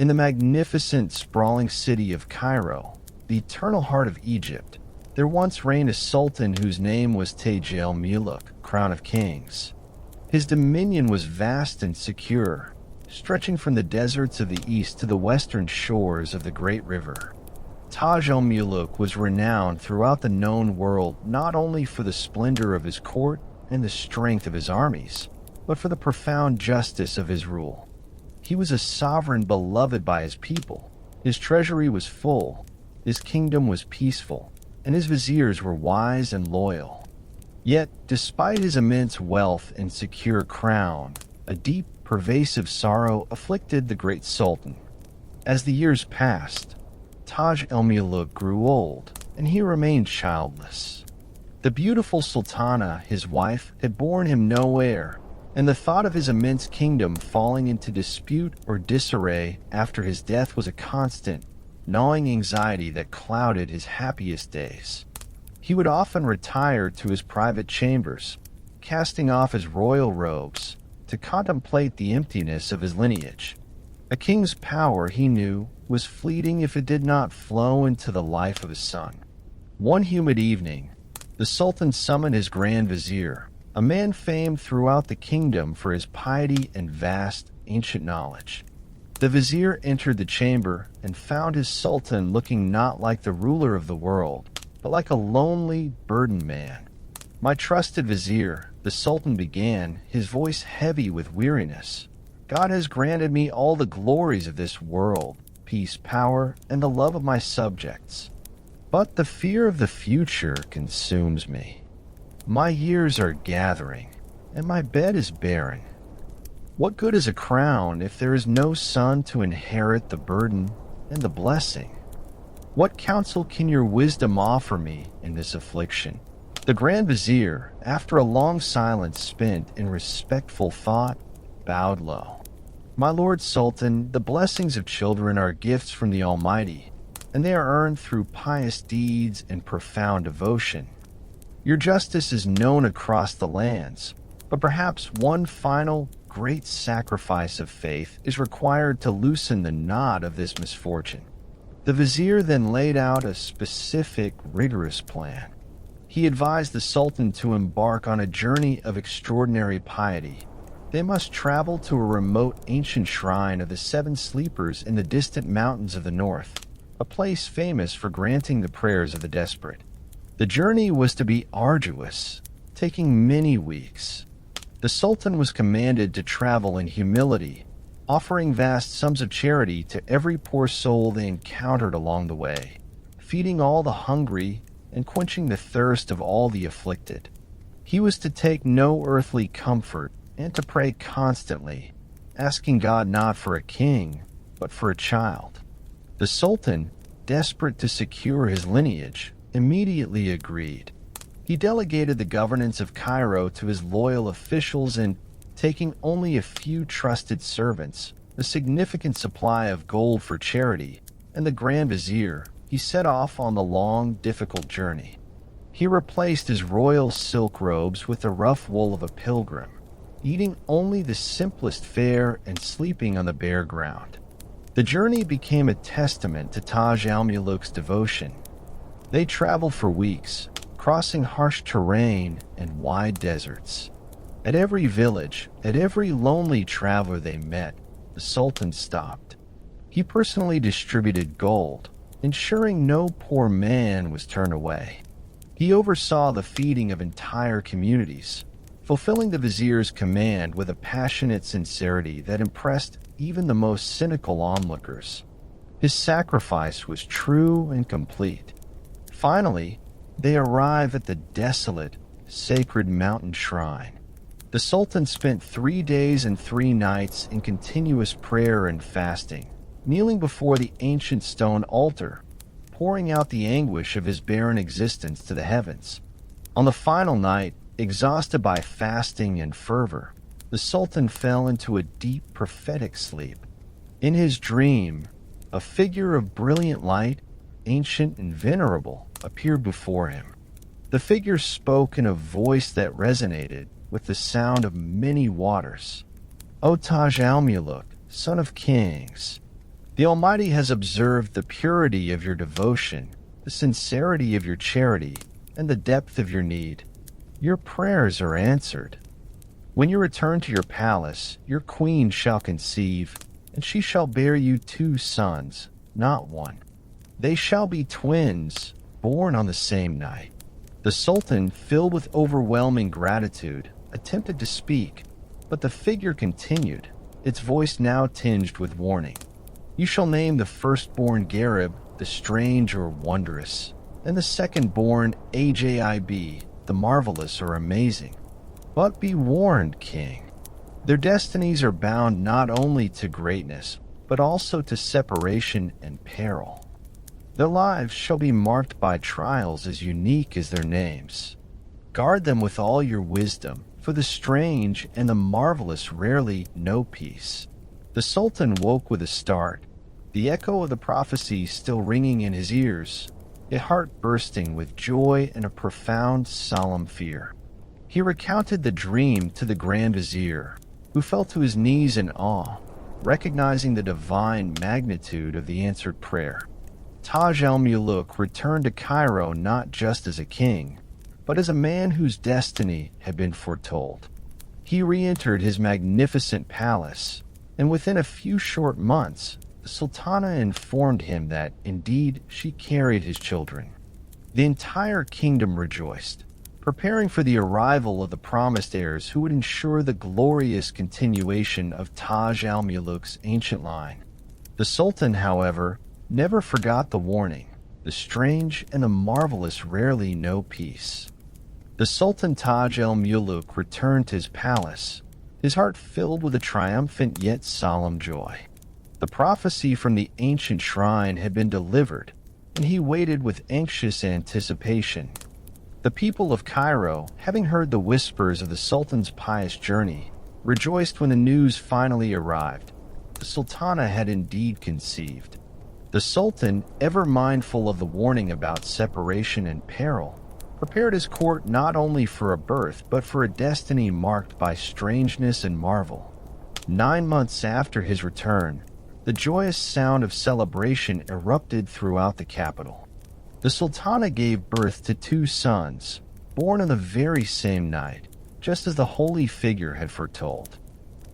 In the magnificent, sprawling city of Cairo, the eternal heart of Egypt, there once reigned a sultan whose name was Taj el-Muluk, Crown of Kings. His dominion was vast and secure, stretching from the deserts of the east to the western shores of the great river. Taj el-Muluk was renowned throughout the known world not only for the splendor of his court and the strength of his armies, but for the profound justice of his rule. He was a sovereign beloved by his people. His treasury was full, his kingdom was peaceful, and his viziers were wise and loyal. Yet, despite his immense wealth and secure crown, a deep, pervasive sorrow afflicted the great sultan. As the years passed, Taj el-Muluk grew old, and he remained childless. The beautiful sultana, his wife, had borne him no heir, and the thought of his immense kingdom falling into dispute or disarray after his death was a constant, gnawing anxiety that clouded his happiest days. He would often retire to his private chambers, casting off his royal robes, to contemplate the emptiness of his lineage. A king's power, he knew, was fleeting if it did not flow into the life of his son. One humid evening, the sultan summoned his grand vizier, a man famed throughout the kingdom for his piety and vast, ancient knowledge. The vizier entered the chamber and found his sultan looking not like the ruler of the world, but like a lonely, burdened man. "My trusted vizier," the sultan began, his voice heavy with weariness, "God has granted me all the glories of this world, peace, power, and the love of my subjects. But the fear of the future consumes me. My years are gathering, and my bed is barren. What good is a crown if there is no son to inherit the burden and the blessing? What counsel can your wisdom offer me in this affliction?" The Grand Vizier, after a long silence spent in respectful thought, bowed low. "My Lord Sultan, the blessings of children are gifts from the Almighty, and they are earned through pious deeds and profound devotion. Your justice is known across the lands, but perhaps one final, great sacrifice of faith is required to loosen the knot of this misfortune." The vizier then laid out a specific, rigorous plan. He advised the sultan to embark on a journey of extraordinary piety. They must travel to a remote ancient shrine of the Seven Sleepers in the distant mountains of the north, a place famous for granting the prayers of the desperate. The journey was to be arduous, taking many weeks. The sultan was commanded to travel in humility, offering vast sums of charity to every poor soul they encountered along the way, feeding all the hungry and quenching the thirst of all the afflicted. He was to take no earthly comfort and to pray constantly, asking God not for a king, but for a child. The sultan, desperate to secure his lineage, immediately agreed. He delegated the governance of Cairo to his loyal officials and, taking only a few trusted servants, a significant supply of gold for charity, and the Grand Vizier, he set off on the long, difficult journey. He replaced his royal silk robes with the rough wool of a pilgrim, eating only the simplest fare and sleeping on the bare ground. The journey became a testament to Taj al-Muluk's devotion. They traveled for weeks, crossing harsh terrain and wide deserts. At every village, at every lonely traveler they met, the sultan stopped. He personally distributed gold, ensuring no poor man was turned away. He oversaw the feeding of entire communities, fulfilling the vizier's command with a passionate sincerity that impressed even the most cynical onlookers. His sacrifice was true and complete. Finally, they arrive at the desolate, sacred mountain shrine. The sultan spent 3 days and 3 nights in continuous prayer and fasting, kneeling before the ancient stone altar, pouring out the anguish of his barren existence to the heavens. On the final night, exhausted by fasting and fervor, the sultan fell into a deep prophetic sleep. In his dream, a figure of brilliant light, ancient and venerable, appeared before him. The figure spoke in a voice that resonated with the sound of many waters. "O Taj al-Muluk, son of kings, The Almighty has observed the purity of your devotion, the sincerity of your charity, and the depth of your need. Your prayers are answered. When you return to your palace, your queen shall conceive, and she shall bear you 2 sons, not one. They shall be twins, born on the same night. The Sultan, filled with overwhelming gratitude, attempted to speak, but the figure continued, its voice now tinged with warning. You shall name the firstborn Gharib, the strange or wondrous, and the second-born Ajib, the marvelous or amazing. But be warned, King. Their destinies are bound not only to greatness, but also to separation and peril. Their lives shall be marked by trials as unique as their names. Guard them with all your wisdom, for the strange and the marvelous rarely know peace. The Sultan woke with a start, the echo of the prophecy still ringing in his ears, a heart bursting with joy and a profound, solemn fear. He recounted the dream to the Grand Vizier, who fell to his knees in awe, recognizing the divine magnitude of the answered prayer. Taj al-Muluk returned to Cairo not just as a king, but as a man whose destiny had been foretold. He re-entered his magnificent palace, and within a few short months, the Sultana informed him that, indeed, she carried his children. The entire kingdom rejoiced, preparing for the arrival of the promised heirs who would ensure the glorious continuation of Taj al-Muluk's ancient line. The Sultan, however, never forgot the warning, the strange and the marvelous rarely know peace. The Sultan Taj al-Muluk returned to his palace, his heart filled with a triumphant yet solemn joy. The prophecy from the ancient shrine had been delivered, and he waited with anxious anticipation. The people of Cairo, having heard the whispers of the Sultan's pious journey, rejoiced when the news finally arrived. The Sultana had indeed conceived. The Sultan, ever mindful of the warning about separation and peril, prepared his court not only for a birth, but for a destiny marked by strangeness and marvel. 9 months after his return, the joyous sound of celebration erupted throughout the capital. The Sultana gave birth to 2 sons, born on the very same night, just as the holy figure had foretold.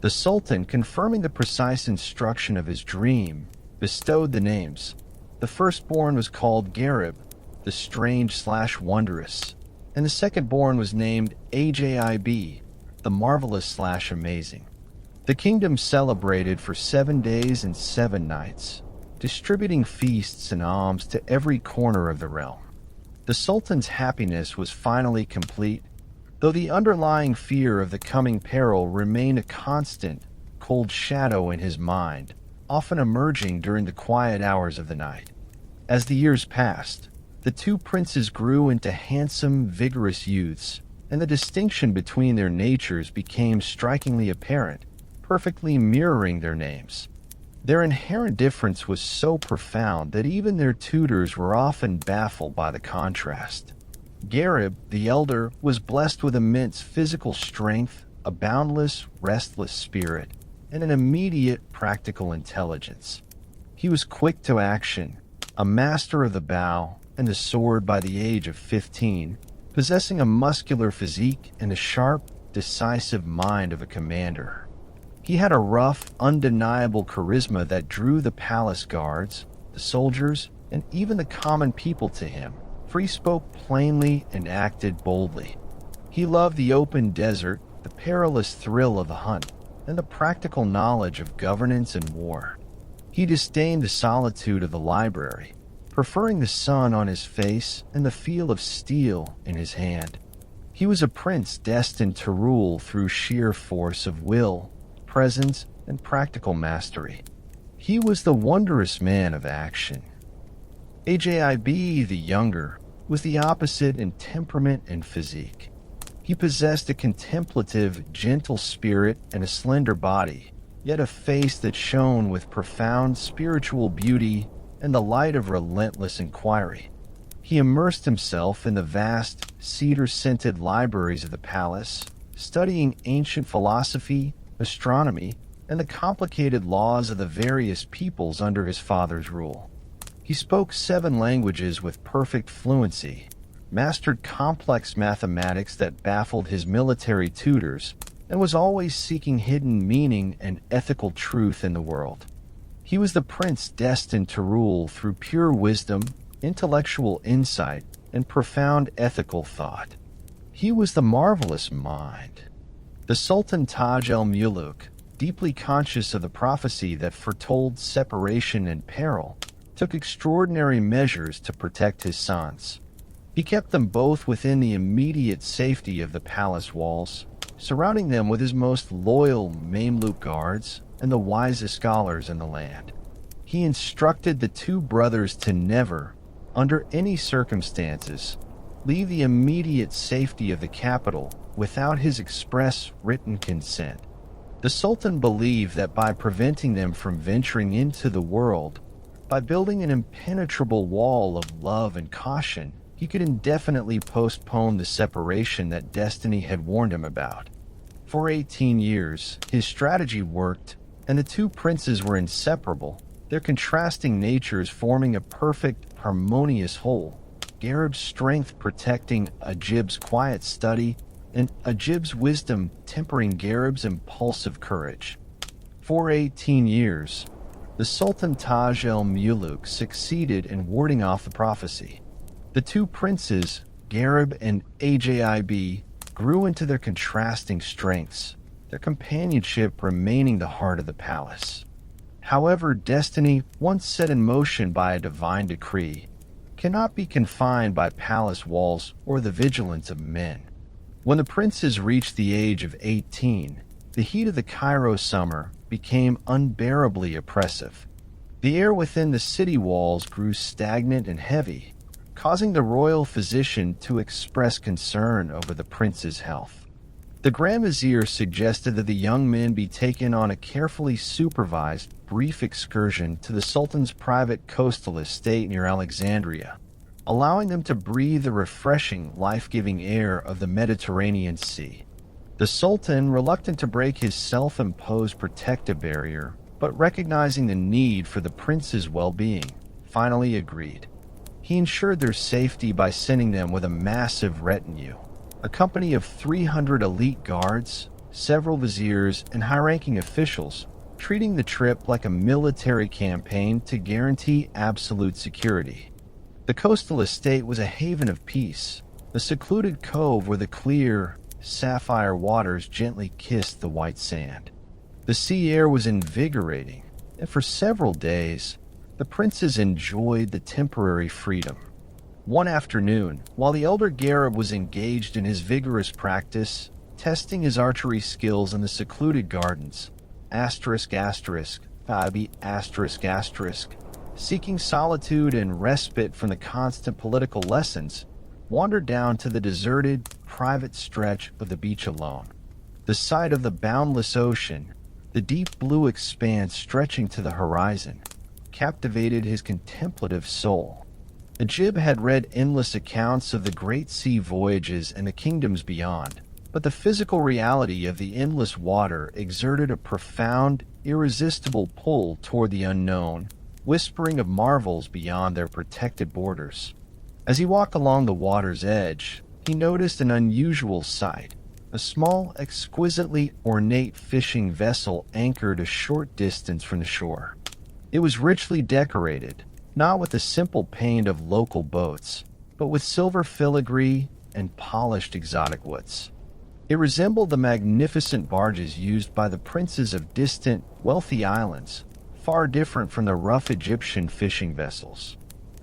The Sultan, confirming the precise instruction of his dream, bestowed the names. The firstborn was called Gharib, the strange/wondrous, and the second-born was named Ajib, the marvelous/amazing. The kingdom celebrated for 7 days and 7 nights, distributing feasts and alms to every corner of the realm. The Sultan's happiness was finally complete, though the underlying fear of the coming peril remained a constant, cold shadow in his mind, often emerging during the quiet hours of the night. As the years passed, the 2 princes grew into handsome, vigorous youths, and the distinction between their natures became strikingly apparent, perfectly mirroring their names. Their inherent difference was so profound that even their tutors were often baffled by the contrast. Gharib, the elder, was blessed with immense physical strength, a boundless, restless spirit, and an immediate, practical intelligence. He was quick to action, a master of the bow and the sword by the age of 15, possessing a muscular physique and a sharp, decisive mind of a commander. He had a rough, undeniable charisma that drew the palace guards, the soldiers, and even the common people to him, for he spoke plainly and acted boldly. He loved the open desert, the perilous thrill of the hunt, and the practical knowledge of governance and war. He disdained the solitude of the library, preferring the sun on his face and the feel of steel in his hand. He was a prince destined to rule through sheer force of will, presence, and practical mastery. He was the wondrous man of action. Ajib, the younger, was the opposite in temperament and physique. He possessed a contemplative, gentle spirit and a slender body, yet a face that shone with profound spiritual beauty and the light of relentless inquiry. He immersed himself in the vast, cedar-scented libraries of the palace, studying ancient philosophy, astronomy, and the complicated laws of the various peoples under his father's rule. He spoke 7 languages with perfect fluency, mastered complex mathematics that baffled his military tutors, and was always seeking hidden meaning and ethical truth in the world. He was the prince destined to rule through pure wisdom, intellectual insight, and profound ethical thought. He was the marvelous mind. The Sultan Taj el-Muluk, deeply conscious of the prophecy that foretold separation and peril, took extraordinary measures to protect his sons. He kept them both within the immediate safety of the palace walls, surrounding them with his most loyal Mamluk guards and the wisest scholars in the land. He instructed the 2 brothers to never, under any circumstances, leave the immediate safety of the capital without his express written consent. The Sultan believed that by preventing them from venturing into the world, by building an impenetrable wall of love and caution, he could indefinitely postpone the separation that destiny had warned him about. For 18 years, his strategy worked, and the 2 princes were inseparable, their contrasting natures forming a perfect, harmonious whole. Gharib's strength protecting Ajib's quiet study, and Ajib's wisdom tempering Gharib's impulsive courage. For 18 years, the Sultan Taj el-Muluk succeeded in warding off the prophecy. The 2 princes, Gharib and Ajib, grew into their contrasting strengths, their companionship remaining the heart of the palace. However, destiny, once set in motion by a divine decree, cannot be confined by palace walls or the vigilance of men. When the princes reached the age of 18, the heat of the Cairo summer became unbearably oppressive. The air within the city walls grew stagnant and heavy, causing the royal physician to express concern over the prince's health. The Grand Vizier suggested that the young men be taken on a carefully supervised, brief excursion to the Sultan's private coastal estate near Alexandria, allowing them to breathe the refreshing, life-giving air of the Mediterranean Sea. The Sultan, reluctant to break his self-imposed protective barrier, but recognizing the need for the prince's well-being, finally agreed. He ensured their safety by sending them with a massive retinue, a company of 300 elite guards, several viziers, and high-ranking officials, treating the trip like a military campaign to guarantee absolute security. The coastal estate was a haven of peace, a secluded cove where the clear, sapphire waters gently kissed the white sand. The sea air was invigorating, and for several days, the princes enjoyed the temporary freedom. One afternoon, while the elder Gharib was engaged in his vigorous practice, testing his archery skills in the secluded gardens, seeking solitude and respite from the constant political lessons, wandered down to the deserted, private stretch of the beach alone. The sight of the boundless ocean, the deep blue expanse stretching to the horizon, captivated his contemplative soul. Ajib had read endless accounts of the great sea voyages and the kingdoms beyond, but the physical reality of the endless water exerted a profound, irresistible pull toward the unknown, whispering of marvels beyond their protected borders. As he walked along the water's edge, he noticed an unusual sight. A small, exquisitely ornate fishing vessel anchored a short distance from the shore. It was richly decorated, not with the simple paint of local boats, but with silver filigree and polished exotic woods. It resembled the magnificent barges used by the princes of distant, wealthy islands, far different from the rough Egyptian fishing vessels.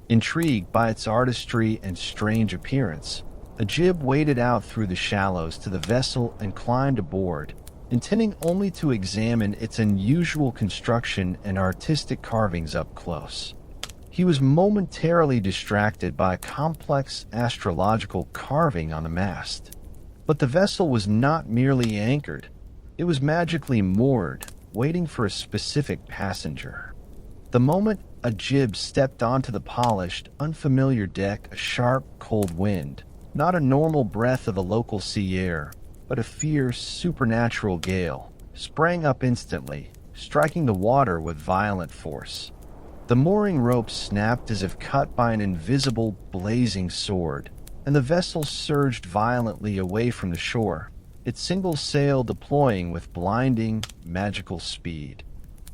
Intrigued by its artistry and strange appearance, Ajib waded out through the shallows to the vessel and climbed aboard, intending only to examine its unusual construction and artistic carvings up close. He was momentarily distracted by a complex astrological carving on the mast. But the vessel was not merely anchored. It was magically moored, waiting for a specific passenger. The moment Ajib stepped onto the polished, unfamiliar deck, a sharp, cold wind, not a normal breath of the local sea air, but a fierce, supernatural gale, sprang up instantly, striking the water with violent force. The mooring rope snapped as if cut by an invisible, blazing sword, and the vessel surged violently away from the shore, its single sail deploying with blinding, magical speed.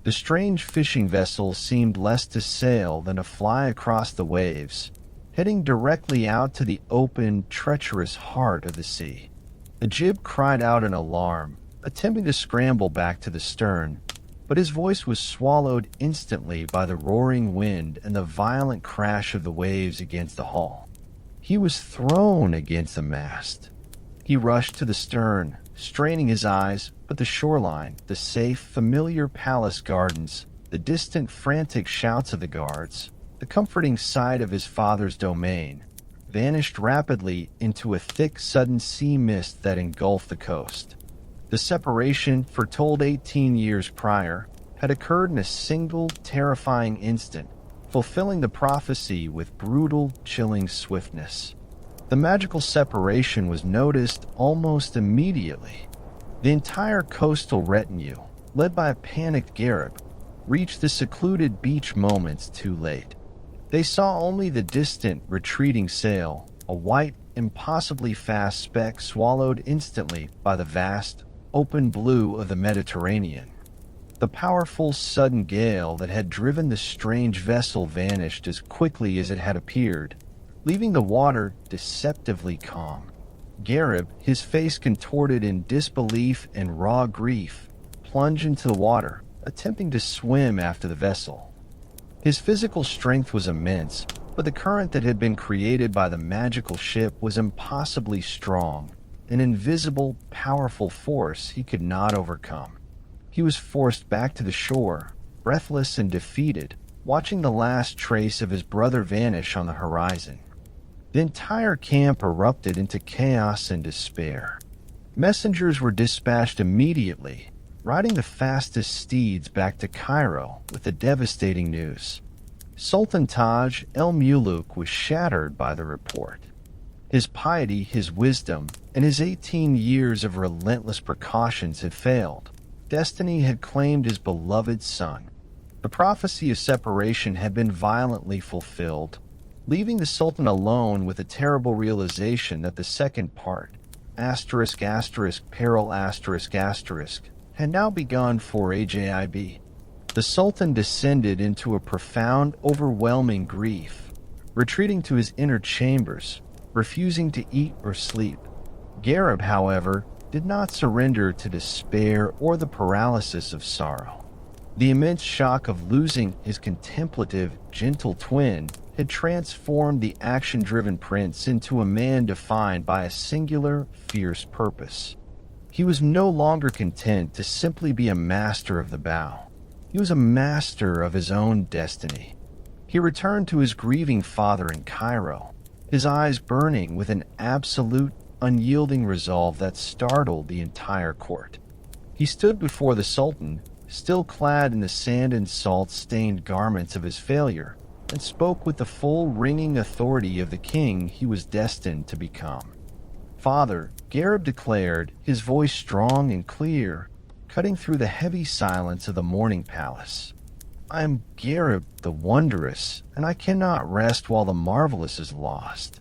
The strange fishing vessel seemed less to sail than to fly across the waves, heading directly out to the open, treacherous heart of the sea. Ajib cried out in alarm, attempting to scramble back to the stern, but his voice was swallowed instantly by the roaring wind and the violent crash of the waves against the hull. He was thrown against the mast. He rushed to the stern, straining his eyes, but the shoreline, the safe, familiar palace gardens, the distant, frantic shouts of the guards, the comforting sight of his father's domain, vanished rapidly into a thick, sudden sea mist that engulfed the coast. The separation, foretold 18 years prior, had occurred in a single, terrifying instant, fulfilling the prophecy with brutal, chilling swiftness. The magical separation was noticed almost immediately. The entire coastal retinue, led by a panicked Gharib, reached the secluded beach moments too late. They saw only the distant, retreating sail, a white, impossibly fast speck swallowed instantly by the vast, open blue of the Mediterranean. The powerful, sudden gale that had driven the strange vessel vanished as quickly as it had appeared, leaving the water deceptively calm. Gharib, his face contorted in disbelief and raw grief, plunged into the water, attempting to swim after the vessel. His physical strength was immense, but the current that had been created by the magical ship was impossibly strong, an invisible, powerful force he could not overcome. He was forced back to the shore, breathless and defeated, watching the last trace of his brother vanish on the horizon. The entire camp erupted into chaos and despair. Messengers were dispatched immediately, riding the fastest steeds back to Cairo with the devastating news. Sultan Taj el-Muluk was shattered by the report. His piety, his wisdom, and his 18 years of relentless precautions had failed. Destiny had claimed his beloved son. The prophecy of separation had been violently fulfilled, leaving the Sultan alone with a terrible realization that the second part, peril had now begun for Ajib. The Sultan descended into a profound, overwhelming grief, retreating to his inner chambers, refusing to eat or sleep. Gharib, however, did not surrender to despair or the paralysis of sorrow. The immense shock of losing his contemplative, gentle twin had transformed the action-driven prince into a man defined by a singular, fierce purpose. He was no longer content to simply be a master of the bow. He was a master of his own destiny. He returned to his grieving father in Cairo, his eyes burning with an absolute, unyielding resolve that startled the entire court. He stood before the Sultan, still clad in the sand and salt-stained garments of his failure, and spoke with the full, ringing authority of the king he was destined to become. "Father," Gharib declared, his voice strong and clear, cutting through the heavy silence of the mourning palace. "I am Gharib the Wondrous, and I cannot rest while the marvelous is lost.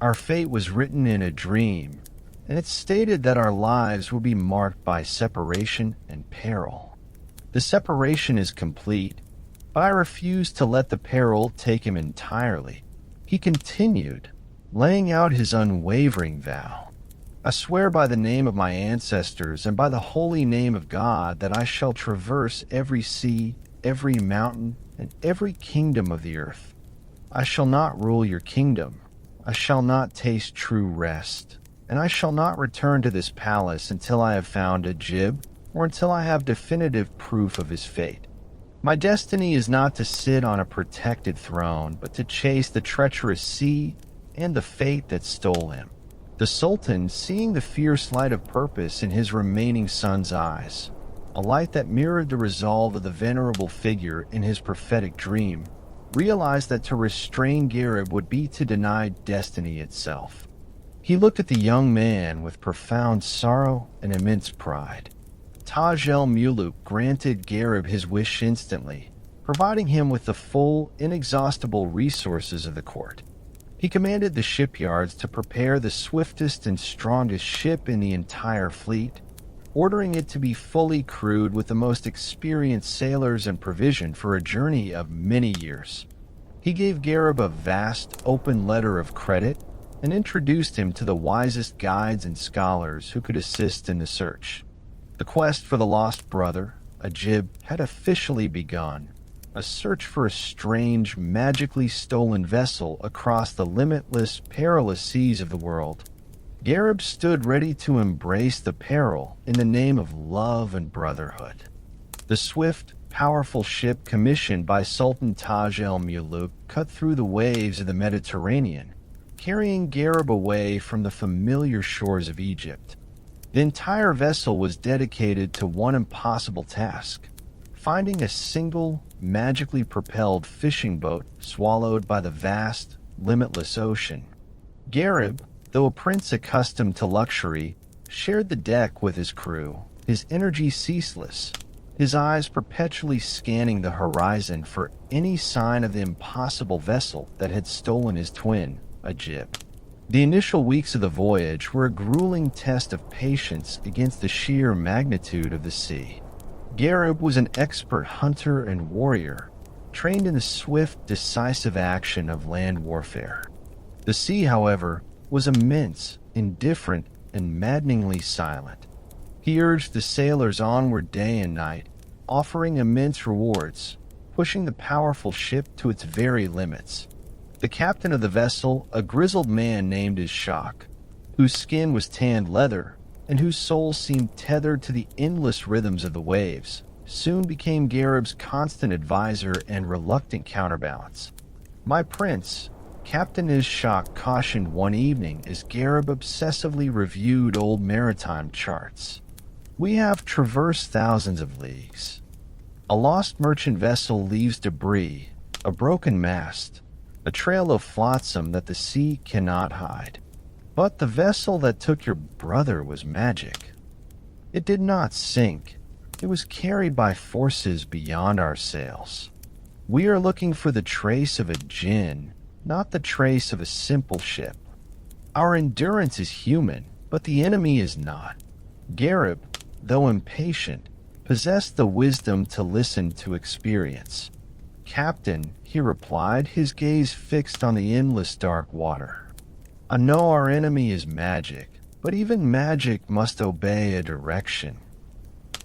Our fate was written in a dream, and it stated that our lives would be marked by separation and peril. The separation is complete, but I refuse to let the peril take him entirely." He continued, laying out his unwavering vow. "I swear by the name of my ancestors and by the holy name of God that I shall traverse every sea, every mountain, and every kingdom of the earth. I shall not rule your kingdom. I shall not taste true rest, and I shall not return to this palace until I have found Ajib or until I have definitive proof of his fate. My destiny is not to sit on a protected throne, but to chase the treacherous sea and the fate that stole him." The Sultan, seeing the fierce light of purpose in his remaining son's eyes, a light that mirrored the resolve of the venerable figure in his prophetic dream, realized that to restrain Gharib would be to deny destiny itself. He looked at the young man with profound sorrow and immense pride. Taj el-Muluk granted Gharib his wish instantly, providing him with the full, inexhaustible resources of the court. He commanded the shipyards to prepare the swiftest and strongest ship in the entire fleet, ordering it to be fully crewed with the most experienced sailors and provision for a journey of many years. He gave Gharib a vast, open letter of credit and introduced him to the wisest guides and scholars who could assist in the search. The quest for the lost brother, Ajib, had officially begun, a search for a strange, magically stolen vessel across the limitless, perilous seas of the world. Gharib stood ready to embrace the peril in the name of love and brotherhood. The swift, powerful ship commissioned by Sultan Taj el-Muluk cut through the waves of the Mediterranean, carrying Gharib away from the familiar shores of Egypt. The entire vessel was dedicated to one impossible task: finding a single, magically propelled fishing boat swallowed by the vast, limitless ocean. Gharib, though a prince accustomed to luxury, shared the deck with his crew, his energy ceaseless, his eyes perpetually scanning the horizon for any sign of the impossible vessel that had stolen his twin, Ajib. The initial weeks of the voyage were a grueling test of patience against the sheer magnitude of the sea. Gharib was an expert hunter and warrior, trained in the swift, decisive action of land warfare. The sea, however, was immense, indifferent, and maddeningly silent. He urged the sailors onward day and night, offering immense rewards, pushing the powerful ship to its very limits. The captain of the vessel, a grizzled man named Ishaq, whose skin was tanned leather and whose soul seemed tethered to the endless rhythms of the waves, soon became Gharib's constant advisor and reluctant counterbalance. "My prince," Captain Ishaq cautioned one evening as Gharib obsessively reviewed old maritime charts. "We have traversed thousands of leagues. A lost merchant vessel leaves debris, a broken mast, a trail of flotsam that the sea cannot hide. But the vessel that took your brother was magic. It did not sink. It was carried by forces beyond our sails. We are looking for the trace of a jinn, not the trace of a simple ship. Our endurance is human, but the enemy is not." Gharib, though impatient, possessed the wisdom to listen to experience. "Captain," he replied, his gaze fixed on the endless dark water, "I know our enemy is magic, but even magic must obey a direction.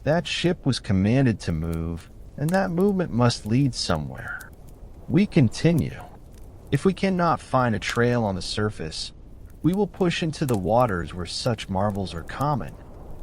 That ship was commanded to move, and that movement must lead somewhere. We continue. If we cannot find a trail on the surface, we will push into the waters where such marvels are common,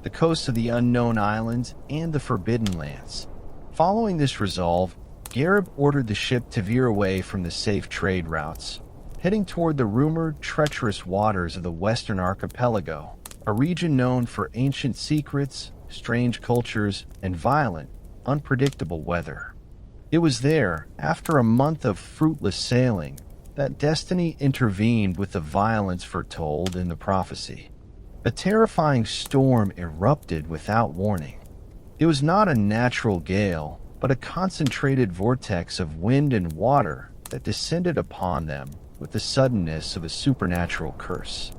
the coasts of the unknown islands and the forbidden lands." Following this resolve, Gharib ordered the ship to veer away from the safe trade routes, heading toward the rumored treacherous waters of the Western Archipelago, a region known for ancient secrets, strange cultures, and violent, unpredictable weather. It was there, after a month of fruitless sailing, that destiny intervened with the violence foretold in the prophecy. A terrifying storm erupted without warning. It was not a natural gale, but a concentrated vortex of wind and water that descended upon them with the suddenness of a supernatural curse.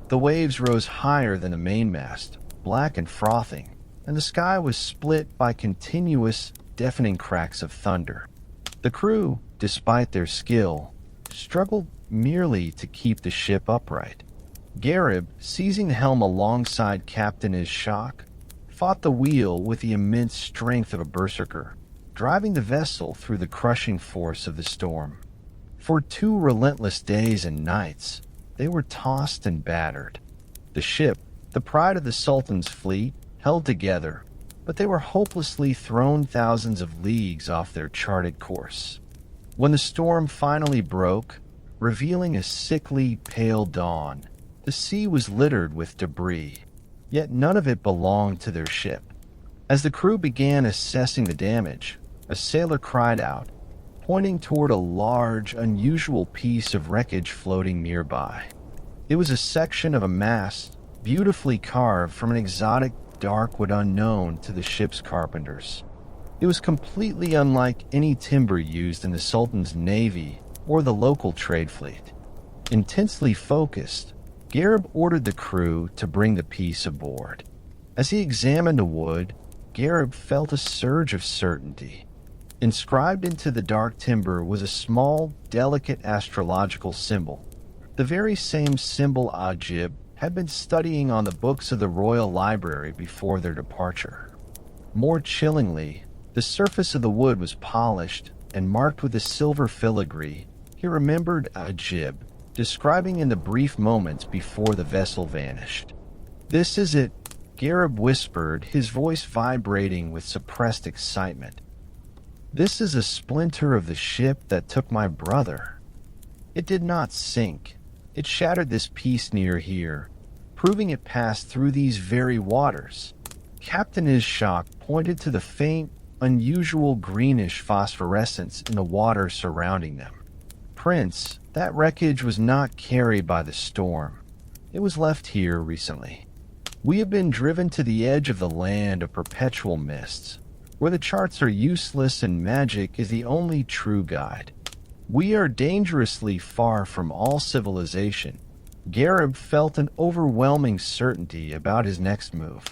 The waves rose higher than the mainmast, black and frothing, and the sky was split by continuous, deafening cracks of thunder. The crew, despite their skill, struggled merely to keep the ship upright. Gharib, seizing the helm alongside Captain Ishaq, fought the wheel with the immense strength of a berserker, driving the vessel through the crushing force of the storm. For 2 relentless days and nights, they were tossed and battered. The ship, the pride of the Sultan's fleet, held together, but they were hopelessly thrown thousands of leagues off their charted course. When the storm finally broke, revealing a sickly, pale dawn, the sea was littered with debris, yet none of it belonged to their ship. As the crew began assessing the damage, a sailor cried out, pointing toward a large, unusual piece of wreckage floating nearby. It was a section of a mast, beautifully carved from an exotic dark wood unknown to the ship's carpenters. It was completely unlike any timber used in the Sultan's navy or the local trade fleet. Intensely focused, Gharib ordered the crew to bring the piece aboard. As he examined the wood, Gharib felt a surge of certainty. Inscribed into the dark timber was a small, delicate astrological symbol, the very same symbol Ajib had been studying on the books of the royal library before their departure. More chillingly, the surface of the wood was polished and marked with a silver filigree he remembered Ajib describing in the brief moments before the vessel vanished. "This is it," Gharib whispered, his voice vibrating with suppressed excitement. "This is a splinter of the ship that took my brother. It did not sink. It shattered this piece near here, proving it passed through these very waters." Captain Ishak pointed to the faint, unusual greenish phosphorescence in the water surrounding them. "Prince, that wreckage was not carried by the storm. It was left here recently. We have been driven to the edge of the land of perpetual mists, where the charts are useless and magic is the only true guide. We are dangerously far from all civilization." Gharib felt an overwhelming certainty about his next move.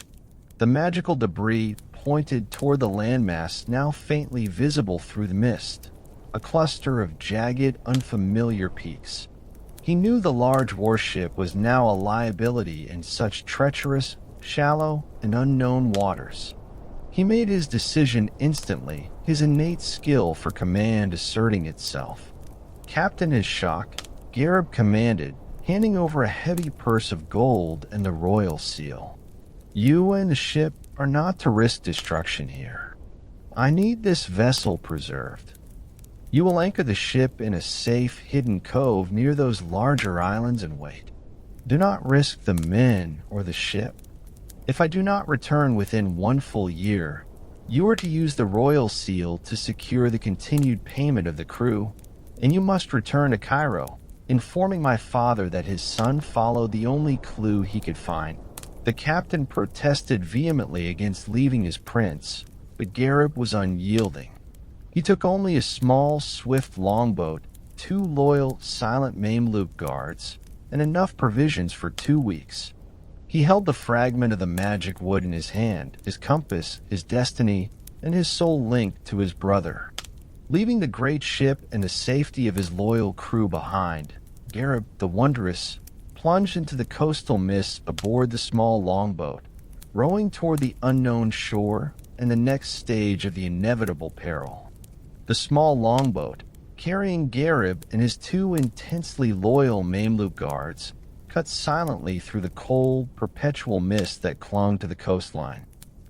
The magical debris pointed toward the landmass now faintly visible through the mist, a cluster of jagged, unfamiliar peaks. He knew the large warship was now a liability in such treacherous, shallow, and unknown waters. He made his decision instantly, his innate skill for command asserting itself. "Captain Ishak," Gharib commanded, handing over a heavy purse of gold and the royal seal. "You and the ship are not to risk destruction here. I need this vessel preserved. You will anchor the ship in a safe, hidden cove near those larger islands and wait. Do not risk the men or the ship. If I do not return within 1 full year, you are to use the royal seal to secure the continued payment of the crew, and you must return to Cairo, informing my father that his son followed the only clue he could find." The captain protested vehemently against leaving his prince, but Gharib was unyielding. He took only a small, swift longboat, 2 loyal, silent Mamluk guards, and enough provisions for 2 weeks. He held the fragment of the magic wood in his hand, his compass, his destiny, and his soul linked to his brother. Leaving the great ship and the safety of his loyal crew behind, Gharib, the wondrous, plunged into the coastal mists aboard the small longboat, rowing toward the unknown shore and the next stage of the inevitable peril. The small longboat, carrying Gharib and his 2 intensely loyal Mamluk guards, cut silently through the cold, perpetual mist that clung to the coastline.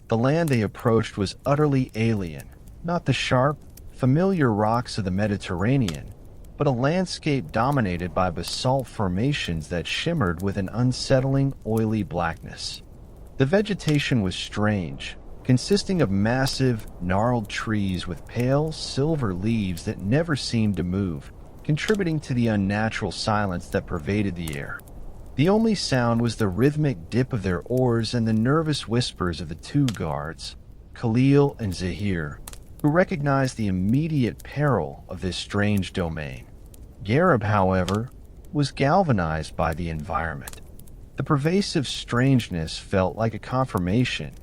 The land they approached was utterly alien, not the sharp, familiar rocks of the Mediterranean, but a landscape dominated by basalt formations that shimmered with an unsettling, oily blackness. The vegetation was strange, consisting of massive, gnarled trees with pale, silver leaves that never seemed to move, contributing to the unnatural silence that pervaded the air. The only sound was the rhythmic dip of their oars and the nervous whispers of the 2 guards, Khalil and Zahir, who recognized the immediate peril of this strange domain. Gharib, however, was galvanized by the environment. The pervasive strangeness felt like a confirmation,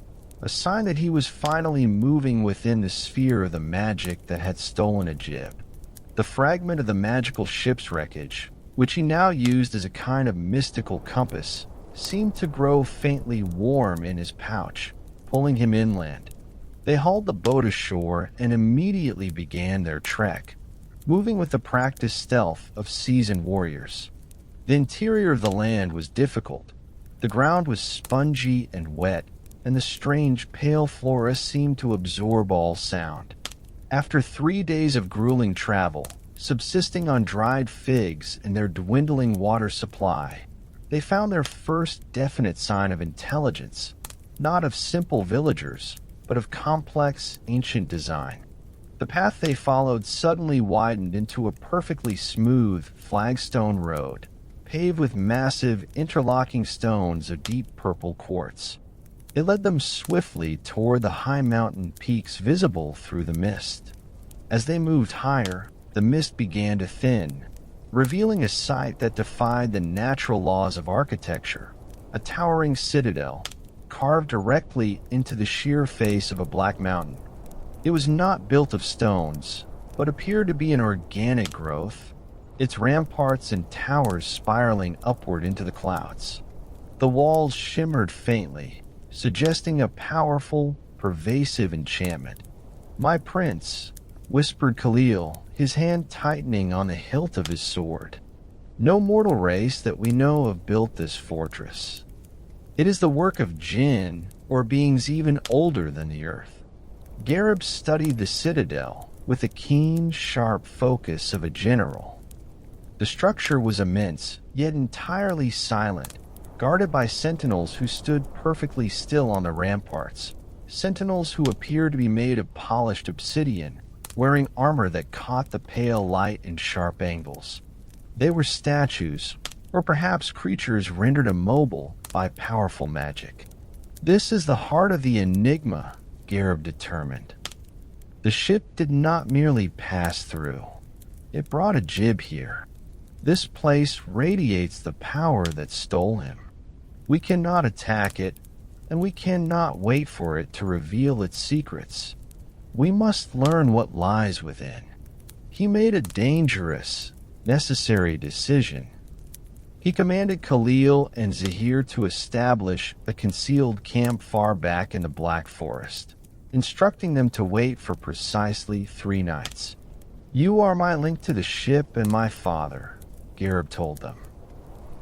a sign that he was finally moving within the sphere of the magic that had stolen Ajib. The fragment of the magical ship's wreckage, which he now used as a kind of mystical compass, seemed to grow faintly warm in his pouch, pulling him inland. They hauled the boat ashore and immediately began their trek, moving with the practiced stealth of seasoned warriors. The interior of the land was difficult. The ground was spongy and wet, and the strange pale flora seemed to absorb all sound. After 3 days of grueling travel, subsisting on dried figs and their dwindling water supply, they found their first definite sign of intelligence, not of simple villagers, but of complex, ancient design. The path they followed suddenly widened into a perfectly smooth flagstone road, paved with massive, interlocking stones of deep purple quartz. It led them swiftly toward the high mountain peaks visible through the mist. As they moved higher, the mist began to thin, revealing a sight that defied the natural laws of architecture, a towering citadel carved directly into the sheer face of a black mountain. It was not built of stones, but appeared to be an organic growth, its ramparts and towers spiraling upward into the clouds. The walls shimmered faintly, suggesting a powerful, pervasive enchantment. "My prince," whispered Khalil, his hand tightening on the hilt of his sword. "No mortal race that we know of built this fortress. It is the work of jinn, or beings even older than the earth." Gharib studied the citadel with the keen, sharp focus of a general. The structure was immense, yet entirely silent, guarded by sentinels who stood perfectly still on the ramparts, sentinels who appeared to be made of polished obsidian, wearing armor that caught the pale light in sharp angles. They were statues, or perhaps creatures rendered immobile by powerful magic. "This is the heart of the enigma," Gharib determined. The ship did not merely pass through. It brought Ajib here. This place radiates the power that stole him. We cannot attack it, and we cannot wait for it to reveal its secrets. We must learn what lies within. He made a dangerous, necessary decision. He commanded Khalil and Zahir to establish a concealed camp far back in the Black Forest, instructing them to wait for precisely 3 nights. "You are my link to the ship and my father," Gharib told them.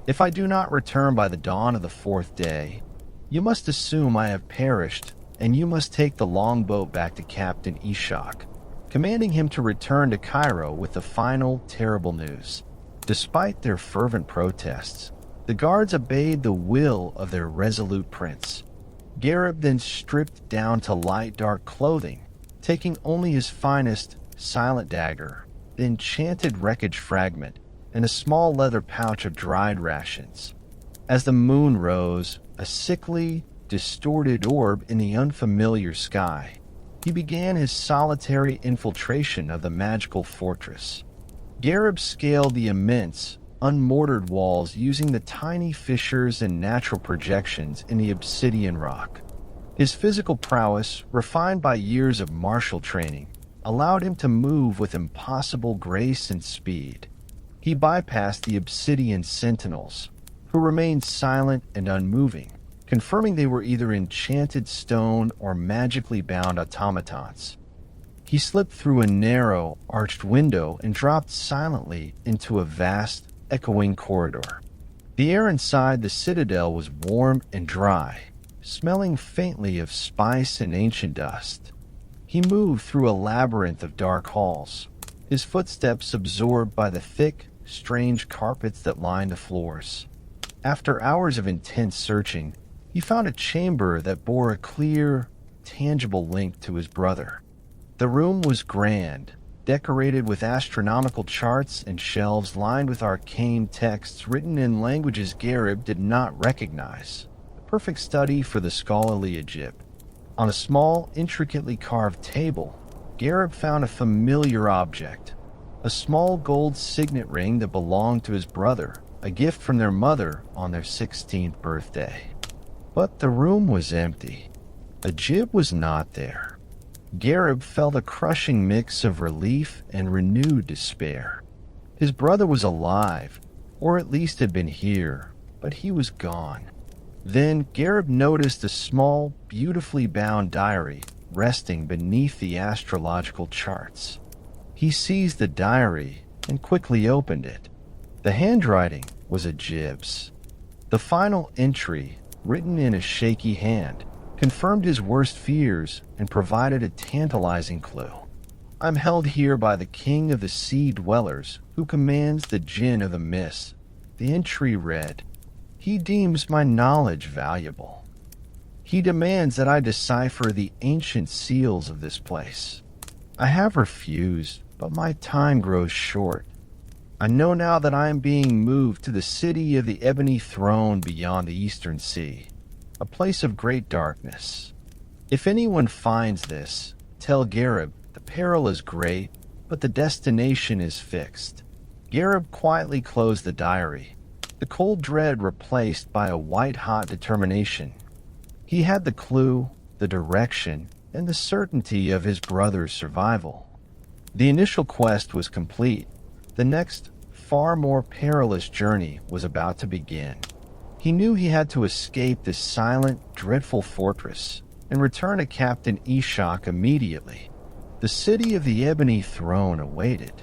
"If I do not return by the dawn of the 4th day, you must assume I have perished, and you must take the longboat back to Captain Ishak," commanding him to return to Cairo with the final terrible news. Despite their fervent protests, the guards obeyed the will of their resolute prince. Gharib then stripped down to light dark clothing, taking only his finest silent dagger, the enchanted wreckage fragment, and a small leather pouch of dried rations. As the moon rose, a sickly, distorted orb in the unfamiliar sky, he began his solitary infiltration of the magical fortress. Gharib scaled the immense, unmortared walls using the tiny fissures and natural projections in the obsidian rock. His physical prowess, refined by years of martial training, allowed him to move with impossible grace and speed. He bypassed the obsidian sentinels, who remained silent and unmoving, confirming they were either enchanted stone or magically bound automatons. He slipped through a narrow, arched window and dropped silently into a vast, echoing corridor. The air inside the citadel was warm and dry, smelling faintly of spice and ancient dust. He moved through a labyrinth of dark halls, his footsteps absorbed by the thick, strange carpets that lined the floors. After hours of intense searching, he found a chamber that bore a clear, tangible link to his brother. The room was grand, decorated with astronomical charts and shelves lined with arcane texts written in languages Gharib did not recognize. A perfect study for the scholarly Ajib. On a small, intricately carved table, Gharib found a familiar object, a small gold signet ring that belonged to his brother, a gift from their mother on their 16th birthday. But the room was empty. Ajib was not there. Gharib felt a crushing mix of relief and renewed despair. His brother was alive, or at least had been here, but he was gone. Then Gharib noticed a small, beautifully bound diary resting beneath the astrological charts. He seized the diary and quickly opened it. The handwriting was Ajib's. The final entry, written in a shaky hand, confirmed his worst fears and provided a tantalizing clue. "I'm held here by the king of the sea dwellers, who commands the jinn of the mists." The entry read, "He deems my knowledge valuable. He demands that I decipher the ancient seals of this place. I have refused, but my time grows short. I know now that I am being moved to the city of the ebony throne beyond the eastern sea. a place of great darkness. If anyone finds this, tell Gharib, the peril is great, but the destination is fixed. Gharib quietly closed the diary, the cold dread replaced by a white-hot determination. He had the clue, the direction, and the certainty of his brother's survival. The initial quest was complete. The next, far more perilous journey was about to begin. He knew he had to escape this silent, dreadful fortress and return to Captain Ishak immediately. The city of the Ebony Throne awaited.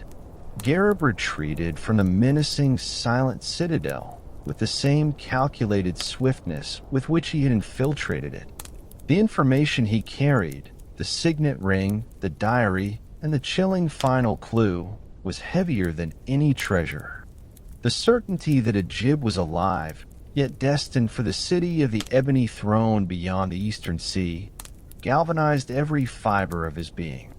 Gharib retreated from the menacing, silent citadel with the same calculated swiftness with which he had infiltrated it. The information he carried, the signet ring, the diary, and the chilling final clue, was heavier than any treasure. The certainty that Ajib was alive, yet destined for the city of the Ebony Throne beyond the Eastern Sea, galvanized every fiber of his being.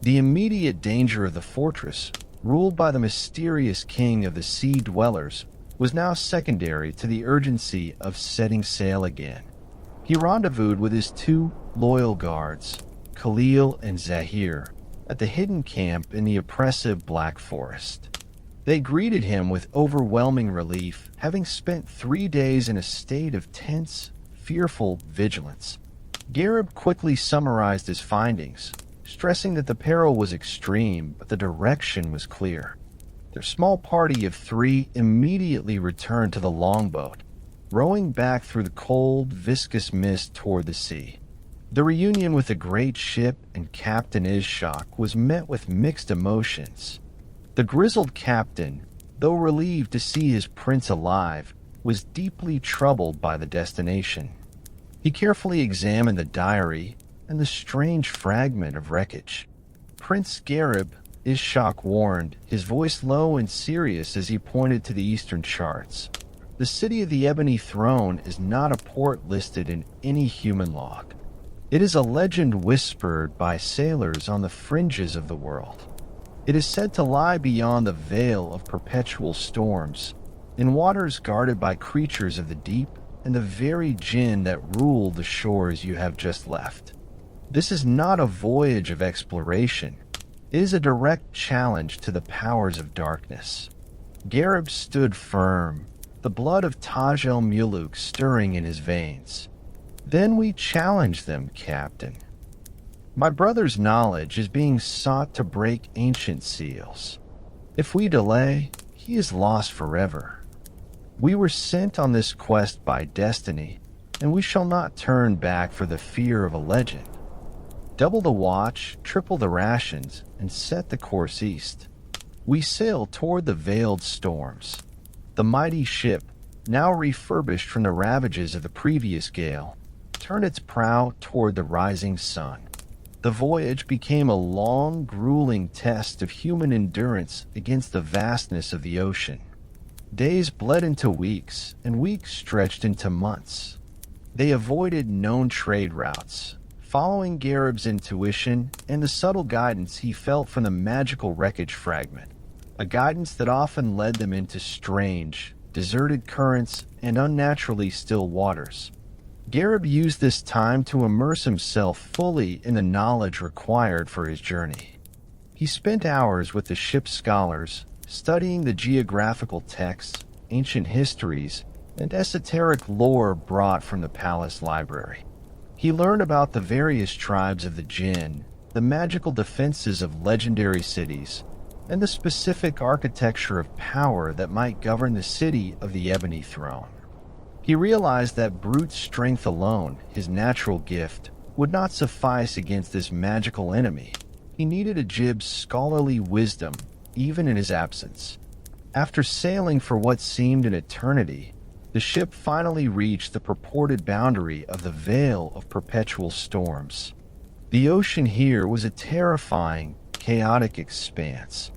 The immediate danger of the fortress, ruled by the mysterious king of the sea dwellers, was now secondary to the urgency of setting sail again. He rendezvoused with his two loyal guards, Khalil and Zahir, at the hidden camp in the oppressive Black Forest. They greeted him with overwhelming relief, having spent 3 days in a state of tense, fearful vigilance. Gharib quickly summarized his findings, stressing that the peril was extreme, but the direction was clear. Their small party of 3 immediately returned to the longboat, rowing back through the cold, viscous mist toward the sea. The reunion with the great ship and Captain Ishak was met with mixed emotions. The grizzled captain, though relieved to see his prince alive, was deeply troubled by the destination. He carefully examined the diary and the strange fragment of wreckage. Prince Gharib, Ishak warned, his voice low and serious as he pointed to the eastern charts. The city of the Ebony Throne is not a port listed in any human log. It is a legend whispered by sailors on the fringes of the world. It is said to lie beyond the veil of perpetual storms, in waters guarded by creatures of the deep and the very jinn that rule the shores you have just left. This is not a voyage of exploration. It is a direct challenge to the powers of darkness. Gharib stood firm, the blood of Taj el-Muluk stirring in his veins. Then we challenge them, Captain. My brother's knowledge is being sought to break ancient seals. If we delay, he is lost forever. We were sent on this quest by destiny, and we shall not turn back for the fear of a legend. Double the watch, triple the rations, and set the course east. We sail toward the veiled storms. The mighty ship, now refurbished from the ravages of the previous gale, turned its prow toward the rising sun. The voyage became a long, grueling test of human endurance against the vastness of the ocean. Days bled into weeks, and weeks stretched into months. They avoided known trade routes, following Gharib's intuition and the subtle guidance he felt from the magical wreckage fragment, a guidance that often led them into strange, deserted currents and unnaturally still waters. Gharib used this time to immerse himself fully in the knowledge required for his journey. He spent hours with the ship's scholars, studying the geographical texts, ancient histories, and esoteric lore brought from the palace library. He learned about the various tribes of the jinn, the magical defenses of legendary cities, and the specific architecture of power that might govern the city of the Ebony Throne. He realized that brute strength alone, his natural gift, would not suffice against this magical enemy. He needed Ajib's scholarly wisdom, even in his absence. After sailing for what seemed an eternity, the ship finally reached the purported boundary of the Veil of Perpetual Storms. The ocean here was a terrifying, chaotic expanse.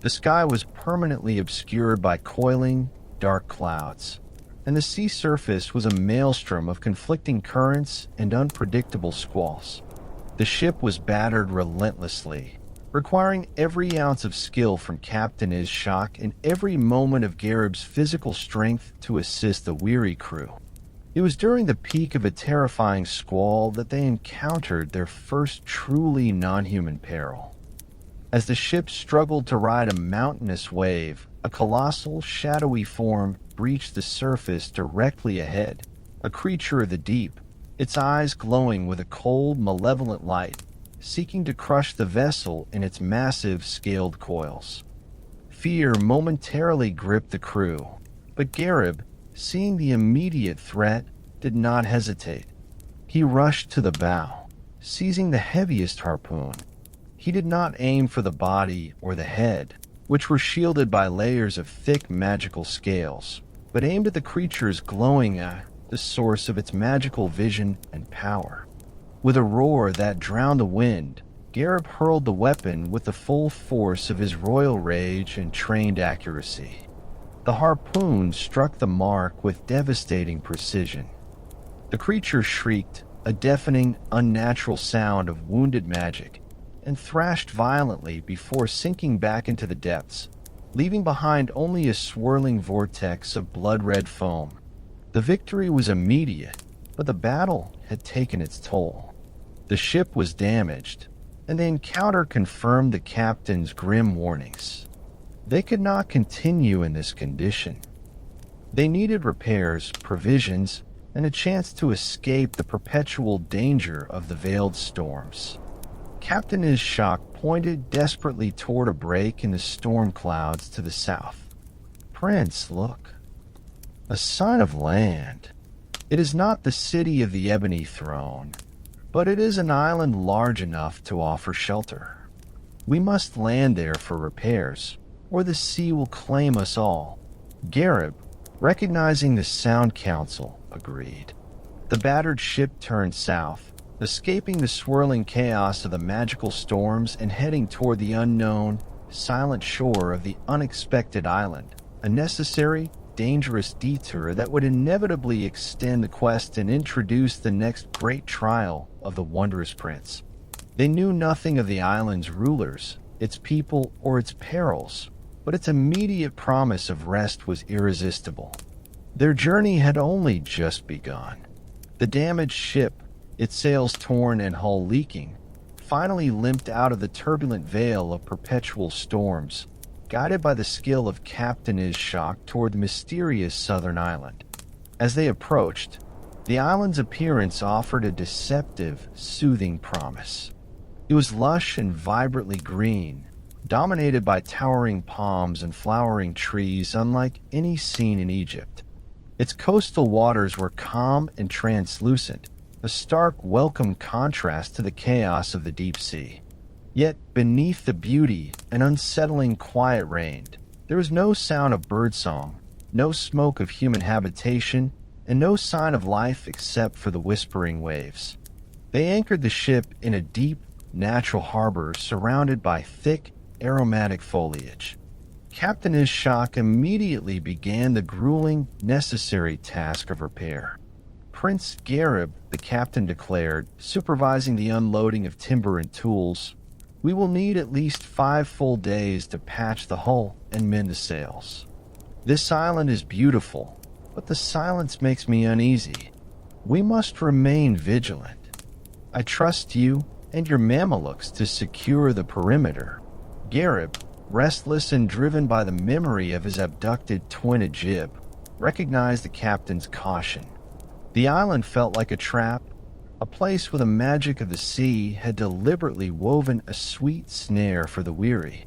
The sky was permanently obscured by coiling, dark clouds, and the sea surface was a maelstrom of conflicting currents and unpredictable squalls. The ship was battered relentlessly, requiring every ounce of skill from Captain Ishak and every moment of Gharib's physical strength to assist the weary crew. It was during the peak of a terrifying squall that they encountered their first truly non-human peril. As the ship struggled to ride a mountainous wave, a colossal, shadowy form breached the surface directly ahead, a creature of the deep, its eyes glowing with a cold, malevolent light, seeking to crush the vessel in its massive, scaled coils. Fear momentarily gripped the crew, but Gharib, seeing the immediate threat, did not hesitate. He rushed to the bow, seizing the heaviest harpoon. He did not aim for the body or the head, which were shielded by layers of thick magical scales, but aimed at the creature's glowing eye, the source of its magical vision and power. With a roar that drowned the wind, Gharib hurled the weapon with the full force of his royal rage and trained accuracy. The harpoon struck the mark with devastating precision. The creature shrieked, a deafening, unnatural sound of wounded magic, and thrashed violently before sinking back into the depths, leaving behind only a swirling vortex of blood-red foam. The victory was immediate, but the battle had taken its toll. The ship was damaged, and the encounter confirmed the captain's grim warnings. They could not continue in this condition. They needed repairs, provisions, and a chance to escape the perpetual danger of the veiled storms. Captain Ishak pointed desperately toward a break in the storm clouds to the south. "Prince, look. A sign of land. It is not the city of the Ebony Throne, but it is an island large enough to offer shelter. We must land there for repairs, or the sea will claim us all." Gharib, recognizing the Sound Council, agreed. The battered ship turned south, escaping the swirling chaos of the magical storms and heading toward the unknown, silent shore of the unexpected island, a necessary, dangerous detour that would inevitably extend the quest and introduce the next great trial of the wondrous prince. They knew nothing of the island's rulers, its people, or its perils, but its immediate promise of rest was irresistible. Their journey had only just begun. The damaged ship, its sails torn and hull leaking, finally limped out of the turbulent veil of perpetual storms, guided by the skill of Captain Ishak toward the mysterious southern island. As they approached, the island's appearance offered a deceptive, soothing promise. It was lush and vibrantly green, dominated by towering palms and flowering trees unlike any seen in Egypt. Its coastal waters were calm and translucent, a stark, welcome contrast to the chaos of the deep sea. Yet, beneath the beauty, an unsettling quiet reigned. There was no sound of birdsong, no smoke of human habitation, and no sign of life except for the whispering waves. They anchored the ship in a deep, natural harbor surrounded by thick, aromatic foliage. Captain Ishak immediately began the grueling, necessary task of repair. Prince Gharib, the captain declared, supervising the unloading of timber and tools, "We will need at least 5 full days to patch the hull and mend the sails. This island is beautiful, but the silence makes me uneasy. We must remain vigilant. I trust you and your Mamelukes to secure the perimeter." Gharib, restless and driven by the memory of his abducted twin Ajib, recognized the captain's caution. The island felt like a trap, a place where the magic of the sea had deliberately woven a sweet snare for the weary.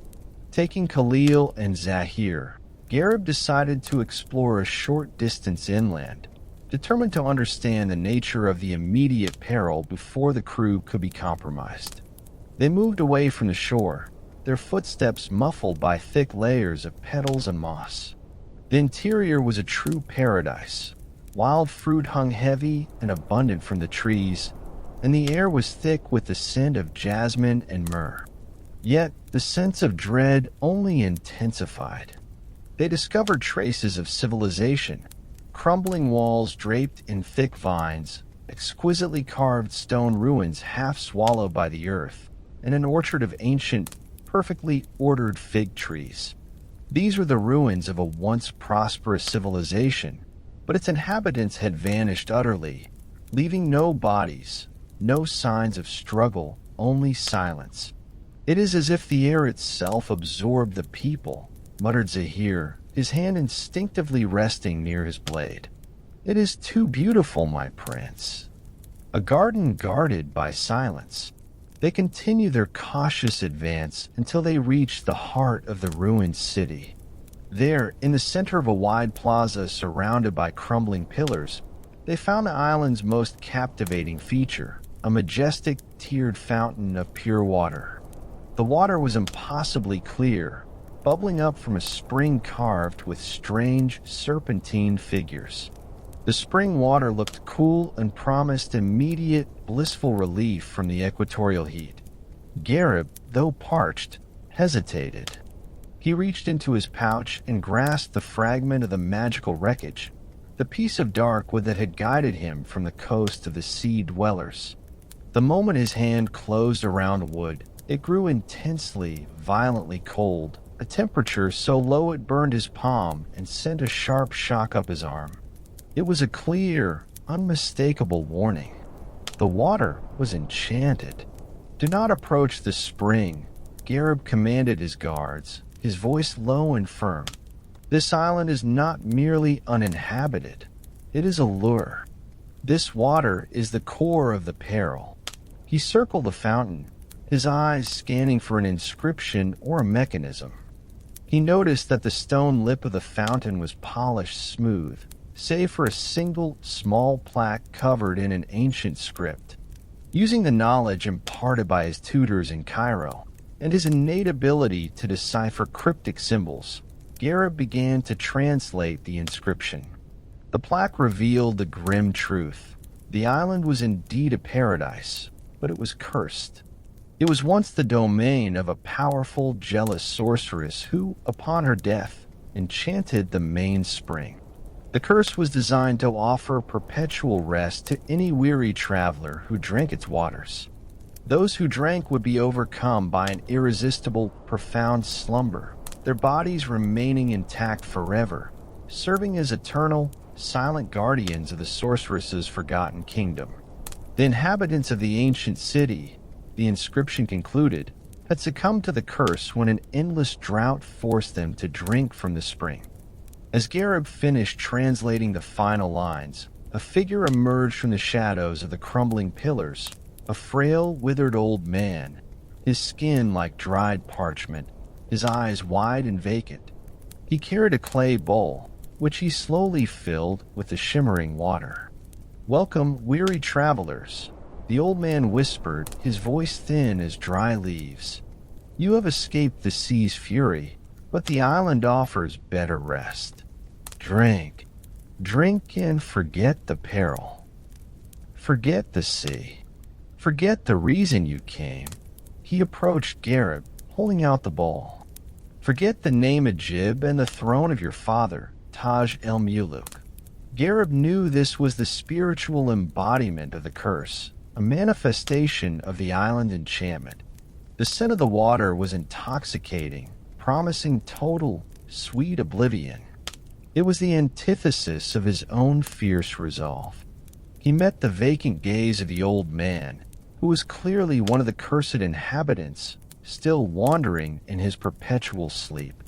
Taking Khalil and Zahir, Gharib decided to explore a short distance inland, determined to understand the nature of the immediate peril before the crew could be compromised. They moved away from the shore, their footsteps muffled by thick layers of petals and moss. The interior was a true paradise. Wild fruit hung heavy and abundant from the trees, and the air was thick with the scent of jasmine and myrrh. Yet the sense of dread only intensified. They discovered traces of civilization, crumbling walls draped in thick vines, exquisitely carved stone ruins half swallowed by the earth, and an orchard of ancient, perfectly ordered fig trees. These were the ruins of a once prosperous civilization, but its inhabitants had vanished utterly, leaving no bodies, no signs of struggle, only silence. "It is as if the air itself absorbed the people," muttered Zahir, his hand instinctively resting near his blade. "It is too beautiful, my prince." A garden guarded by silence. They continued their cautious advance until they reached the heart of the ruined city. There, in the center of a wide plaza surrounded by crumbling pillars, they found the island's most captivating feature, a majestic, tiered fountain of pure water. The water was impossibly clear, bubbling up from a spring carved with strange, serpentine figures. The spring water looked cool and promised immediate, blissful relief from the equatorial heat. Gharib, though parched, hesitated. He reached into his pouch and grasped the fragment of the magical wreckage, the piece of dark wood that had guided him from the coast of the sea dwellers. The moment his hand closed around the wood, it grew intensely, violently cold, a temperature so low it burned his palm and sent a sharp shock up his arm. It was a clear, unmistakable warning. The water was enchanted. "Do not approach the spring," Gharib commanded his guards, his voice low and firm. "This island is not merely uninhabited. It is a lure. This water is the core of the peril." He circled the fountain, his eyes scanning for an inscription or a mechanism. He noticed that the stone lip of the fountain was polished smooth, save for a single, small plaque covered in an ancient script. Using the knowledge imparted by his tutors in Cairo, and his innate ability to decipher cryptic symbols, Gharib began to translate the inscription. The plaque revealed the grim truth. The island was indeed a paradise, but it was cursed. It was once the domain of a powerful, jealous sorceress who, upon her death, enchanted the main spring. The curse was designed to offer perpetual rest to any weary traveler who drank its waters. Those who drank would be overcome by an irresistible, profound slumber, their bodies remaining intact forever, serving as eternal, silent guardians of the sorceress's forgotten kingdom. The inhabitants of the ancient city, the inscription concluded, had succumbed to the curse when an endless drought forced them to drink from the spring. As Gharib finished translating the final lines, a figure emerged from the shadows of the crumbling pillars, a frail, withered old man, his skin like dried parchment, his eyes wide and vacant. He carried a clay bowl, which he slowly filled with the shimmering water. "Welcome, weary travelers," the old man whispered, his voice thin as dry leaves. "You have escaped the sea's fury, but the island offers better rest. Drink, drink and forget the peril. Forget the sea. Forget the reason you came." He approached Gharib, holding out the bowl. "Forget the name Ajib and the throne of your father, Taj el-Muluk." Gharib knew this was the spiritual embodiment of the curse, a manifestation of the island enchantment. The scent of the water was intoxicating, promising total, sweet oblivion. It was the antithesis of his own fierce resolve. He met the vacant gaze of the old man, who was clearly one of the cursed inhabitants, still wandering in his perpetual sleep.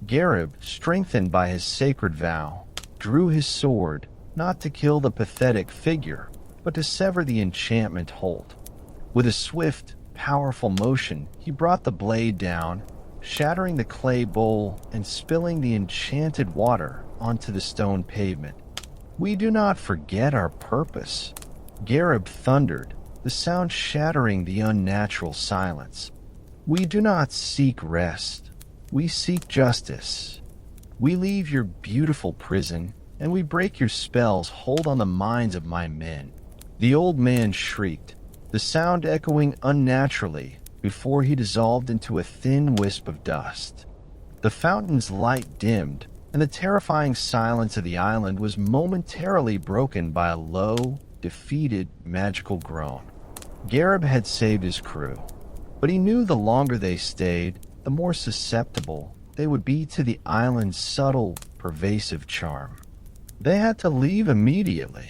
Gharib, strengthened by his sacred vow, drew his sword, not to kill the pathetic figure, but to sever the enchantment hold. With a swift, powerful motion, he brought the blade down, shattering the clay bowl and spilling the enchanted water onto the stone pavement. "We do not forget our purpose," Gharib thundered, the sound shattering the unnatural silence. "We do not seek rest. We seek justice. We leave your beautiful prison, and we break your spell's hold on the minds of my men." The old man shrieked, the sound echoing unnaturally before he dissolved into a thin wisp of dust. The fountain's light dimmed, and the terrifying silence of the island was momentarily broken by a low, defeated, magical groan. Gharib had saved his crew, but he knew the longer they stayed, the more susceptible they would be to the island's subtle, pervasive charm. They had to leave immediately.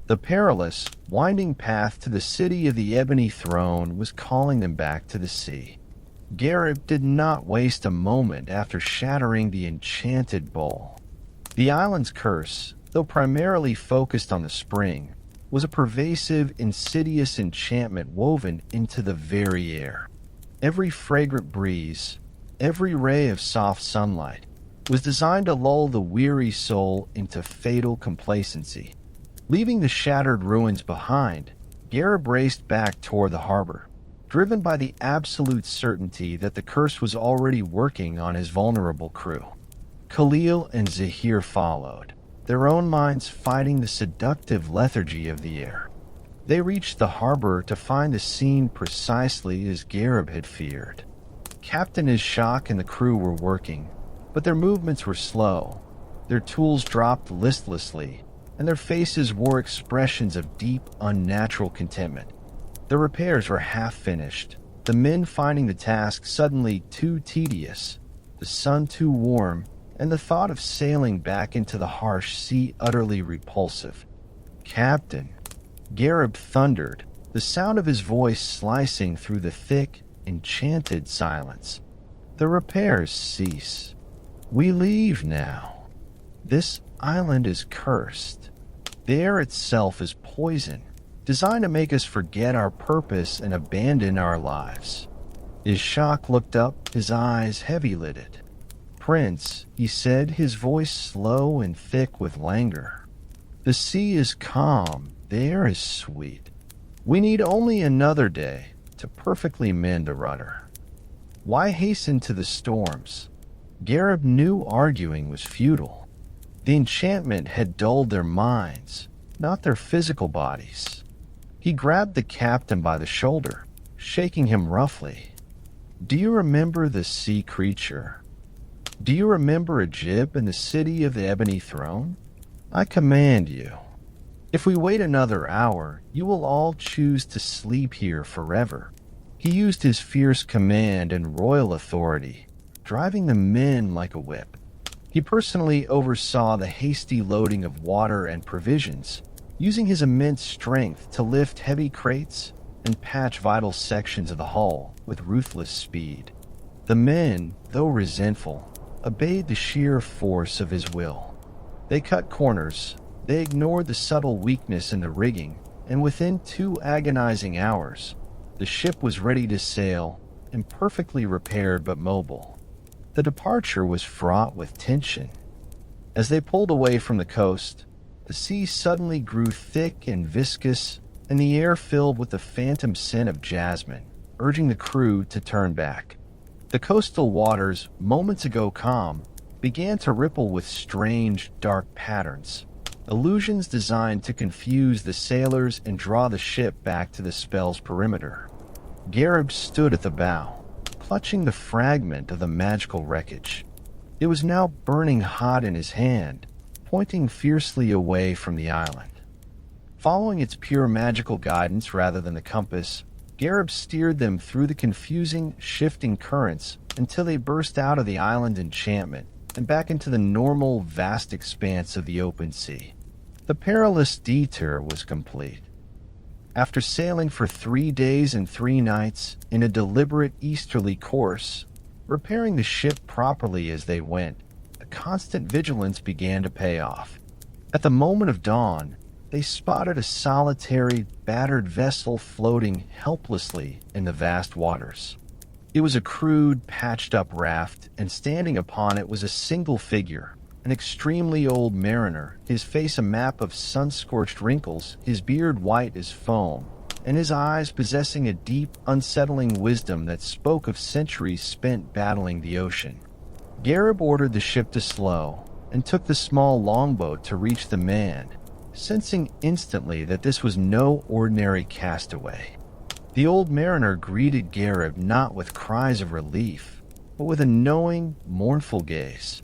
The perilous, winding path to the city of the Ebony Throne was calling them back to the sea. Gharib did not waste a moment after shattering the enchanted bowl. The island's curse, though primarily focused on the spring, was a pervasive, insidious enchantment woven into the very air. Every fragrant breeze, every ray of soft sunlight, was designed to lull the weary soul into fatal complacency. Leaving the shattered ruins behind, Gharib raced back toward the harbor, driven by the absolute certainty that the curse was already working on his vulnerable crew. Khalil and Zahir followed, their own minds fighting the seductive lethargy of the air. They reached the harbor to find the scene precisely as Gharib had feared. Captain Ishaq and the crew were working, but their movements were slow. Their tools dropped listlessly, and their faces wore expressions of deep, unnatural contentment. The repairs were half finished, the men finding the task suddenly too tedious, the sun too warm, and the thought of sailing back into the harsh sea utterly repulsive. "Captain," Gharib thundered, the sound of his voice slicing through the thick, enchanted silence. "The repairs cease. We leave now. This island is cursed. The air itself is poison, designed to make us forget our purpose and abandon our lives." Ishaq looked up, his eyes heavy-lidded. "Prince," he said, his voice slow and thick with languor, "the sea is calm, the air is sweet. We need only another day to perfectly mend the rudder. Why hasten to the storms?" Gharib knew arguing was futile. The enchantment had dulled their minds, not their physical bodies. He grabbed the captain by the shoulder, shaking him roughly. "Do you remember the sea creature? Do you remember Ajib and the city of the Ebony Throne? I command you. If we wait another hour, you will all choose to sleep here forever." He used his fierce command and royal authority, driving the men like a whip. He personally oversaw the hasty loading of water and provisions, using his immense strength to lift heavy crates and patch vital sections of the hull with ruthless speed. The men, though resentful, obeyed the sheer force of his will. They cut corners, they ignored the subtle weakness in the rigging, and within 2 agonizing hours, the ship was ready to sail, imperfectly repaired but mobile. The departure was fraught with tension. As they pulled away from the coast, the sea suddenly grew thick and viscous, and the air filled with the phantom scent of jasmine, urging the crew to turn back. The coastal waters, moments ago calm, began to ripple with strange, dark patterns, illusions designed to confuse the sailors and draw the ship back to the spell's perimeter. Gharib stood at the bow, clutching the fragment of the magical wreckage. It was now burning hot in his hand, pointing fiercely away from the island. Following its pure magical guidance rather than the compass, Gharib steered them through the confusing, shifting currents until they burst out of the island enchantment and back into the normal, vast expanse of the open sea. The perilous detour was complete. After sailing for 3 days and 3 nights in a deliberate easterly course, repairing the ship properly as they went, a constant vigilance began to pay off. At the moment of dawn, they spotted a solitary, battered vessel floating helplessly in the vast waters. It was a crude, patched-up raft, and standing upon it was a single figure, an extremely old mariner, his face a map of sun-scorched wrinkles, his beard white as foam, and his eyes possessing a deep, unsettling wisdom that spoke of centuries spent battling the ocean. Gharib ordered the ship to slow, and took the small longboat to reach the man, sensing instantly that this was no ordinary castaway. The old mariner greeted Gharib not with cries of relief, but with a knowing, mournful gaze.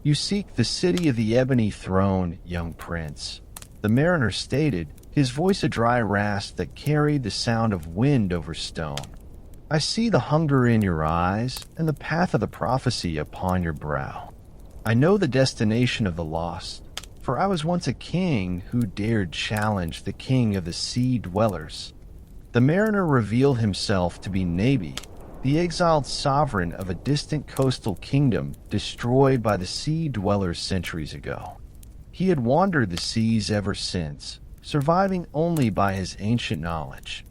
"You seek the city of the Ebony Throne, young prince," the mariner stated, his voice a dry rasp that carried the sound of wind over stone. "I see the hunger in your eyes and the path of the prophecy upon your brow. I know the destination of the lost, For I was once a king who dared challenge the king of the sea dwellers." The mariner revealed himself to be Nabi, the exiled sovereign of a distant coastal kingdom destroyed by the sea dwellers centuries ago. He had wandered the seas ever since, surviving only by his ancient knowledge.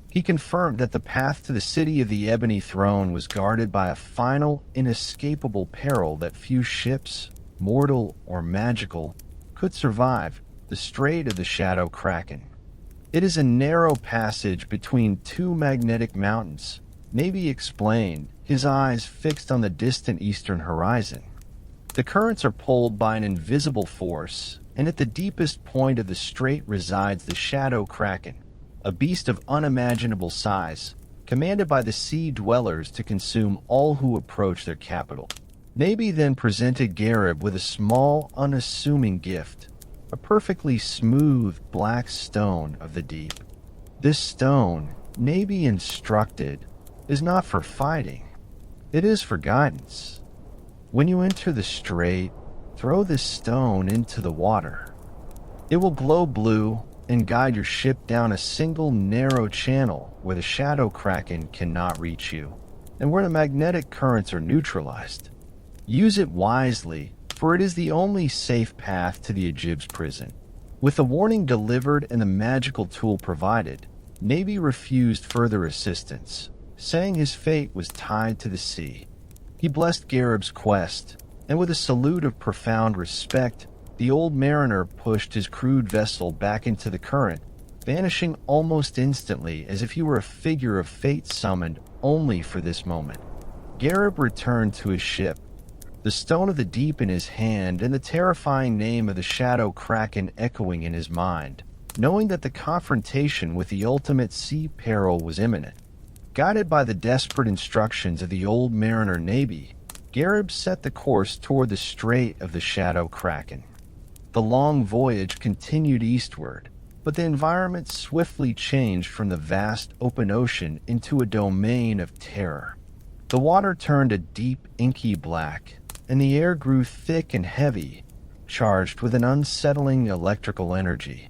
He confirmed that the path to the city of the Ebony Throne was guarded by a final, inescapable peril that few ships, mortal or magical, could survive: the Strait of the Shadow Kraken. "It is a narrow passage between two magnetic mountains," Nabi explained, his eyes fixed on the distant eastern horizon. "The currents are pulled by an invisible force, and at the deepest point of the strait resides the Shadow Kraken, a beast of unimaginable size, commanded by the sea dwellers to consume all who approach their capital." Nabi then presented Gharib with a small, unassuming gift, a perfectly smooth black stone of the deep. "This stone," Nabi instructed, "is not for fighting. It is for guidance. When you enter the strait, throw this stone into the water. It will glow blue and guide your ship down a single narrow channel where the Shadow Kraken cannot reach you, and where the magnetic currents are neutralized. Use it wisely, for it is the only safe path to the Ajib's prison." With the warning delivered and the magical tool provided, Nabi refused further assistance, saying his fate was tied to the sea. He blessed Gharib's quest, and with a salute of profound respect, the old mariner pushed his crude vessel back into the current, vanishing almost instantly as if he were a figure of fate summoned only for this moment. Gharib returned to his ship, the stone of the deep in his hand and the terrifying name of the Shadow Kraken echoing in his mind, knowing that the confrontation with the ultimate sea peril was imminent. Guided by the desperate instructions of the old mariner Nabi, Gharib set the course toward the Strait of the Shadow Kraken. The long voyage continued eastward, but the environment swiftly changed from the vast open ocean into a domain of terror. The water turned a deep, inky black, and the air grew thick and heavy, charged with an unsettling electrical energy.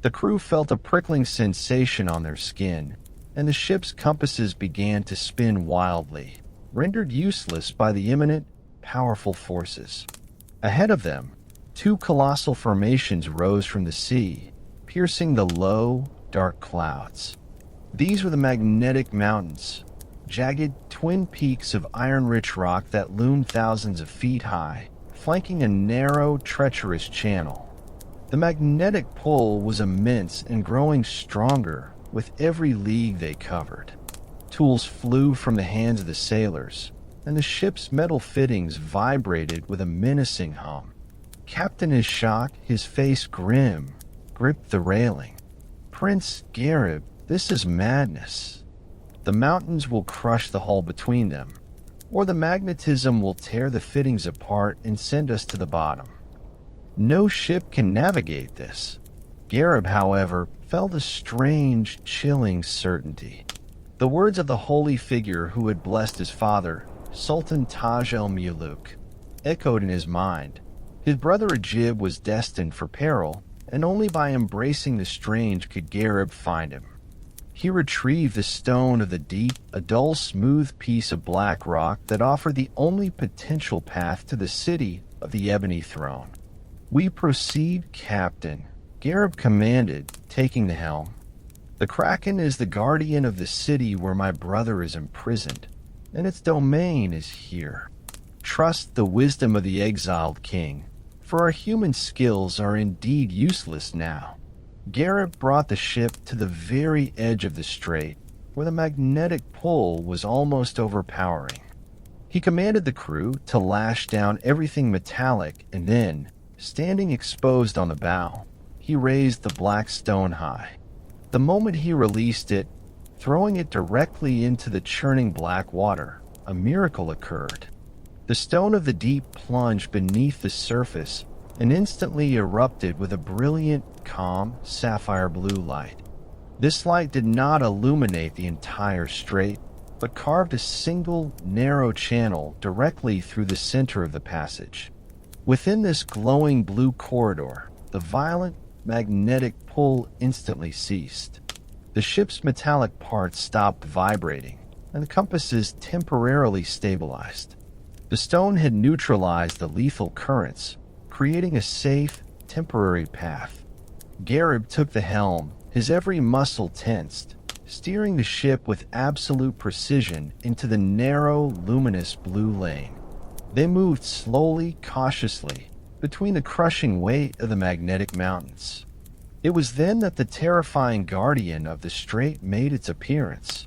The crew felt a prickling sensation on their skin, and the ship's compasses began to spin wildly, rendered useless by the imminent, powerful forces. Ahead of them, two colossal formations rose from the sea, piercing the low, dark clouds. These were the magnetic mountains, jagged twin peaks of iron-rich rock that loomed thousands of feet high, flanking a narrow, treacherous channel. The magnetic pull was immense and growing stronger with every league they covered. Tools flew from the hands of the sailors, and the ship's metal fittings vibrated with a menacing hum. Captain Ishak, his face grim, gripped the railing. "Prince Gharib, this is madness. The mountains will crush the hull between them, or the magnetism will tear the fittings apart and send us to the bottom. No ship can navigate this." Gharib, however, felt a strange, chilling certainty. The words of the holy figure who had blessed his father, Sultan Taj el-Muluk, echoed in his mind. His brother Ajib was destined for peril, and only by embracing the strange could Gharib find him. He retrieved the stone of the deep, a dull, smooth piece of black rock that offered the only potential path to the city of the Ebony Throne. "We proceed, Captain," Gharib commanded, taking the helm. "The Kraken is the guardian of the city where my brother is imprisoned, and its domain is here. Trust the wisdom of the exiled king, for our human skills are indeed useless now." Gharib brought the ship to the very edge of the strait, where the magnetic pull was almost overpowering. He commanded the crew to lash down everything metallic, and then, standing exposed on the bow, he raised the black stone high. The moment he released it, throwing it directly into the churning black water, a miracle occurred. The stone of the deep plunged beneath the surface and instantly erupted with a brilliant, calm, sapphire blue light. This light did not illuminate the entire strait, but carved a single, narrow channel directly through the center of the passage. Within this glowing blue corridor, the violent magnetic pull instantly ceased. The ship's metallic parts stopped vibrating, and the compasses temporarily stabilized. The stone had neutralized the lethal currents, creating a safe, temporary path. Gharib took the helm, his every muscle tensed, steering the ship with absolute precision into the narrow, luminous blue lane. They moved slowly, cautiously, between the crushing weight of the magnetic mountains. It was then that the terrifying guardian of the strait made its appearance.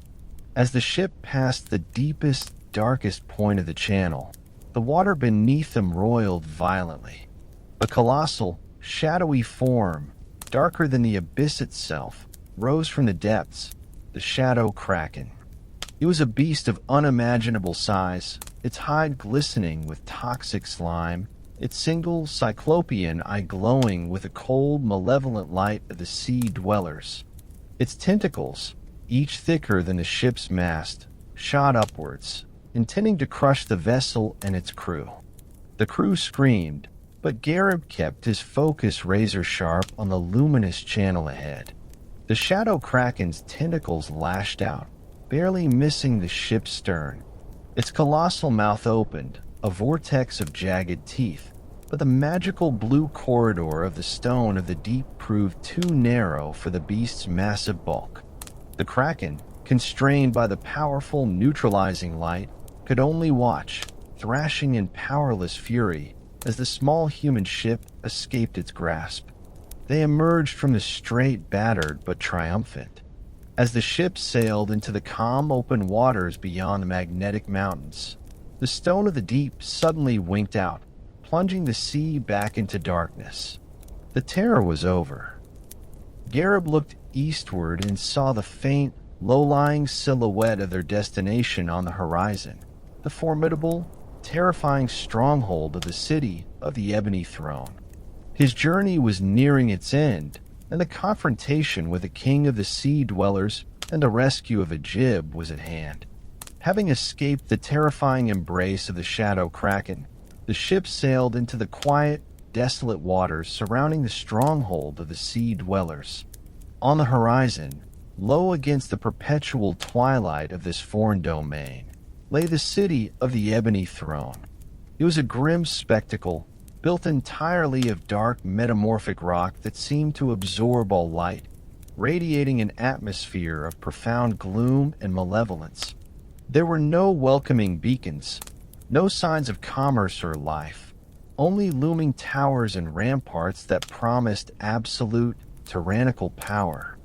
As the ship passed the deepest, darkest point of the channel, the water beneath them roiled violently. A colossal, shadowy form, darker than the abyss itself, rose from the depths, the Shadow Kraken. It was a beast of unimaginable size, its hide glistening with toxic slime, its single cyclopean eye glowing with the cold, malevolent light of the sea dwellers. Its tentacles, each thicker than the ship's mast, shot upwards, intending to crush the vessel and its crew. The crew screamed, but Gharib kept his focus razor-sharp on the luminous channel ahead. The Shadow Kraken's tentacles lashed out, barely missing the ship's stern. Its colossal mouth opened, a vortex of jagged teeth, but the magical blue corridor of the stone of the deep proved too narrow for the beast's massive bulk. The Kraken, constrained by the powerful neutralizing light, could only watch, thrashing in powerless fury, as the small human ship escaped its grasp. They emerged from the strait battered but triumphant. As the ship sailed into the calm open waters beyond the magnetic mountains, the stone of the deep suddenly winked out, plunging the sea back into darkness. The terror was over. Gharib looked eastward and saw the faint, low-lying silhouette of their destination on the horizon, the formidable, terrifying stronghold of the City of the Ebony Throne. His journey was nearing its end, and the confrontation with the king of the sea dwellers and the rescue of Ajib was at hand. Having escaped the terrifying embrace of the Shadow Kraken, the ship sailed into the quiet, desolate waters surrounding the stronghold of the sea dwellers. On the horizon, low against the perpetual twilight of this foreign domain, lay the City of the Ebony Throne. It was a grim spectacle, built entirely of dark metamorphic rock that seemed to absorb all light, radiating an atmosphere of profound gloom and malevolence. There were no welcoming beacons, no signs of commerce or life, only looming towers and ramparts that promised absolute, tyrannical power.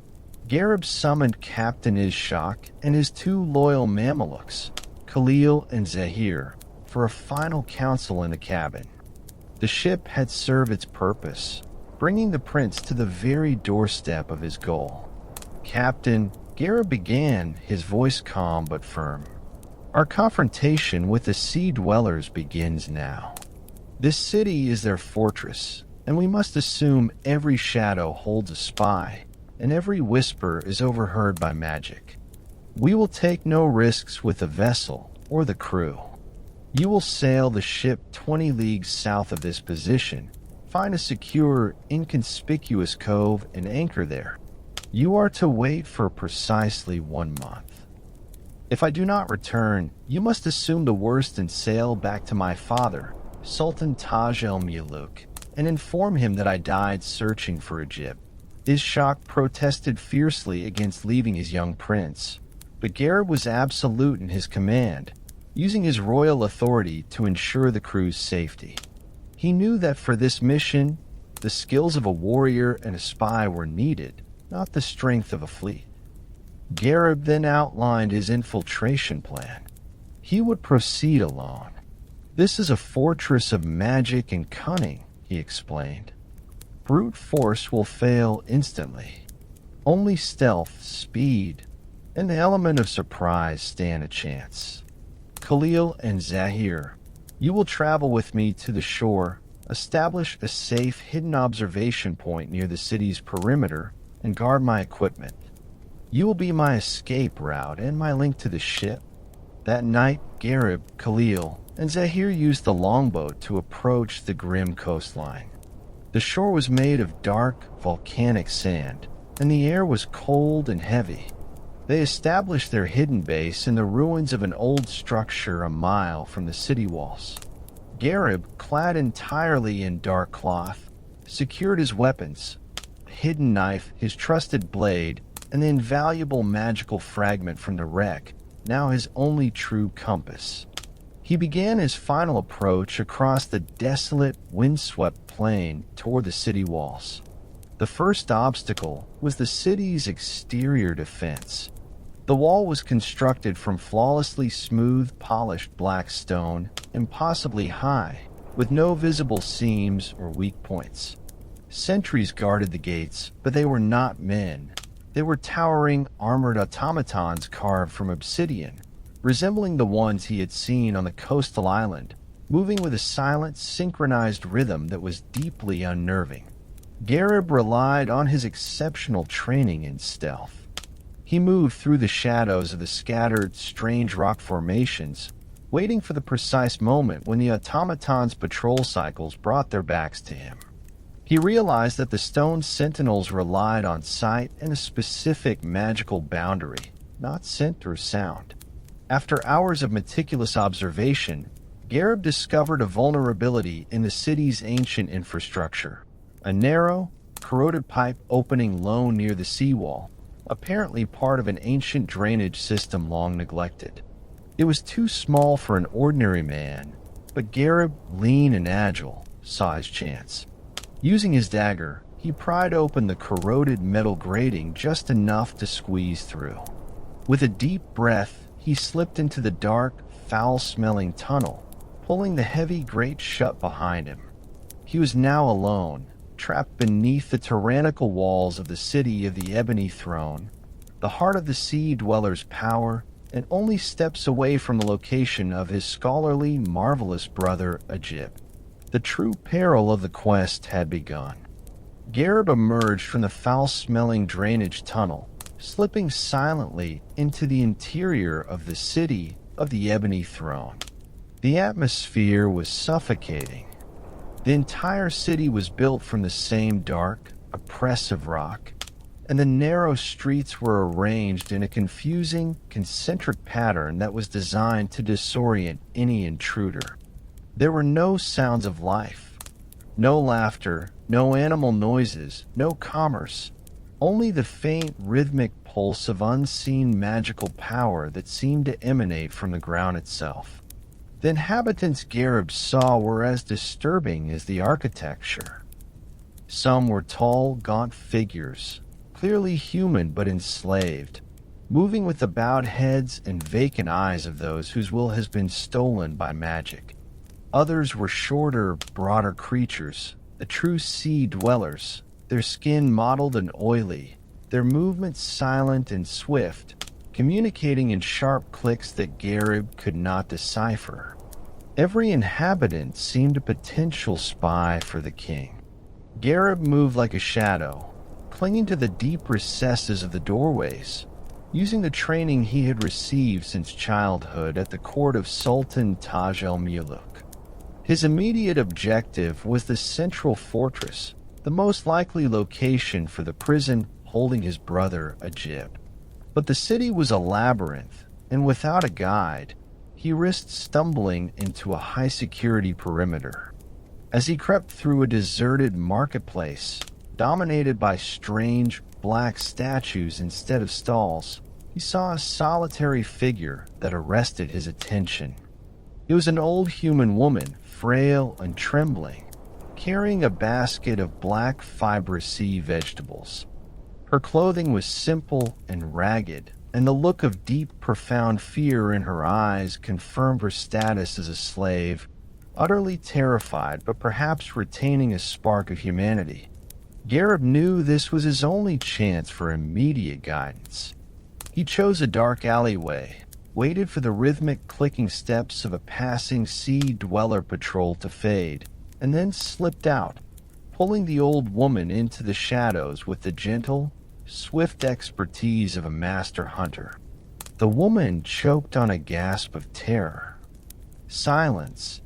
Gharib summoned Captain Ishak and his two loyal Mamelukes, Khalil and Zahir, for a final council in the cabin. The ship had served its purpose, bringing the prince to the very doorstep of his goal. Captain, Gharib began, his voice calm but firm. Our confrontation with the sea dwellers begins now. This city is their fortress, and we must assume every shadow holds a spy, and every whisper is overheard by magic. We will take no risks with the vessel or the crew. You will sail the ship 20 leagues south of this position, find a secure, inconspicuous cove, and anchor there. You are to wait for precisely 1 month. If I do not return, you must assume the worst and sail back to my father, Sultan Taj el-Muluk, and inform him that I died searching for Ajib. Ishak protested fiercely against leaving his young prince, but Gharib was absolute in his command, using his royal authority to ensure the crew's safety. He knew that for this mission, the skills of a warrior and a spy were needed, not the strength of a fleet. Gharib then outlined his infiltration plan. He would proceed alone. This is a fortress of magic and cunning, he explained. Brute force will fail instantly. Only stealth, speed, and the element of surprise stand a chance. Khalil and Zahir, you will travel with me to the shore, establish a safe, hidden observation point near the city's perimeter, and guard my equipment. You will be my escape route and my link to the ship. That night, Gharib, Khalil, and Zahir used the longboat to approach the grim coastline. The shore was made of dark, volcanic sand, and the air was cold and heavy. They established their hidden base in the ruins of an old structure a mile from the city walls. Gharib, clad entirely in dark cloth, secured his weapons, a hidden knife, his trusted blade, and the invaluable magical fragment from the wreck, now his only true compass. He began his final approach across the desolate, windswept plain toward the city walls. The first obstacle was the city's exterior defense. The wall was constructed from flawlessly smooth, polished black stone, impossibly high, with no visible seams or weak points. Sentries guarded the gates, but they were not men. They were towering, armored automatons carved from obsidian, resembling the ones he had seen on the coastal island, moving with a silent, synchronized rhythm that was deeply unnerving. Gharib relied on his exceptional training in stealth. He moved through the shadows of the scattered, strange rock formations, waiting for the precise moment when the automaton's patrol cycles brought their backs to him. He realized that the stone sentinels relied on sight and a specific magical boundary, not scent or sound. After hours of meticulous observation, Gharib discovered a vulnerability in the city's ancient infrastructure. A narrow, corroded pipe opening low near the seawall, apparently part of an ancient drainage system long neglected. It was too small for an ordinary man, but Gharib, lean and agile, saw his chance. Using his dagger, he pried open the corroded metal grating just enough to squeeze through. With a deep breath, he slipped into the dark, foul-smelling tunnel, pulling the heavy grate shut behind him. He was now alone, trapped beneath the tyrannical walls of the city of the Ebony Throne, the heart of the sea dweller's power, and only steps away from the location of his scholarly, marvelous brother, Ajib. The true peril of the quest had begun. Gharib emerged from the foul-smelling drainage tunnel, slipping silently into the interior of the city of the Ebony Throne. The atmosphere was suffocating. The entire city was built from the same dark, oppressive rock, and the narrow streets were arranged in a confusing, concentric pattern that was designed to disorient any intruder. There were no sounds of life, no laughter, no animal noises, no commerce, only the faint, rhythmic pulse of unseen magical power that seemed to emanate from the ground itself. The inhabitants Gharib saw were as disturbing as the architecture. Some were tall, gaunt figures, clearly human but enslaved, moving with the bowed heads and vacant eyes of those whose will has been stolen by magic. Others were shorter, broader creatures, the true sea dwellers, their skin mottled and oily, their movements silent and swift, communicating in sharp clicks that Gharib could not decipher. Every inhabitant seemed a potential spy for the king. Gharib moved like a shadow, clinging to the deep recesses of the doorways, using the training he had received since childhood at the court of Sultan Taj el-Muluk. His immediate objective was the central fortress, the most likely location for the prison holding his brother Ajib. But the city was a labyrinth, and without a guide, he risked stumbling into a high-security perimeter. As he crept through a deserted marketplace, dominated by strange, black statues instead of stalls, he saw a solitary figure that arrested his attention. It was an old human woman, frail and trembling, carrying a basket of black fibrous sea vegetables. Her clothing was simple and ragged, and the look of deep, profound fear in her eyes confirmed her status as a slave, utterly terrified but perhaps retaining a spark of humanity. Gharib knew this was his only chance for immediate guidance. He chose a dark alleyway, waited for the rhythmic clicking steps of a passing sea dweller patrol to fade, and then slipped out, pulling the old woman into the shadows with the gentle, swift expertise of a master hunter. The woman choked on a gasp of terror. Silence.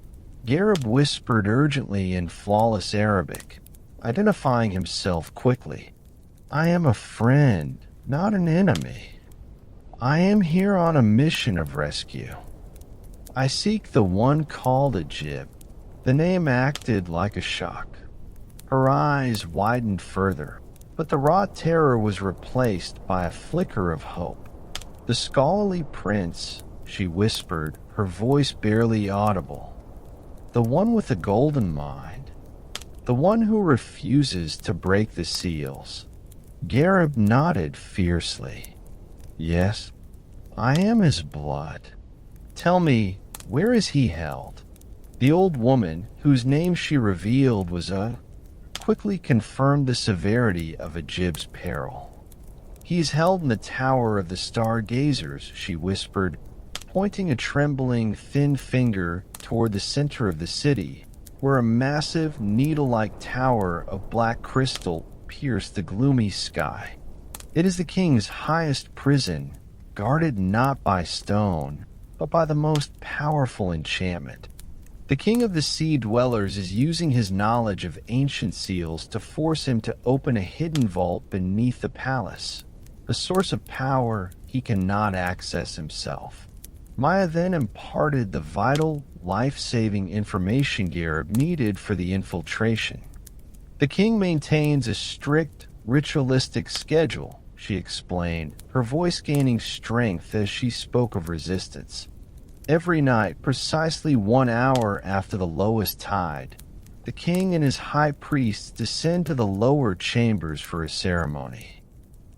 Gharib whispered urgently in flawless Arabic, identifying himself quickly. I am a friend, not an enemy. I am here on a mission of rescue. I seek the one called Ajib. The name acted like a shock. Her eyes widened further, but the raw terror was replaced by a flicker of hope. The scholarly prince, she whispered, her voice barely audible. The one with the golden mind. The one who refuses to break the seals. Gharib nodded fiercely. Yes, I am his blood. Tell me, where is he held? The old woman, whose name she revealed was quickly confirmed the severity of Ajib's peril. He is held in the Tower of the Stargazers, she whispered, pointing a trembling, thin finger toward the center of the city, where a massive, needle-like tower of black crystal pierced the gloomy sky. It is the king's highest prison, guarded not by stone, but by the most powerful enchantment. The king of the sea dwellers is using his knowledge of ancient seals to force him to open a hidden vault beneath the palace, a source of power he cannot access himself. Maya then imparted the vital, life-saving information Gharib needed for the infiltration. The king maintains a strict, ritualistic schedule, she explained, her voice gaining strength as she spoke of resistance. Every night, precisely 1 hour after the lowest tide, the king and his high priests descend to the lower chambers for a ceremony.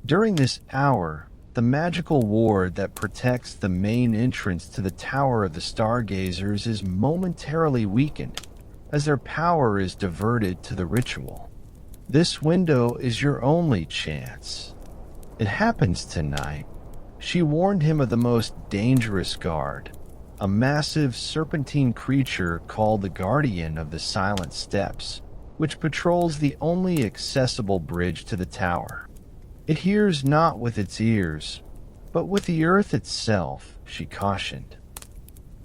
During this hour, the magical ward that protects the main entrance to the Tower of the Stargazers is momentarily weakened as their power is diverted to the ritual. This window is your only chance. It happens tonight. She warned him of the most dangerous guard, a massive serpentine creature called the Guardian of the Silent Steps, which patrols the only accessible bridge to the tower. It hears not with its ears, but with the earth itself, she cautioned.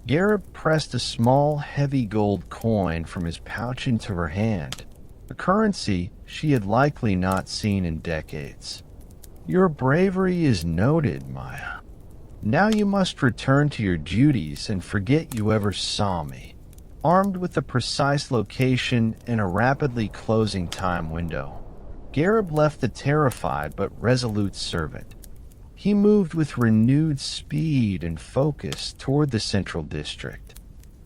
Gharib pressed a small, heavy gold coin from his pouch into her hand, a currency she had likely not seen in decades. Your bravery is noted, Maya. Now you must return to your duties and forget you ever saw me. Armed with the precise location and a rapidly closing time window, Gharib left the terrified but resolute servant. He moved with renewed speed and focus toward the central district.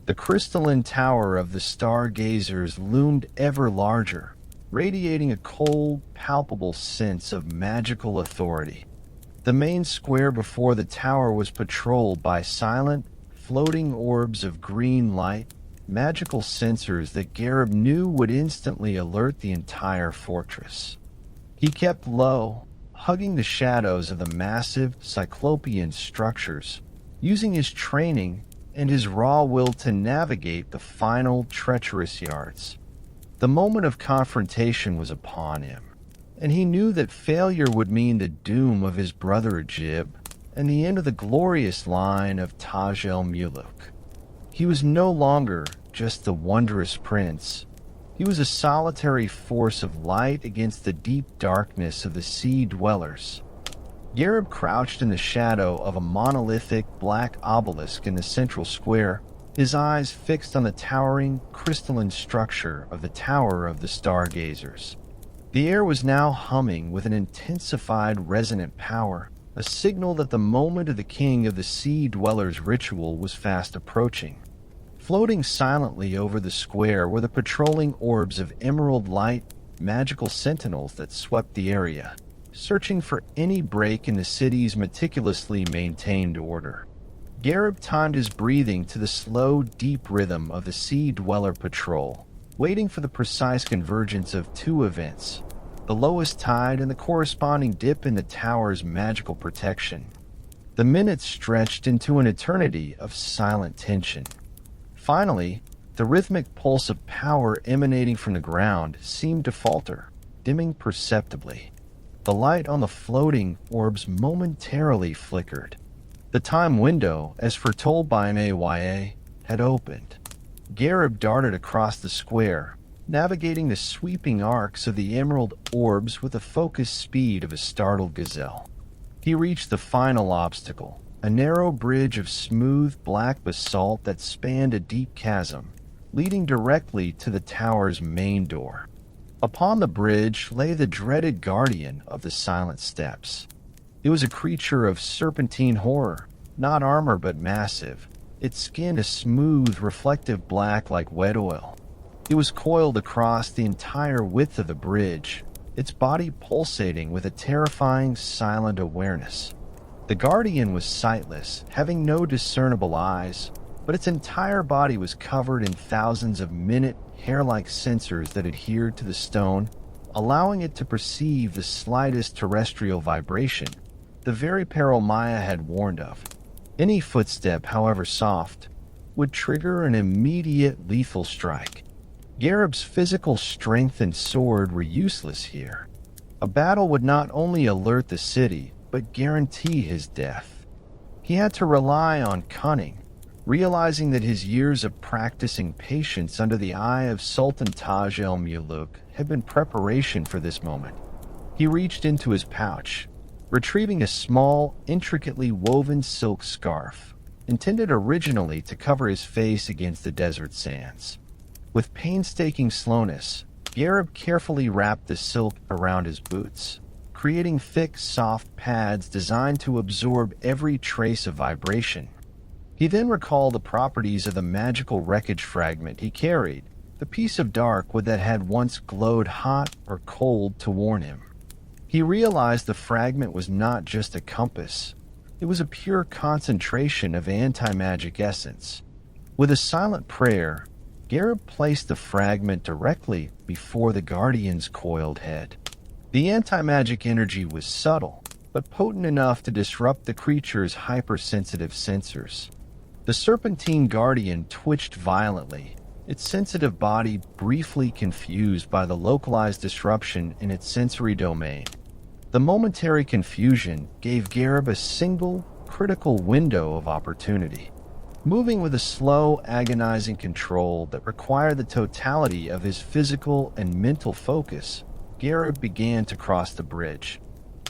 The crystalline tower of the Stargazers loomed ever larger, radiating a cold, palpable sense of magical authority. The main square before the tower was patrolled by silent, floating orbs of green light, magical sensors that Gharib knew would instantly alert the entire fortress. He kept low, hugging the shadows of the massive, cyclopean structures, using his training and his raw will to navigate the final, treacherous yards. The moment of confrontation was upon him, and he knew that failure would mean the doom of his brother Ajib and the end of the glorious line of Taj el-Muluk. He was no longer just the wondrous prince. He was a solitary force of light against the deep darkness of the sea dwellers. Gharib crouched in the shadow of a monolithic black obelisk in the central square, his eyes fixed on the towering, crystalline structure of the Tower of the Stargazers. The air was now humming with an intensified resonant power, a signal that the moment of the king of the sea dwellers' ritual was fast approaching. Floating silently over the square were the patrolling orbs of emerald light, magical sentinels that swept the area, searching for any break in the city's meticulously maintained order. Gharib timed his breathing to the slow, deep rhythm of the Sea Dweller Patrol, waiting for the precise convergence of two events, the lowest tide and the corresponding dip in the tower's magical protection. The minutes stretched into an eternity of silent tension. Finally, the rhythmic pulse of power emanating from the ground seemed to falter, dimming perceptibly. The light on the floating orbs momentarily flickered. The time window, as foretold by an AYA, had opened. Gharib darted across the square, navigating the sweeping arcs of the emerald orbs with the focused speed of a startled gazelle. He reached the final obstacle, a narrow bridge of smooth black basalt that spanned a deep chasm, leading directly to the tower's main door. Upon the bridge lay the dreaded guardian of the silent steps. It was a creature of serpentine horror, not armor but massive, its skin a smooth, reflective black like wet oil. It was coiled across the entire width of the bridge, its body pulsating with a terrifying, silent awareness. The guardian was sightless, having no discernible eyes, but its entire body was covered in thousands of minute, hair-like sensors that adhered to the stone, allowing it to perceive the slightest terrestrial vibration, the very peril Maya had warned of. Any footstep, however soft, would trigger an immediate lethal strike. Gharib's physical strength and sword were useless here. A battle would not only alert the city, but guarantee his death. He had to rely on cunning, realizing that his years of practicing patience under the eye of Sultan Taj el-Muluk had been preparation for this moment. He reached into his pouch, retrieving a small, intricately woven silk scarf, intended originally to cover his face against the desert sands. With painstaking slowness, Gharib carefully wrapped the silk around his boots, creating thick, soft pads designed to absorb every trace of vibration. He then recalled the properties of the magical wreckage fragment he carried, the piece of dark wood that had once glowed hot or cold to warn him. He realized the fragment was not just a compass. It was a pure concentration of anti-magic essence. With a silent prayer, Gharib placed the fragment directly before the guardian's coiled head. The anti-magic energy was subtle, but potent enough to disrupt the creature's hypersensitive sensors. The serpentine guardian twitched violently, its sensitive body briefly confused by the localized disruption in its sensory domain. The momentary confusion gave Gharib a single, critical window of opportunity. Moving with a slow, agonizing control that required the totality of his physical and mental focus, Gharib began to cross the bridge.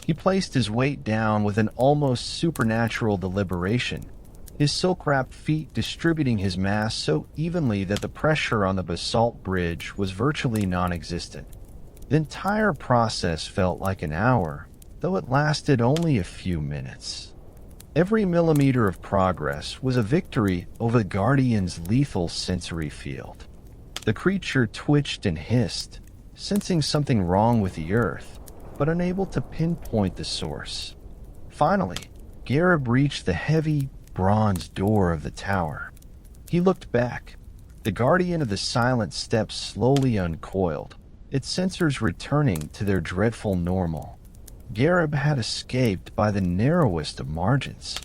He placed his weight down with an almost supernatural deliberation, his silk-wrapped feet distributing his mass so evenly that the pressure on the basalt bridge was virtually non-existent. The entire process felt like an hour, though it lasted only a few minutes. Every millimeter of progress was a victory over the Guardian's lethal sensory field. The creature twitched and hissed, sensing something wrong with the earth, but unable to pinpoint the source. Finally, Gharib reached the heavy, bronze door of the tower. He looked back. The Guardian of the Silent Steps slowly uncoiled, its sensors returning to their dreadful normal. Gharib had escaped by the narrowest of margins.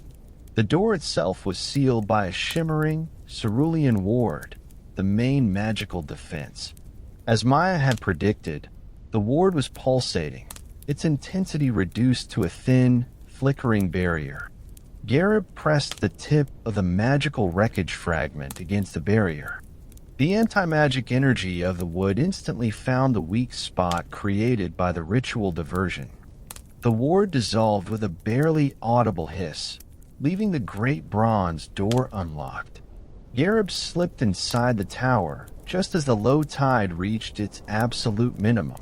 The door itself was sealed by a shimmering, cerulean ward, the main magical defense. As Maya had predicted, the ward was pulsating, its intensity reduced to a thin, flickering barrier. Gharib pressed the tip of the magical wreckage fragment against the barrier. The anti-magic energy of the wood instantly found the weak spot created by the ritual diversion. The ward dissolved with a barely audible hiss, leaving the great bronze door unlocked. Gharib slipped inside the tower just as the low tide reached its absolute minimum.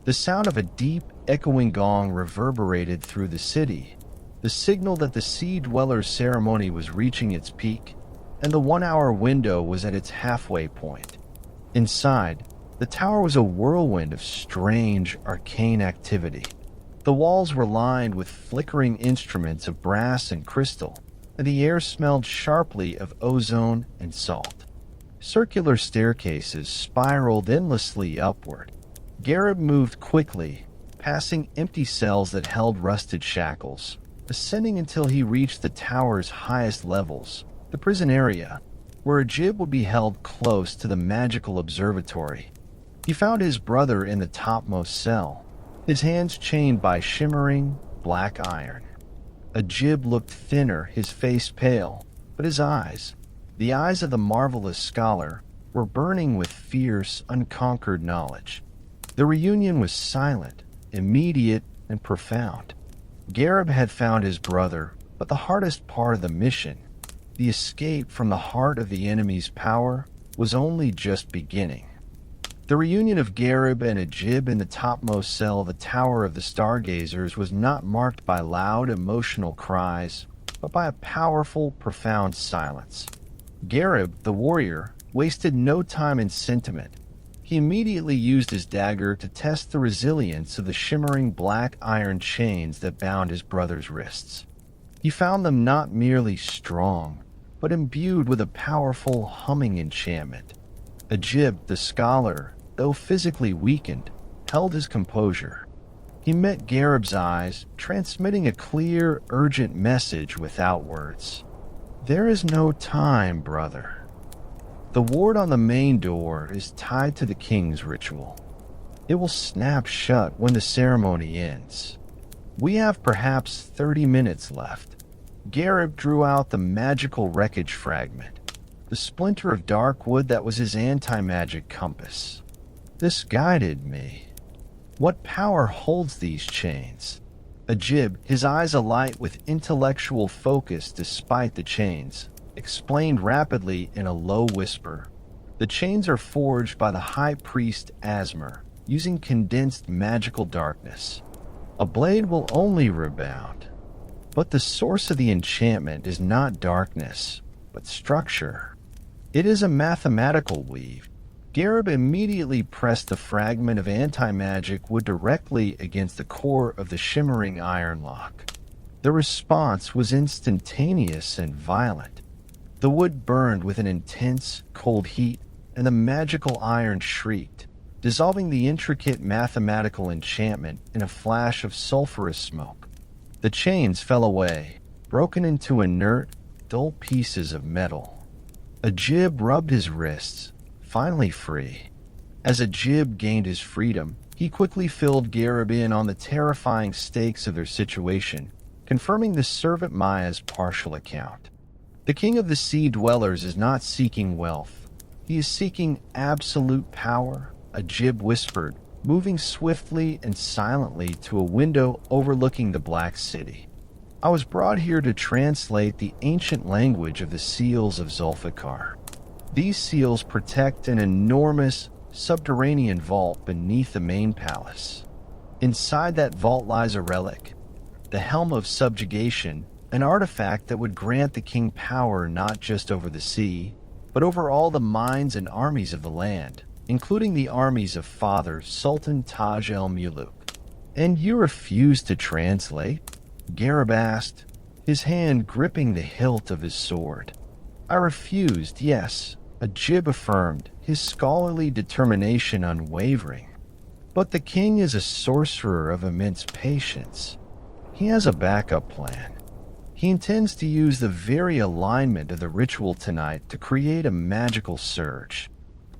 The sound of a deep, echoing gong reverberated through the city, the signal that the Sea Dweller's ceremony was reaching its peak, and the 1-hour window was at its halfway point. Inside, the tower was a whirlwind of strange, arcane activity. The walls were lined with flickering instruments of brass and crystal, and the air smelled sharply of ozone and salt. Circular staircases spiraled endlessly upward. Gharib moved quickly, passing empty cells that held rusted shackles, ascending until he reached the tower's highest levels, the prison area, where Ajib would be held close to the magical observatory. He found his brother in the topmost cell, his hands chained by shimmering, black iron. Ajib looked thinner, his face pale, but his eyes, The eyes of the marvelous scholar were burning with fierce, unconquered knowledge. The reunion was silent, immediate, and profound. Gharib had found his brother, but the hardest part of the mission, the escape from the heart of the enemy's power, was only just beginning. The reunion of Gharib and Ajib in the topmost cell of the Tower of the Stargazers was not marked by loud, emotional cries, but by a powerful, profound silence. Gharib, the warrior, wasted no time in sentiment. He immediately used his dagger to test the resilience of the shimmering black iron chains that bound his brother's wrists. He found them not merely strong, but imbued with a powerful, humming enchantment. Ajib, the scholar, though physically weakened, held his composure. He met Gharib's eyes, transmitting a clear, urgent message without words. "There is no time, brother. The ward on the main door is tied to the king's ritual. It will snap shut when the ceremony ends. We have perhaps 30 minutes left." Gharib drew out the magical wreckage fragment, the splinter of dark wood that was his anti-magic compass. "This guided me. What power holds these chains?" Ajib, his eyes alight with intellectual focus despite the chains, explained rapidly in a low whisper. "The chains are forged by the high priest Asmer, using condensed magical darkness. A blade will only rebound. But the source of the enchantment is not darkness, but structure. It is a mathematical weave." Gharib immediately pressed the fragment of anti-magic wood directly against the core of the shimmering iron lock. The response was instantaneous and violent. The wood burned with an intense, cold heat, and the magical iron shrieked, dissolving the intricate mathematical enchantment in a flash of sulphurous smoke. The chains fell away, broken into inert, dull pieces of metal. Ajib rubbed his wrists, finally free. As Ajib gained his freedom, he quickly filled Gharib in on the terrifying stakes of their situation, confirming the servant Maya's partial account. "The king of the sea dwellers is not seeking wealth. He is seeking absolute power," Ajib whispered, moving swiftly and silently to a window overlooking the Black City. "I was brought here to translate the ancient language of the seals of Zulfikar. These seals protect an enormous, subterranean vault beneath the main palace. Inside that vault lies a relic, the Helm of Subjugation, an artifact that would grant the king power not just over the sea, but over all the minds and armies of the land, including the armies of Father Sultan Taj el-Muluk." "And you refuse to translate?" Gharib asked, his hand gripping the hilt of his sword. "I refused, yes," Ajib affirmed, his scholarly determination unwavering. "But the king is a sorcerer of immense patience. He has a backup plan. He intends to use the very alignment of the ritual tonight to create a magical surge.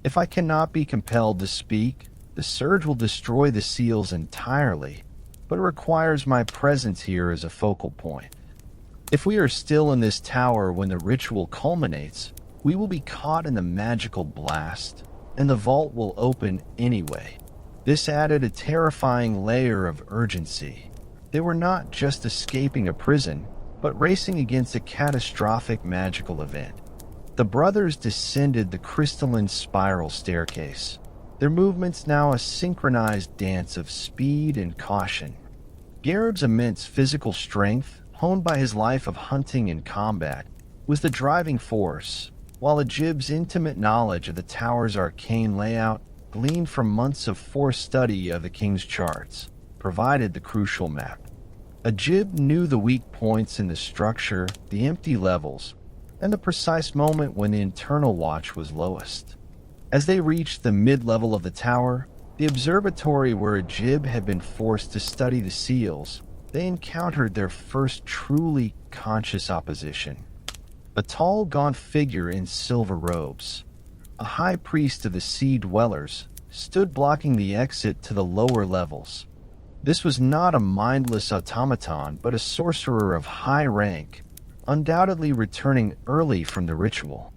If I cannot be compelled to speak, the surge will destroy the seals entirely, but it requires my presence here as a focal point. If we are still in this tower when the ritual culminates, we will be caught in the magical blast, and the vault will open anyway." This added a terrifying layer of urgency. They were not just escaping a prison, but racing against a catastrophic magical event. The brothers descended the crystalline spiral staircase, their movements now a synchronized dance of speed and caution. Gharib's immense physical strength, honed by his life of hunting and combat, was the driving force, while Ajib's intimate knowledge of the tower's arcane layout, gleaned from months of forced study of the king's charts, provided the crucial map. Ajib knew the weak points in the structure, the empty levels, and the precise moment when the internal watch was lowest. As they reached the mid-level of the tower, the observatory where Ajib had been forced to study the seals, they encountered their first truly conscious opposition. A tall, gaunt figure in silver robes, a high priest of the sea dwellers, stood blocking the exit to the lower levels. This was not a mindless automaton, but a sorcerer of high rank, undoubtedly returning early from the ritual.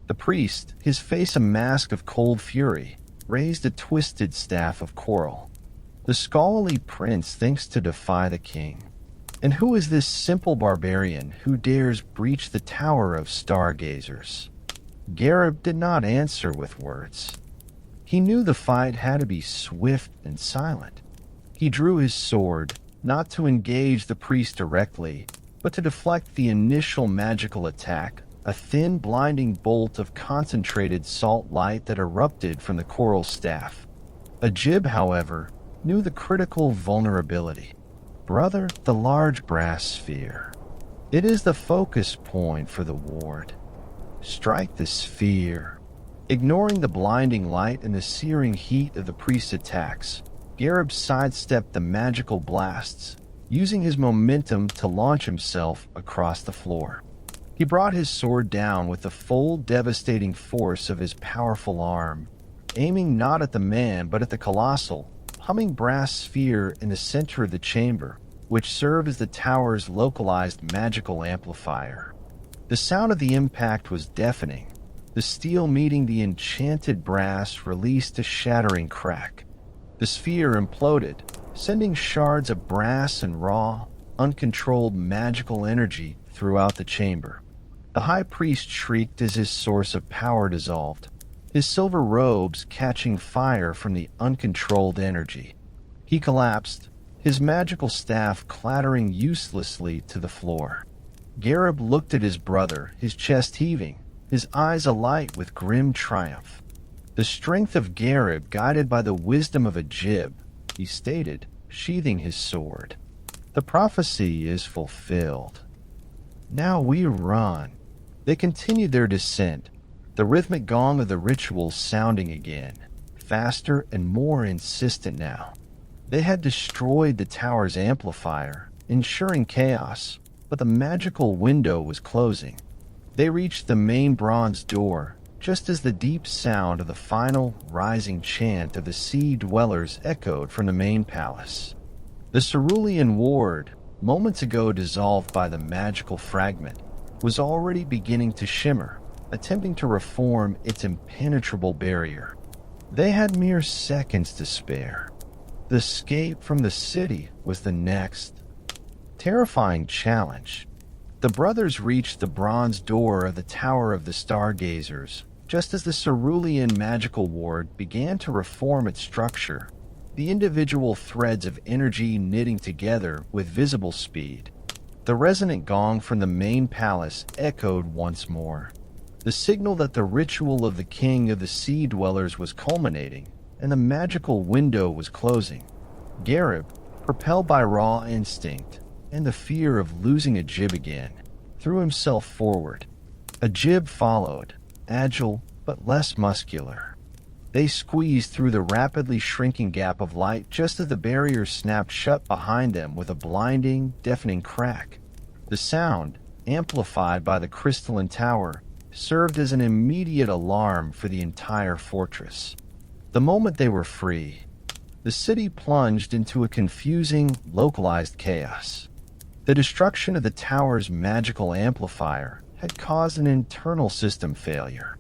The priest, his face a mask of cold fury, raised a twisted staff of coral. The scholarly prince thinks to defy the king. And who is this simple barbarian who dares breach the tower of stargazers? Gharib did not answer with words. He knew the fight had to be swift and silent. He drew his sword, not to engage the priest directly, but to deflect the initial magical attack, a thin, blinding bolt of concentrated salt light that erupted from the coral staff. Ajib, however, knew the critical vulnerability. Brother, the large brass sphere. It is the focus point for the ward. Strike the sphere. Ignoring the blinding light and the searing heat of the priest's attacks, Gharib sidestepped the magical blasts, using his momentum to launch himself across the floor. He brought his sword down with the full devastating force of his powerful arm, aiming not at the man but at the colossal, humming brass sphere in the center of the chamber, which served as the tower's localized magical amplifier. The sound of the impact was deafening. The steel meeting the enchanted brass released a shattering crack. The sphere imploded, sending shards of brass and raw, uncontrolled magical energy throughout the chamber. The high priest shrieked as his source of power dissolved, his silver robes catching fire from the uncontrolled energy. He collapsed, his magical staff clattering uselessly to the floor. Gharib looked at his brother, his chest heaving, his eyes alight with grim triumph. The strength of Gharib guided by the wisdom of Ajib, he stated, sheathing his sword. The prophecy is fulfilled. Now we run. They continued their descent, the rhythmic gong of the ritual sounding again, faster and more insistent now. They had destroyed the tower's amplifier, ensuring chaos, but the magical window was closing. They reached the main bronze door, just as the deep sound of the final, rising chant of the sea dwellers echoed from the main palace. The cerulean ward, moments ago dissolved by the magical fragment, was already beginning to shimmer, attempting to reform its impenetrable barrier. They had mere seconds to spare. The escape from the city was the next terrifying challenge. The brothers reached the bronze door of the Tower of the Stargazers, just as the cerulean magical ward began to reform its structure, the individual threads of energy knitting together with visible speed. The resonant gong from the main palace echoed once more, the signal that the ritual of the king of the sea dwellers was culminating, and the magical window was closing. Gharib, propelled by raw instinct and the fear of losing Ajib again, threw himself forward. Ajib followed, agile but less muscular. They squeezed through the rapidly shrinking gap of light just as the barrier snapped shut behind them with a blinding, deafening crack. The sound, amplified by the crystalline tower, served as an immediate alarm for the entire fortress. The moment they were free, the city plunged into a confusing, localized chaos. The destruction of the tower's magical amplifier had caused an internal system failure.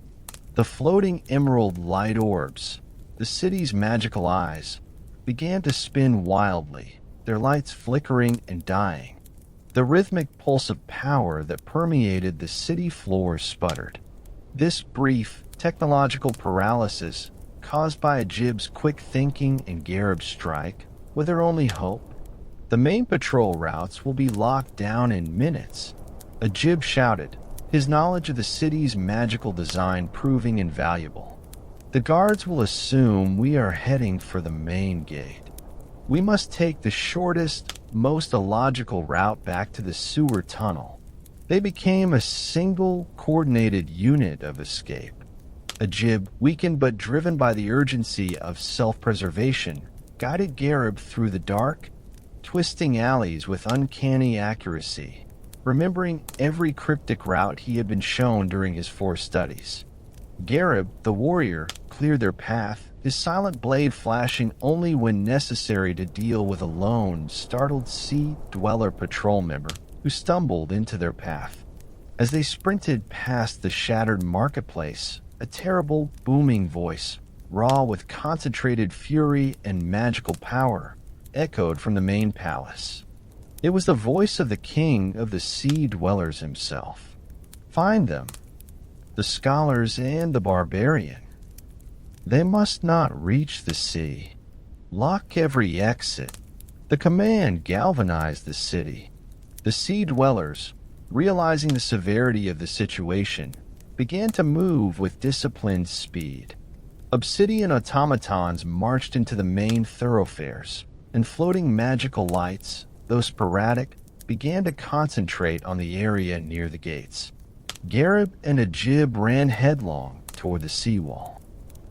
The floating emerald light orbs, the city's magical eyes, began to spin wildly, their lights flickering and dying. The rhythmic pulse of power that permeated the city floor sputtered. This brief, technological paralysis, caused by Ajib's quick thinking and Gharib's strike, was their only hope. The main patrol routes will be locked down in minutes, Ajib shouted, his knowledge of the city's magical design proving invaluable. The guards will assume we are heading for the main gate. We must take the shortest, most illogical route back to the sewer tunnel. They became a single, coordinated unit of escape. Ajib, weakened but driven by the urgency of self-preservation, guided Gharib through the dark, twisting alleys with uncanny accuracy, remembering every cryptic route he had been shown during his forced studies. Gharib, the warrior, cleared their path, his silent blade flashing only when necessary to deal with a lone, startled sea dweller patrol member who stumbled into their path. As they sprinted past the shattered marketplace, a terrible, booming voice, raw with concentrated fury and magical power, echoed from the main palace. It was the voice of the king of the sea dwellers himself. Find them, the scholars and the barbarian. They must not reach the sea. Lock every exit. The command galvanized the city. The sea dwellers, realizing the severity of the situation, began to move with disciplined speed. Obsidian automatons marched into the main thoroughfares, and floating magical lights, though sporadic, began to concentrate on the area near the gates. Gharib and Ajib ran headlong toward the seawall.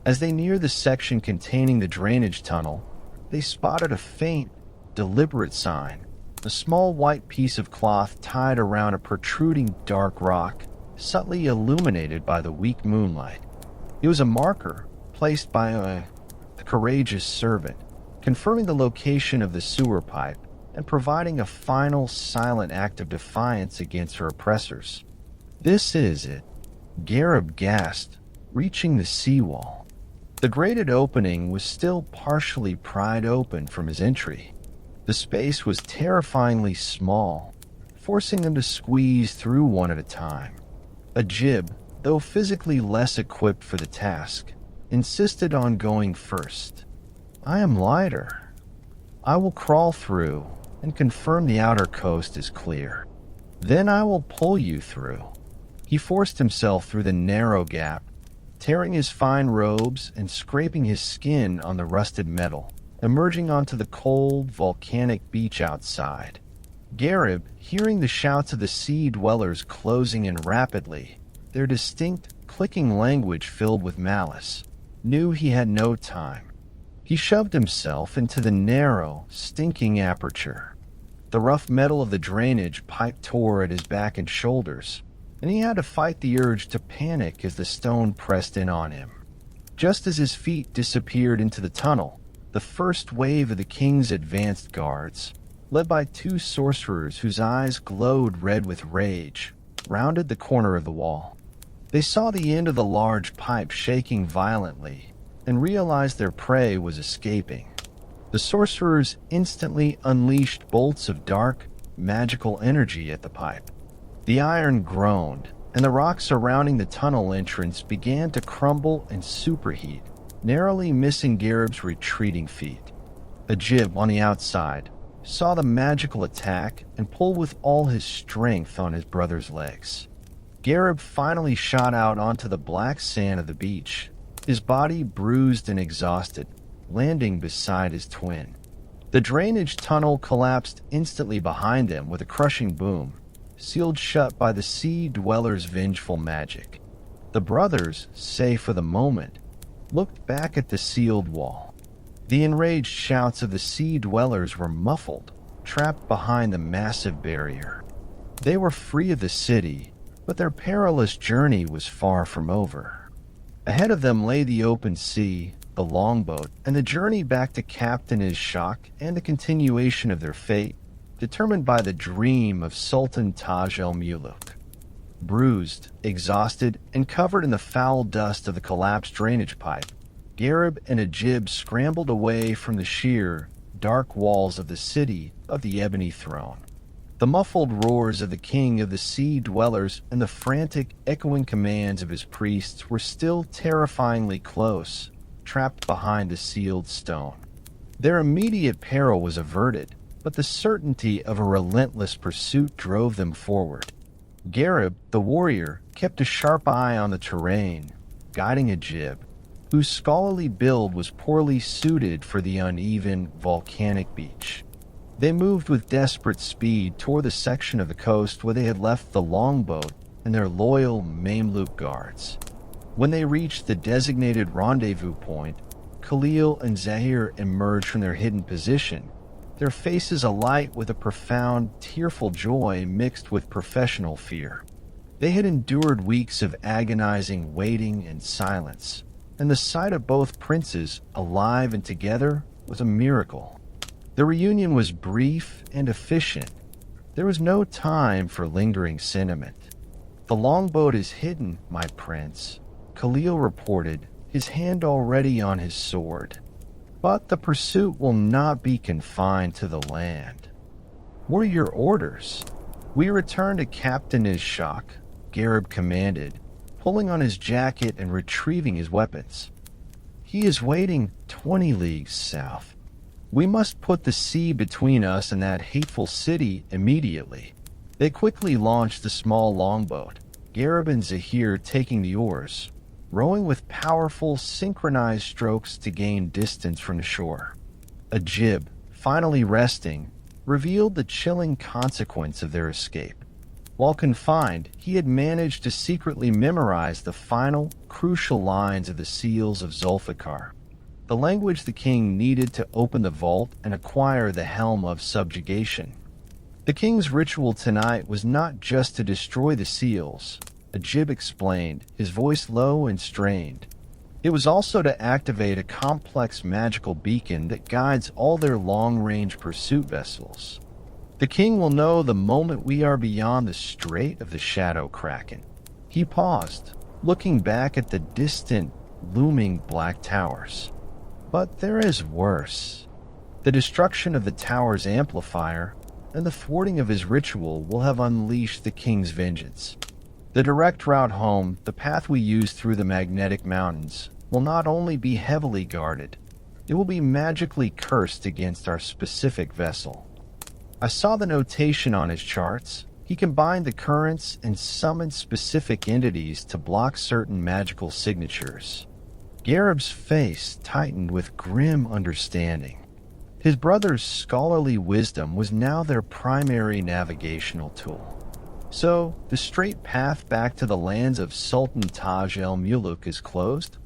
As they neared the section containing the drainage tunnel, they spotted a faint, deliberate sign, a small white piece of cloth tied around a protruding dark rock, subtly illuminated by the weak moonlight. It was a marker placed by a courageous servant, confirming the location of the sewer pipe and providing a final silent act of defiance against her oppressors. This is it, Gharib gasped, reaching the seawall. The grated opening was still partially pried open from his entry. The space was terrifyingly small, forcing them to squeeze through one at a time. Ajib, though physically less equipped for the task, insisted on going first. I am lighter. I will crawl through and confirm the outer coast is clear. Then I will pull you through. He forced himself through the narrow gap, tearing his fine robes and scraping his skin on the rusted metal, emerging onto the cold, volcanic beach outside. Gharib, hearing the shouts of the sea dwellers closing in rapidly, their distinct, clicking language filled with malice, knew he had no time. He shoved himself into the narrow, stinking aperture. The rough metal of the drainage pipe tore at his back and shoulders, and he had to fight the urge to panic as the stone pressed in on him. Just as his feet disappeared into the tunnel, the first wave of the king's advanced guards, led by two sorcerers whose eyes glowed red with rage, rounded the corner of the wall. They saw the end of the large pipe shaking violently and realized their prey was escaping. The sorcerers instantly unleashed bolts of dark, magical energy at the pipe. The iron groaned, and the rock surrounding the tunnel entrance began to crumble and superheat, narrowly missing Gharib's retreating feet. Ajib, on the outside, saw the magical attack and pulled with all his strength on his brother's legs. Gharib finally shot out onto the black sand of the beach, his body bruised and exhausted, landing beside his twin. The drainage tunnel collapsed instantly behind them with a crushing boom, sealed shut by the sea dwellers' vengeful magic. The brothers, safe for the moment, looked back at the sealed wall. The enraged shouts of the sea dwellers were muffled, trapped behind the massive barrier. They were free of the city, but their perilous journey was far from over. Ahead of them lay the open sea, the longboat, and the journey back to Captain Ishaq and the continuation of their fate, determined by the dream of Sultan Taj el-Muluk. Bruised, exhausted, and covered in the foul dust of the collapsed drainage pipe, Gharib and Ajib scrambled away from the sheer, dark walls of the city of the Ebony Throne. The muffled roars of the king of the sea dwellers and the frantic, echoing commands of his priests were still terrifyingly close, trapped behind the sealed stone. Their immediate peril was averted, but the certainty of a relentless pursuit drove them forward. Gharib, the warrior, kept a sharp eye on the terrain, guiding Ajib, whose scholarly build was poorly suited for the uneven, volcanic beach. They moved with desperate speed toward the section of the coast where they had left the longboat and their loyal Mamluk guards. When they reached the designated rendezvous point, Khalil and Zahir emerged from their hidden position, their faces alight with a profound, tearful joy mixed with professional fear. They had endured weeks of agonizing waiting and silence, and the sight of both princes, alive and together, was a miracle. The reunion was brief and efficient. There was no time for lingering sentiment. "The longboat is hidden, my prince," Khalil reported, his hand already on his sword. "But the pursuit will not be confined to the land." "What are your orders?" "We return to Captain Ishak," Gharib commanded, pulling on his jacket and retrieving his weapons. "He is waiting 20 leagues south. We must put the sea between us and that hateful city immediately." They quickly launched the small longboat, Gharib and Zahir taking the oars, rowing with powerful, synchronized strokes to gain distance from the shore. Ajib, finally resting, revealed the chilling consequence of their escape. While confined, he had managed to secretly memorize the final, crucial lines of the Seals of Zulfikar, the language the king needed to open the vault and acquire the Helm of Subjugation. The king's ritual tonight was not just to destroy the seals, Ajib explained, his voice low and strained. It was also to activate a complex magical beacon that guides all their long-range pursuit vessels. "The king will know the moment we are beyond the Strait of the Shadow Kraken." He paused, looking back at the distant, looming black towers. "But there is worse. The destruction of the tower's amplifier and the thwarting of his ritual will have unleashed the king's vengeance. The direct route home, the path we use through the magnetic mountains, will not only be heavily guarded, it will be magically cursed against our specific vessel." I saw the notation on his charts. He combined the currents and summoned specific entities to block certain magical signatures. Gharib's face tightened with grim understanding. His brother's scholarly wisdom was now their primary navigational tool. "So, the straight path back to the lands of Sultan Taj el-Muluk is closed?"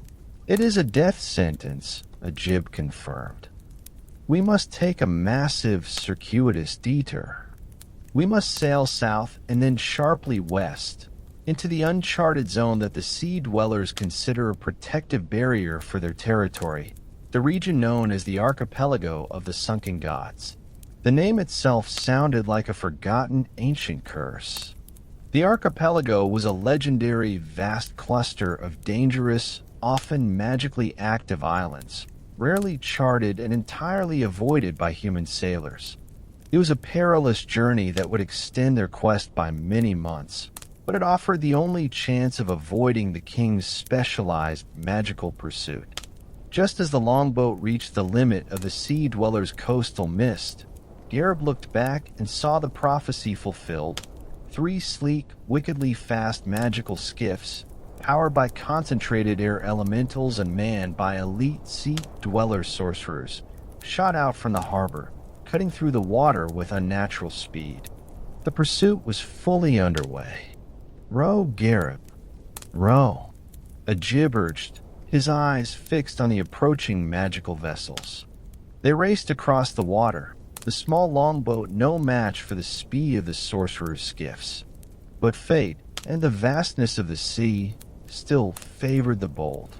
"It is a death sentence," Ajib confirmed. "We must take a massive, circuitous detour. We must sail south and then sharply west, into the uncharted zone that the sea dwellers consider a protective barrier for their territory, the region known as the Archipelago of the Sunken Gods." The name itself sounded like a forgotten ancient curse. The archipelago was a legendary, vast cluster of dangerous, often magically active islands, rarely charted and entirely avoided by human sailors. It was a perilous journey that would extend their quest by many months, but it offered the only chance of avoiding the king's specialized magical pursuit. Just as the longboat reached the limit of the sea dwellers' coastal mist, Gharib looked back and saw the prophecy fulfilled. 3 sleek, wickedly fast magical skiffs, powered by concentrated air elementals and manned by elite sea dweller sorcerers, shot out from the harbor, cutting through the water with unnatural speed. The pursuit was fully underway. "Row, Gharib, row," Ajib urged, his eyes fixed on the approaching magical vessels. They raced across the water, the small longboat no match for the speed of the sorcerer's skiffs. But fate and the vastness of the sea still favored the bold.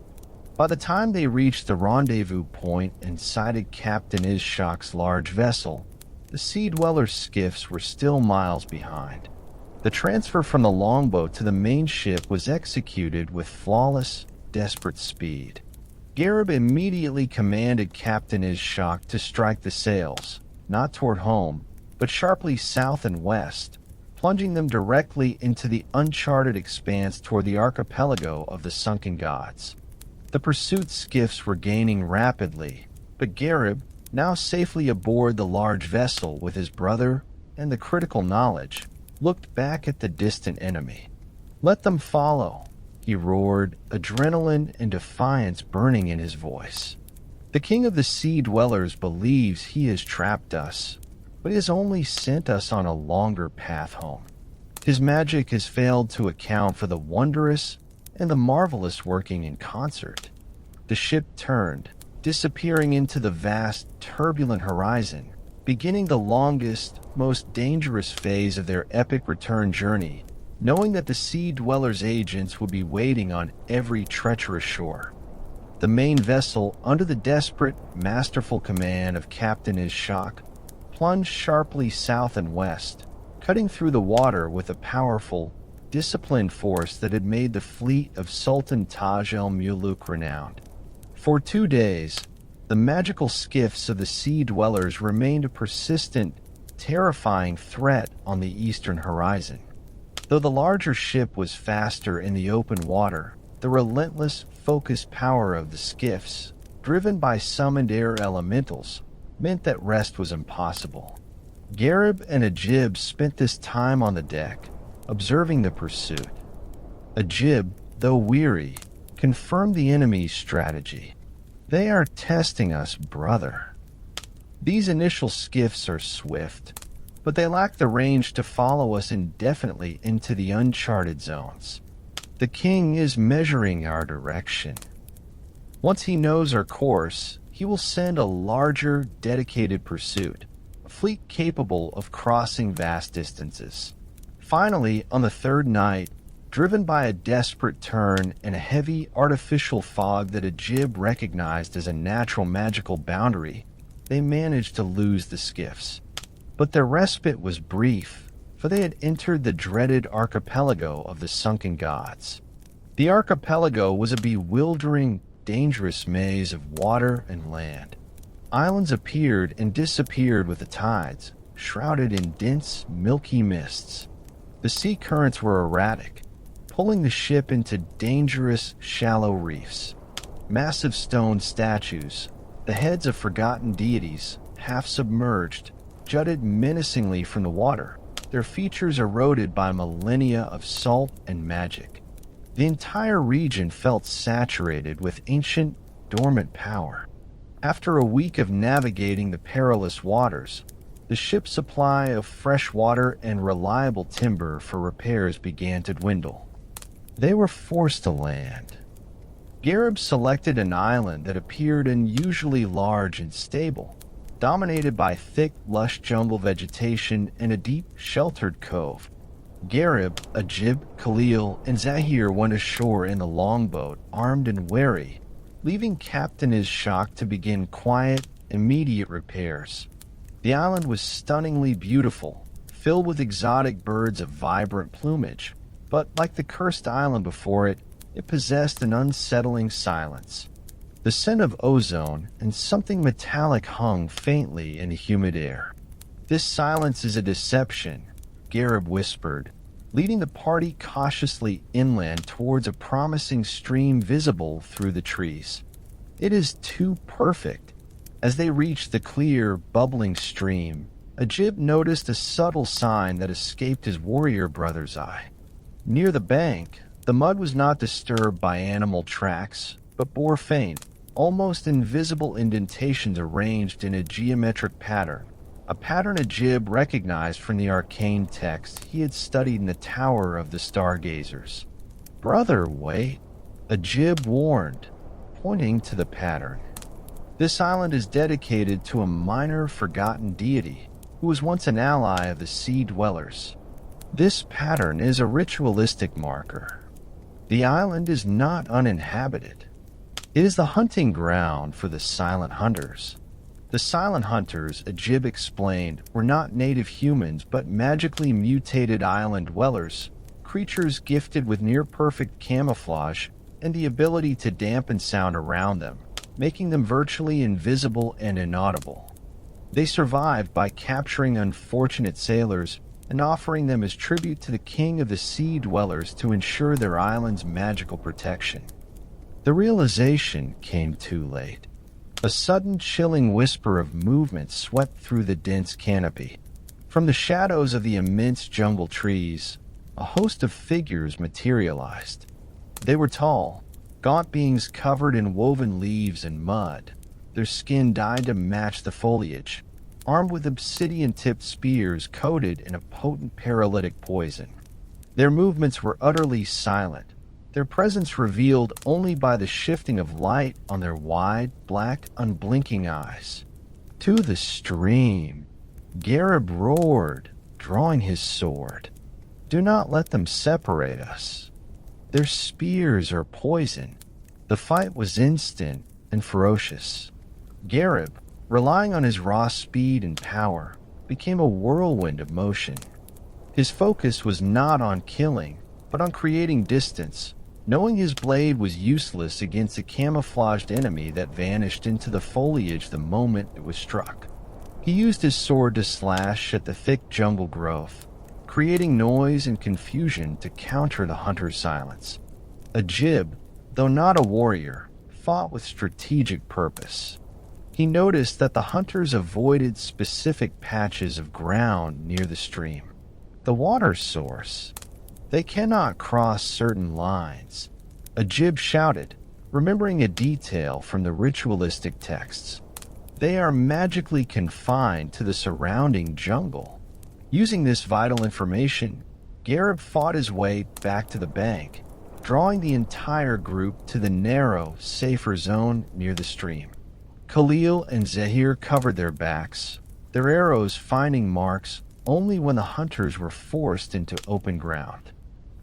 By the time they reached the rendezvous point and sighted Captain Ishak's large vessel, the sea dwellers' skiffs were still miles behind. The transfer from the longboat to the main ship was executed with flawless, desperate speed. Gharib immediately commanded Captain Ishak to strike the sails, not toward home, but sharply south and west, plunging them directly into the uncharted expanse toward the archipelago of the Sunken Gods. The pursuit skiffs were gaining rapidly, but Gharib, now safely aboard the large vessel with his brother and the critical knowledge, looked back at the distant enemy. "Let them follow," he roared, adrenaline and defiance burning in his voice. "The king of the sea dwellers believes he has trapped us, but he has only sent us on a longer path home. His magic has failed to account for the wondrous and the marvelous working in concert." The ship turned, disappearing into the vast, turbulent horizon, beginning the longest, most dangerous phase of their epic return journey, knowing that the sea dwellers' agents would be waiting on every treacherous shore. The main vessel, under the desperate, masterful command of Captain Ishak, plunged sharply south and west, cutting through the water with a powerful, disciplined force that had made the fleet of Sultan Taj el-Muluk renowned. For 2 days, the magical skiffs of the sea dwellers remained a persistent, terrifying threat on the eastern horizon. Though the larger ship was faster in the open water, the relentless, focused power of the skiffs, driven by summoned air elementals, meant that rest was impossible. Gharib and Ajib spent this time on the deck, observing the pursuit. Ajib, though weary, confirmed the enemy's strategy. "They are testing us, brother. These initial skiffs are swift, but they lack the range to follow us indefinitely into the uncharted zones. The king is measuring our direction. Once he knows our course, he will send a larger, dedicated pursuit, a fleet capable of crossing vast distances." Finally, on the third night, driven by a desperate turn and a heavy, artificial fog that Ajib recognized as a natural magical boundary, they managed to lose the skiffs. But their respite was brief, for they had entered the dreaded archipelago of the sunken gods. The archipelago was a bewildering, dangerous maze of water and land. Islands appeared and disappeared with the tides, shrouded in dense, milky mists. The sea currents were erratic, pulling the ship into dangerous, shallow reefs. Massive stone statues, the heads of forgotten deities, half submerged, jutted menacingly from the water, their features eroded by millennia of salt and magic. The entire region felt saturated with ancient, dormant power. After a week of navigating the perilous waters, the ship's supply of fresh water and reliable timber for repairs began to dwindle. They were forced to land. Gharib selected an island that appeared unusually large and stable, dominated by thick, lush jungle vegetation and a deep, sheltered cove. Gharib, Ajib, Khalil, and Zahir went ashore in the longboat, armed and wary, leaving Captain Ishaq to begin quiet, immediate repairs. The island was stunningly beautiful, filled with exotic birds of vibrant plumage, but like the cursed island before it, it possessed an unsettling silence. The scent of ozone and something metallic hung faintly in the humid air. "This silence is a deception," Gharib whispered, leading the party cautiously inland towards a promising stream visible through the trees. "It is too perfect." As they reached the clear, bubbling stream, Ajib noticed a subtle sign that escaped his warrior brother's eye. Near the bank, the mud was not disturbed by animal tracks, but bore faint, almost invisible indentations arranged in a geometric pattern, a pattern Ajib recognized from the arcane text he had studied in the Tower of the Stargazers. "Brother, wait," Ajib warned, pointing to the pattern. "This island is dedicated to a minor, forgotten deity who was once an ally of the sea dwellers. This pattern is a ritualistic marker. The island is not uninhabited. It is the hunting ground for the Silent Hunters." The Silent Hunters, Ajib explained, were not native humans but magically mutated island dwellers, creatures gifted with near-perfect camouflage and the ability to dampen sound around them, making them virtually invisible and inaudible. They survived by capturing unfortunate sailors and offering them as tribute to the king of the sea dwellers to ensure their island's magical protection. The realization came too late. A sudden chilling whisper of movement swept through the dense canopy. From the shadows of the immense jungle trees, a host of figures materialized. They were tall, gaunt beings covered in woven leaves and mud, their skin dyed to match the foliage, armed with obsidian-tipped spears coated in a potent paralytic poison. Their movements were utterly silent, their presence revealed only by the shifting of light on their wide, black, unblinking eyes. "To the stream!" Gharib roared, drawing his sword. "Do not let them separate us. Their spears are poison." The fight was instant and ferocious. Gharib, relying on his raw speed and power, became a whirlwind of motion. His focus was not on killing, but on creating distance, knowing his blade was useless against a camouflaged enemy that vanished into the foliage the moment it was struck. He used his sword to slash at the thick jungle growth, creating noise and confusion to counter the hunter's silence. Ajib, though not a warrior, fought with strategic purpose. He noticed that the hunters avoided specific patches of ground near the stream, the water source. They cannot cross certain lines, Ajib shouted, remembering a detail from the ritualistic texts. They are magically confined to the surrounding jungle. Using this vital information, Gharib fought his way back to the bank, drawing the entire group to the narrow, safer zone near the stream. Khalil and Zahir covered their backs, their arrows finding marks only when the hunters were forced into open ground.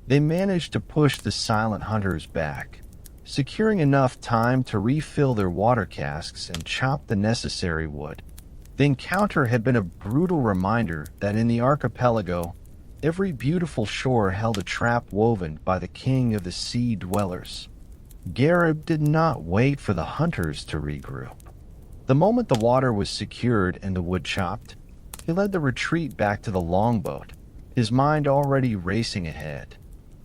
They managed to push the silent hunters back, securing enough time to refill their water casks and chop the necessary wood. The encounter had been a brutal reminder that in the archipelago, every beautiful shore held a trap woven by the king of the sea dwellers. Gharib did not wait for the hunters to regroup. The moment the water was secured and the wood chopped, he led the retreat back to the longboat, his mind already racing ahead.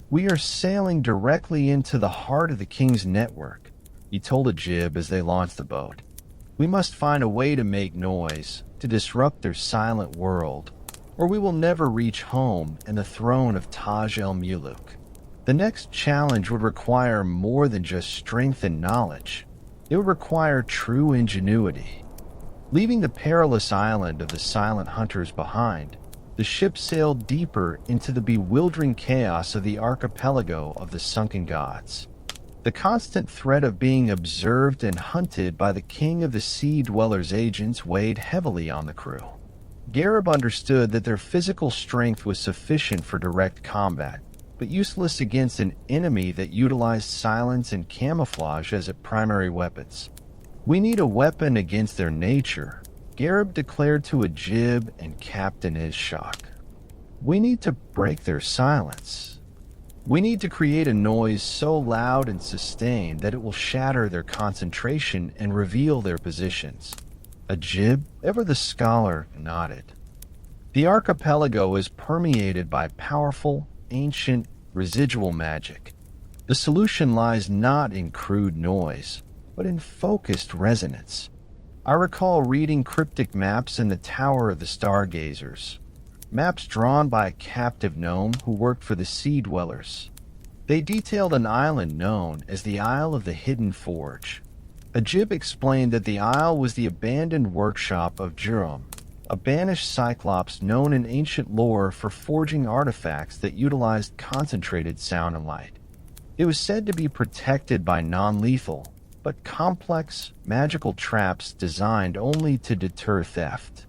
"We are sailing directly into the heart of the king's network," he told Ajib as they launched the boat. "We must find a way to make noise, to disrupt their silent world, or we will never reach home and the throne of Taj el-Muluk." The next challenge would require more than just strength and knowledge. It would require true ingenuity. Leaving the perilous island of the silent hunters behind, the ship sailed deeper into the bewildering chaos of the archipelago of the sunken gods. The constant threat of being observed and hunted by the king of the sea dwellers' agents weighed heavily on the crew. Gharib understood that their physical strength was sufficient for direct combat, but useless against an enemy that utilized silence and camouflage as its primary weapons. "We need a weapon against their nature," Gharib declared to Ajib and Captain Ishak. "We need to break their silence. We need to create a noise so loud and sustained that it will shatter their concentration and reveal their positions." Ajib, ever the scholar, nodded. The archipelago is permeated by powerful, ancient, residual magic. The solution lies not in crude noise, but in focused resonance. I recall reading cryptic maps in the Tower of the Stargazers, maps drawn by a captive gnome who worked for the Sea Dwellers. They detailed an island known as the Isle of the Hidden Forge. Ajib explained that the isle was the abandoned workshop of Gharib, a banished cyclops known in ancient lore for forging artifacts that utilized concentrated sound and light. It was said to be protected by non-lethal, but complex, magical traps designed only to deter theft.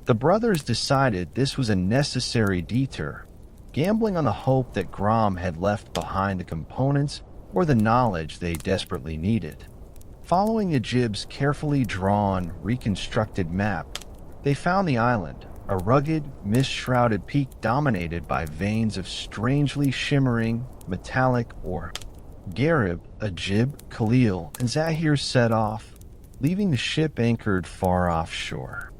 The brothers decided this was a necessary detour, gambling on the hope that Grom had left behind the components or the knowledge they desperately needed. Following Ajib's carefully drawn, reconstructed map, they found the island, a rugged, mist-shrouded peak dominated by veins of strangely shimmering, metallic ore. Gharib, Ajib, Khalil, and Zahir set off, leaving the ship anchored far offshore.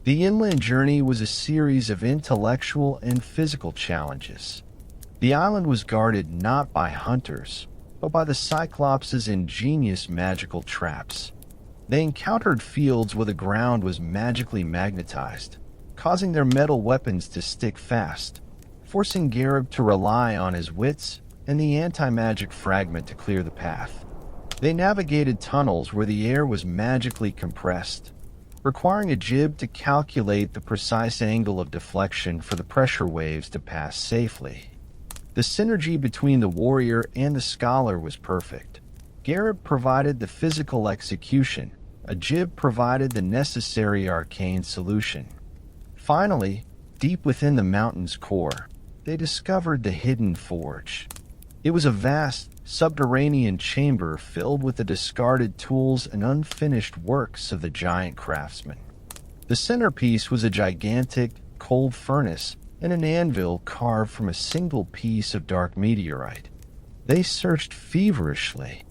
The inland journey was a series of intellectual and physical challenges. The island was guarded not by hunters, but by the Cyclops' ingenious magical traps. They encountered fields where the ground was magically magnetized, causing their metal weapons to stick fast, forcing Gharib to rely on his wits and the anti-magic fragment to clear the path. They navigated tunnels where the air was magically compressed, requiring Ajib to calculate the precise angle of deflection for the pressure waves to pass safely. The synergy between the warrior and the scholar was perfect. Gharib provided the physical execution, Ajib provided the necessary arcane solution. Finally, deep within the mountain's core, they discovered the hidden forge. It was a vast, subterranean chamber filled with the discarded tools and unfinished works of the giant craftsman. The centerpiece was a gigantic, cold furnace and an anvil carved from a single piece of dark meteorite. They searched feverishly.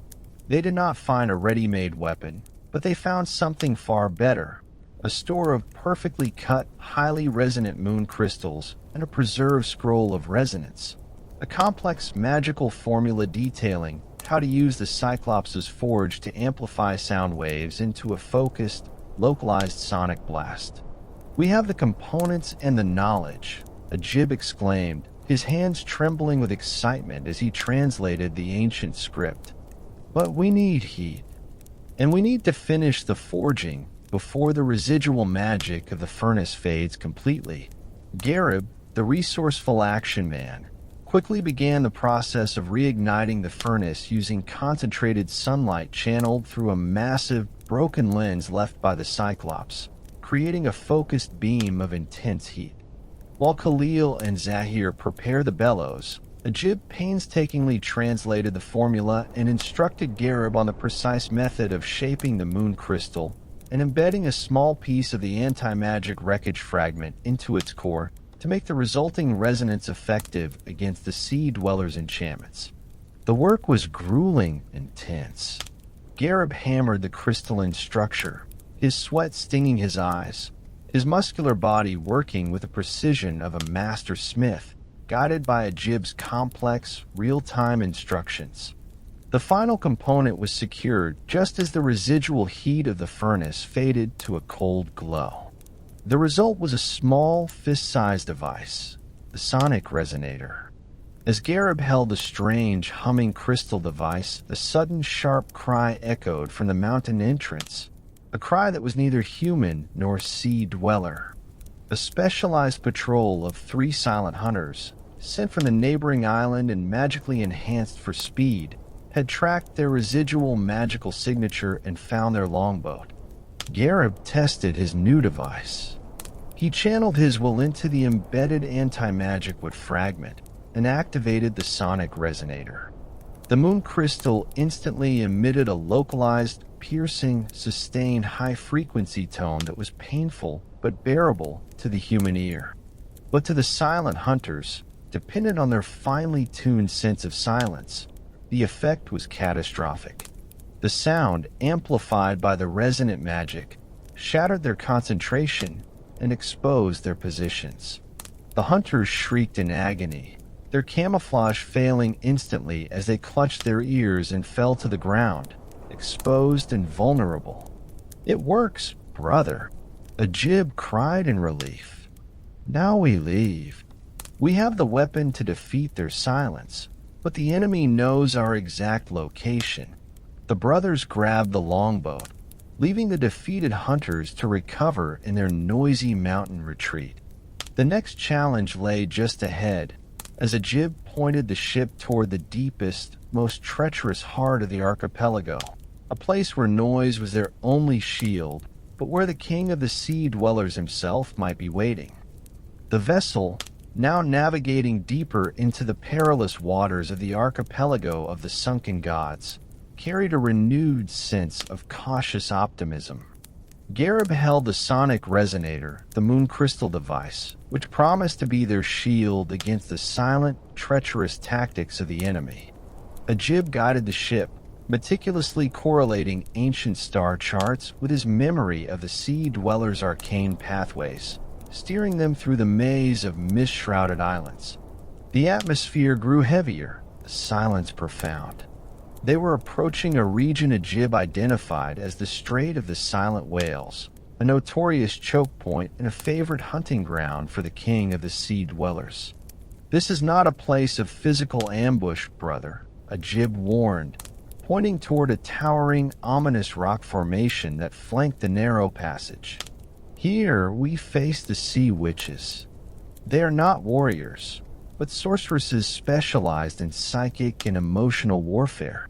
They did not find a ready-made weapon, but they found something far better: a store of perfectly cut, highly resonant moon crystals and a preserved scroll of resonance. A complex magical formula detailing how to use the Cyclops' forge to amplify sound waves into a focused, localized sonic blast. "We have the components and the knowledge," Ajib exclaimed, his hands trembling with excitement as he translated the ancient script. "But we need heat, and we need to finish the forging before the residual magic of the furnace fades completely." Gharib, the resourceful action man, quickly began the process of reigniting the furnace using concentrated sunlight channeled through a massive, broken lens left by the Cyclops, creating a focused beam of intense heat. While Khalil and Zahir prepared the bellows, Ajib painstakingly translated the formula and instructed Gharib on the precise method of shaping the moon crystal and embedding a small piece of the anti-magic wreckage fragment into its core to make the resulting resonance effective against the Sea Dweller's enchantments. The work was grueling intense. Gharib hammered the crystalline structure, his sweat stinging his eyes, his muscular body working with the precision of a master smith, guided by Ajib's complex, real-time instructions. The final component was secured just as the residual heat of the furnace faded to a cold glow. The result was a small, fist-sized device, the sonic resonator. As Gharib held the strange, humming crystal device, a sudden, sharp cry echoed from the mountain entrance, a cry that was neither human nor sea dweller. A specialized patrol of 3 silent hunters, sent from the neighboring island and magically enhanced for speed, had tracked their residual magical signature and found their longboat. Gharib tested his new device. He channeled his will into the embedded anti-magic wood fragment and activated the sonic resonator. The moon crystal instantly emitted a localized, piercing, sustained high-frequency tone that was painful but bearable to the human ear. But to the silent hunters, dependent on their finely tuned sense of silence, the effect was catastrophic. The sound, amplified by the resonant magic, shattered their concentration and exposed their positions. The hunters shrieked in agony, their camouflage failing instantly as they clutched their ears and fell to the ground, exposed and vulnerable. "It works, brother," Ajib cried in relief. "Now we leave. We have the weapon to defeat their silence, but the enemy knows our exact location." The brothers grabbed the longboat, leaving the defeated hunters to recover in their noisy mountain retreat. The next challenge lay just ahead, as Ajib pointed the ship toward the deepest, most treacherous heart of the archipelago, a place where noise was their only shield, but where the king of the sea dwellers himself might be waiting. The vessel, now navigating deeper into the perilous waters of the archipelago of the sunken gods, carried a renewed sense of cautious optimism. Gharib held the sonic resonator, the moon crystal device, which promised to be their shield against the silent, treacherous tactics of the enemy. Ajib guided the ship, meticulously correlating ancient star charts with his memory of the sea dwellers' arcane pathways, steering them through the maze of mist-shrouded islands. The atmosphere grew heavier, the silence profound. They were approaching a region Ajib identified as the Strait of the Silent Whales, a notorious choke point and a favorite hunting ground for the king of the sea dwellers. "This is not a place of physical ambush, brother," Ajib warned, pointing toward a towering, ominous rock formation that flanked the narrow passage. "Here we face the sea witches. They are not warriors, but sorceresses specialized in psychic and emotional warfare.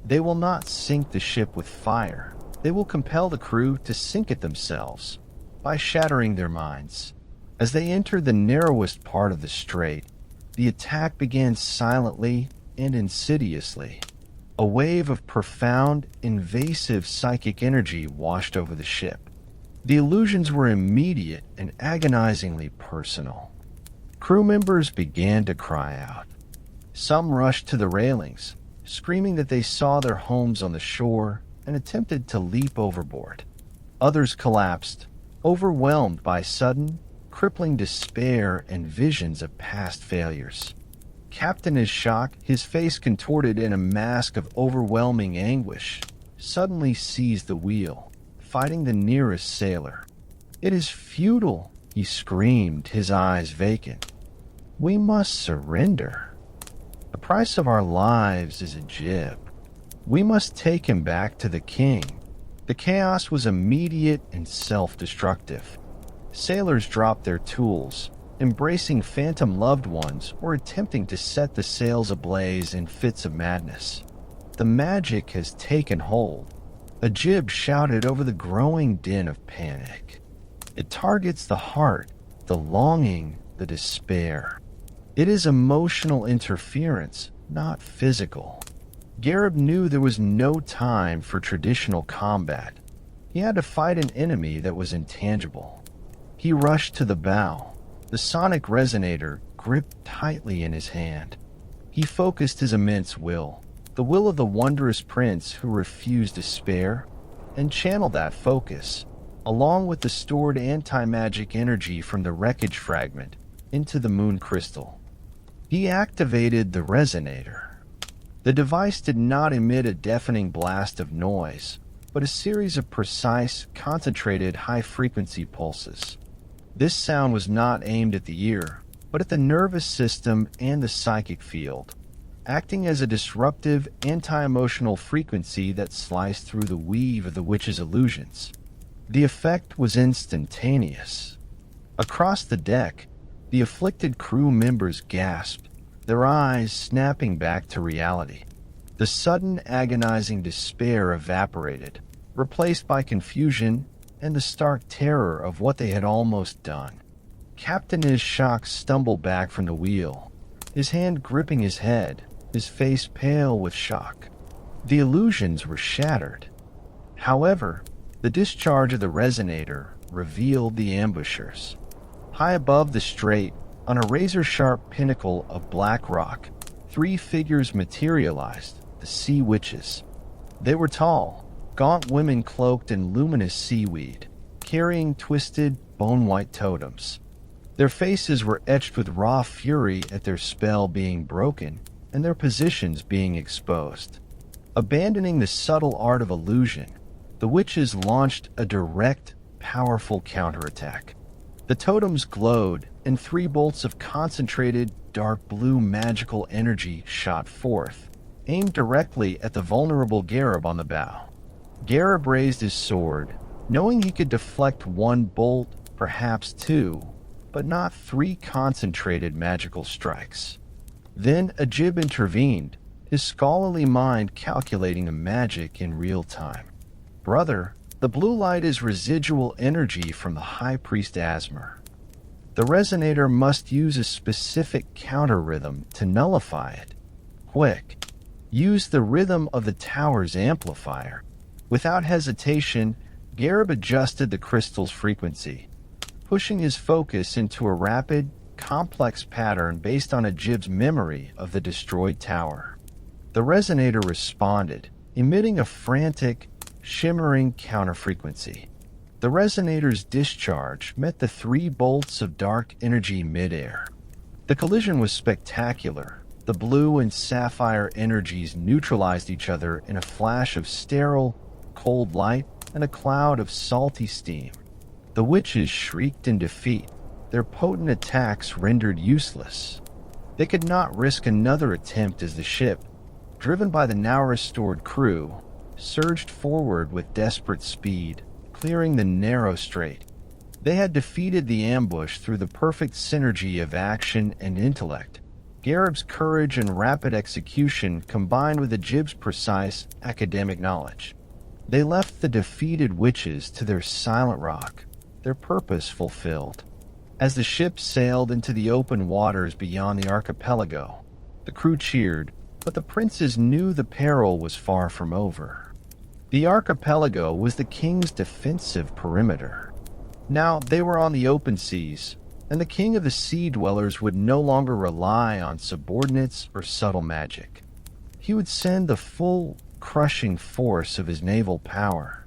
They will not sink the ship with fire. They will compel the crew to sink it themselves by shattering their minds." As they entered the narrowest part of the strait, the attack began silently and insidiously. A wave of profound, invasive psychic energy washed over the ship. The illusions were immediate and agonizingly personal. Crew members began to cry out. Some rushed to the railings, screaming that they saw their homes on the shore and attempted to leap overboard. Others collapsed, overwhelmed by sudden, crippling despair and visions of past failures. Captain Ishak, his face contorted in a mask of overwhelming anguish, suddenly seized the wheel, fighting the nearest sailor. "It is futile," he screamed, his eyes vacant. "We must surrender. The price of our lives is Ajib. We must take him back to the king." The chaos was immediate and self-destructive. Sailors dropped their tools, embracing phantom loved ones or attempting to set the sails ablaze in fits of madness. "The magic has taken hold," Ajib shouted over the growing din of panic. "It targets the heart, the longing, the despair. It is emotional interference, not physical." Gharib knew there was no time for traditional combat. He had to fight an enemy that was intangible. He rushed to the bow, the sonic resonator gripped tightly in his hand. He focused his immense will, the will of the wondrous prince who refused despair, and channeled that focus, along with the stored anti-magic energy from the wreckage fragment, into the moon crystal. He activated the resonator. The device did not emit a deafening blast of noise, but a series of precise, concentrated high-frequency pulses. This sound was not aimed at the ear, but at the nervous system and the psychic field, acting as a disruptive, anti-emotional frequency that sliced through the weave of the witch's illusions. The effect was instantaneous. Across the deck, the afflicted crew members gasped, their eyes snapping back to reality. The sudden agonizing despair evaporated, replaced by confusion and the stark terror of what they had almost done. Captain Ishak stumbled back from the wheel, his hand gripping his head, his face pale with shock. The illusions were shattered. However, the discharge of the resonator revealed the ambushers. High above the strait, on a razor-sharp pinnacle of black rock, 3 figures materialized, the sea witches. They were tall, gaunt women cloaked in luminous seaweed, carrying twisted, bone-white totems. Their faces were etched with raw fury at their spell being broken and their positions being exposed. Abandoning the subtle art of illusion, the witches launched a direct, powerful counterattack. The totems glowed, and 3 bolts of concentrated, dark blue magical energy shot forth, aimed directly at the vulnerable Gharib on the bow. Gharib raised his sword, knowing he could deflect 1 bolt, perhaps 2, but not 3 concentrated magical strikes. Then Ajib intervened, his scholarly mind calculating the magic in real time. "Brother, the blue light is residual energy from the High Priest Asmer. The resonator must use a specific counter rhythm to nullify it. Quick, use the rhythm of the tower's amplifier." Without hesitation, Gharib adjusted the crystal's frequency, pushing his focus into a rapid, complex pattern based on Ajib's memory of the destroyed tower. The resonator responded, emitting a frantic, shimmering counter-frequency. The resonator's discharge met the 3 bolts of dark energy midair. The collision was spectacular. The blue and sapphire energies neutralized each other in a flash of sterile, cold light and a cloud of salty steam. The witches shrieked in defeat, their potent attacks rendered useless. They could not risk another attempt as the ship, driven by the now restored crew, surged forward with desperate speed, clearing the narrow strait. They had defeated the ambush through the perfect synergy of action and intellect. Gharib's courage and rapid execution combined with Ajib's precise academic knowledge. They left the defeated witches to their silent rock, their purpose fulfilled. As the ship sailed into the open waters beyond the archipelago, the crew cheered, but the princes knew the peril was far from over. The archipelago was the king's defensive perimeter. Now they were on the open seas, and the king of the sea dwellers would no longer rely on subordinates or subtle magic. He would send the full, crushing force of his naval power.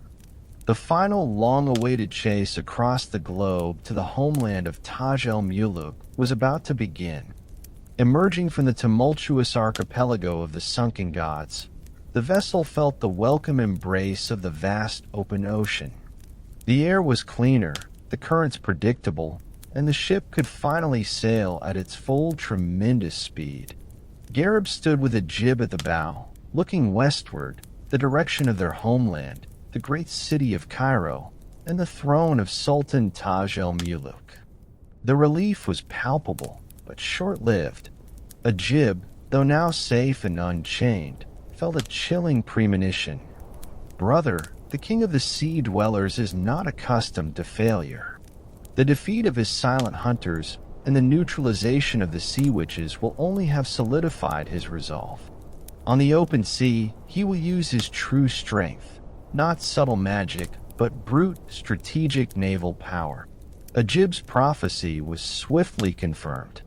The final long-awaited chase across the globe to the homeland of Taj el-Muluk was about to begin. Emerging from the tumultuous archipelago of the sunken gods, the vessel felt the welcome embrace of the vast open ocean. The air was cleaner, the currents predictable, and the ship could finally sail at its full tremendous speed. Gharib stood with Ajib at the bow, looking westward, the direction of their homeland, the great city of Cairo, and the throne of Sultan Taj el-Muluk. The relief was palpable, but short-lived. Ajib, though now safe and unchained, felt a chilling premonition. Brother, the king of the sea dwellers is not accustomed to failure. The defeat of his silent hunters and the neutralization of the sea witches will only have solidified his resolve. On the open sea, he will use his true strength, not subtle magic, but brute, strategic naval power. Ajib's prophecy was swiftly confirmed.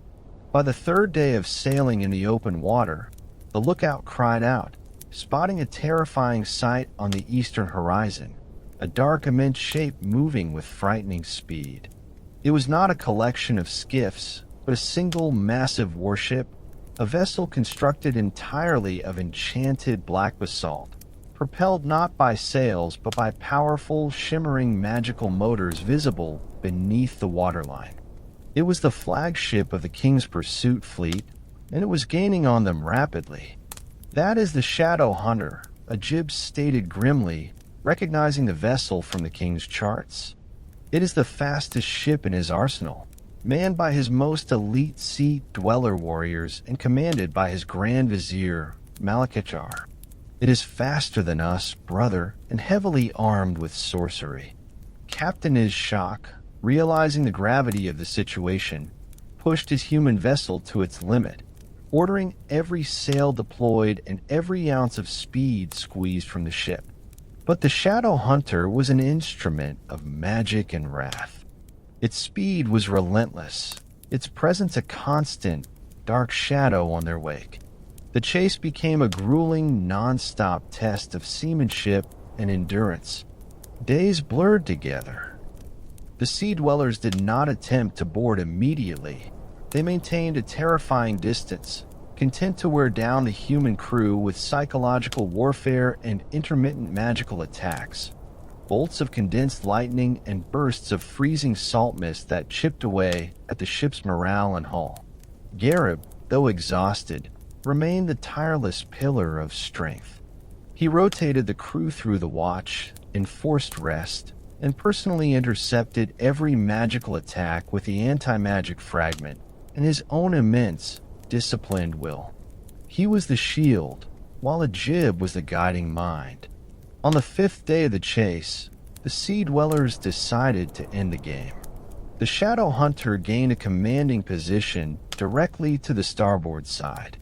By the third day of sailing in the open water, the lookout cried out, spotting a terrifying sight on the eastern horizon, a dark immense shape moving with frightening speed. It was not a collection of skiffs, but a single massive warship, a vessel constructed entirely of enchanted black basalt, propelled not by sails but by powerful, shimmering magical motors visible beneath the waterline. It was the flagship of the king's pursuit fleet, and it was gaining on them rapidly. "That is the Shadow Hunter," Ajib stated grimly, recognizing the vessel from the king's charts. "It is the fastest ship in his arsenal, manned by his most elite sea dweller warriors and commanded by his Grand Vizier, Malakachar. It is faster than us, brother, and heavily armed with sorcery." Captain Ishak, realizing the gravity of the situation, pushed his human vessel to its limit, ordering every sail deployed and every ounce of speed squeezed from the ship. But the Shadow Hunter was an instrument of magic and wrath. Its speed was relentless, its presence a constant, dark shadow on their wake. The chase became a grueling, non-stop test of seamanship and endurance. Days blurred together. The Sea Dwellers did not attempt to board immediately. They maintained a terrifying distance, content to wear down the human crew with psychological warfare and intermittent magical attacks. Bolts of condensed lightning and bursts of freezing salt mist that chipped away at the ship's morale and hull. Gharib, though exhausted, remained the tireless pillar of strength. He rotated the crew through the watch, enforced rest, and personally intercepted every magical attack with the anti-magic fragment and his own immense, disciplined will. He was the shield, while Ajib was the guiding mind. On the fifth day of the chase, the Sea Dwellers decided to end the game. The Shadow Hunter gained a commanding position directly to the starboard side.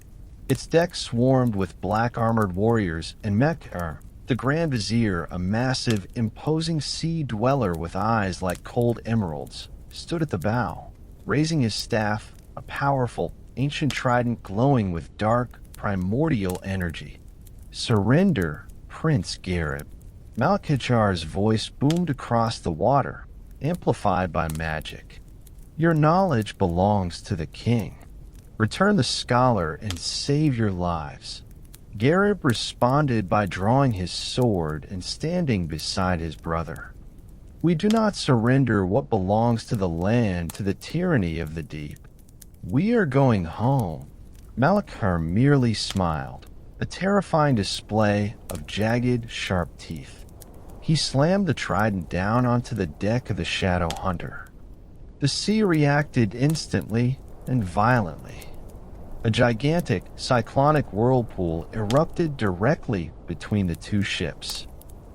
Its deck swarmed with black-armored warriors, and Mekar, the Grand Vizier, a massive, imposing sea dweller with eyes like cold emeralds, stood at the bow, raising his staff, a powerful, ancient trident glowing with dark, primordial energy. "Surrender, Prince Gharib." Malakachar's voice boomed across the water, amplified by magic. "Your knowledge belongs to the king. Return the scholar and save your lives." Gharib responded by drawing his sword and standing beside his brother. "We do not surrender what belongs to the land to the tyranny of the deep. We are going home." Malakar merely smiled, a terrifying display of jagged, sharp teeth. He slammed the trident down onto the deck of the Shadow Hunter. The sea reacted instantly and violently. A gigantic, cyclonic whirlpool erupted directly between the two ships.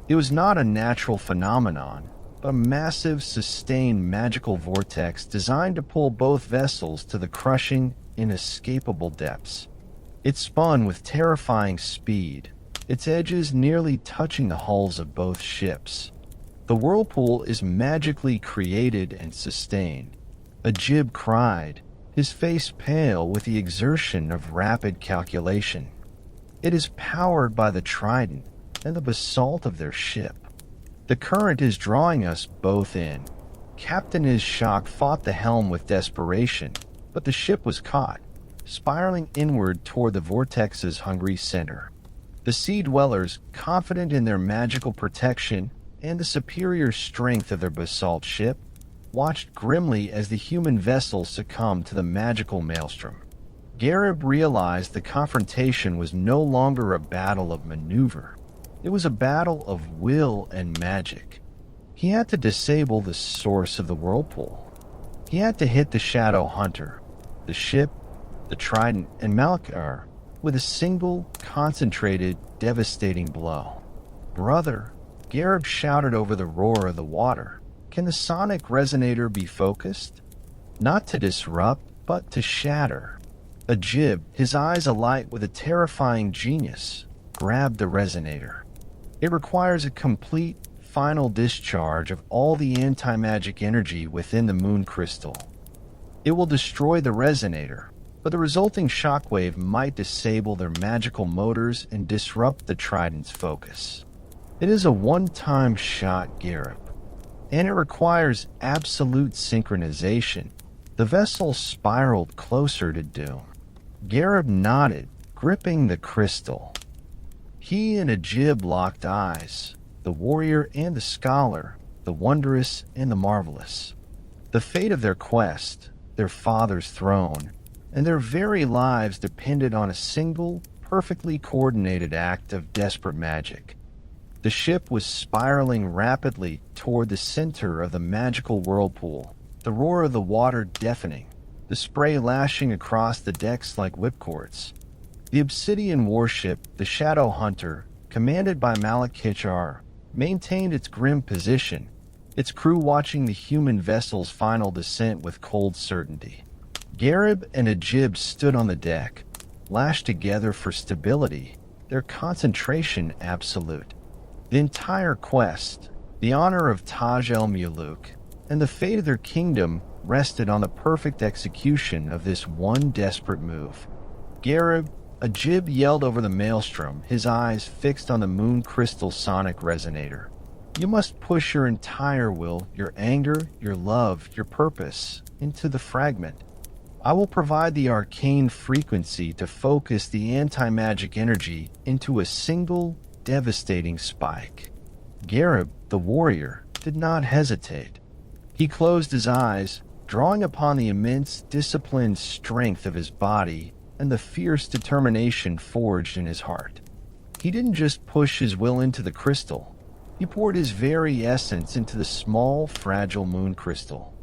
It was not a natural phenomenon, but a massive, sustained magical vortex designed to pull both vessels to the crushing, inescapable depths. It spun with terrifying speed, its edges nearly touching the hulls of both ships. The whirlpool is magically created and sustained. Ajib cried, his face pale with the exertion of rapid calculation. "It is powered by the trident and the basalt of their ship. The current is drawing us both in." Captain Ishak fought the helm with desperation, but the ship was caught, spiraling inward toward the vortex's hungry center. The sea dwellers, confident in their magical protection and the superior strength of their basalt ship, watched grimly as the human vessel succumbed to the magical maelstrom. Gharib realized the confrontation was no longer a battle of maneuver. It was a battle of will and magic. He had to disable the source of the whirlpool. He had to hit the Shadow Hunter, the ship, the trident, and Malakar with a single, concentrated, devastating blow. "Brother," Gharib shouted over the roar of the water, "can the sonic resonator be focused? Not to disrupt, but to shatter." Ajib, his eyes alight with a terrifying genius, grabbed the resonator. "It requires a complete, final discharge of all the anti-magic energy within the moon crystal. It will destroy the resonator, but the resulting shockwave might disable their magical motors and disrupt the trident's focus. It is a one-time shot, Gharib, and it requires absolute synchronization." The vessel spiraled closer to doom. Gharib nodded, gripping the crystal. He and Ajib locked eyes, the warrior and the scholar, the wondrous and the marvelous. The fate of their quest, their father's throne, and their very lives depended on a single, perfectly coordinated act of desperate magic. The ship was spiraling rapidly toward the center of the magical whirlpool, the roar of the water deafening, the spray lashing across the decks like whipcords. The obsidian warship, the Shadow Hunter, commanded by Malakar, maintained its grim position, its crew watching the human vessel's final descent with cold certainty. Gharib and Ajib stood on the deck, lashed together for stability, their concentration absolute. The entire quest, the honor of Taj el-Muluk, and the fate of their kingdom rested on the perfect execution of this one desperate move. Gharib, Ajib yelled over the maelstrom, his eyes fixed on the moon crystal sonic resonator. "You must push your entire will, your anger, your love, your purpose, into the fragment. I will provide the arcane frequency to focus the anti-magic energy into a single, devastating spike." Gharib, the warrior, did not hesitate. He closed his eyes, drawing upon the immense, disciplined strength of his body and the fierce determination forged in his heart. He didn't just push his will into the crystal. He poured his very essence into the small, fragile moon crystal.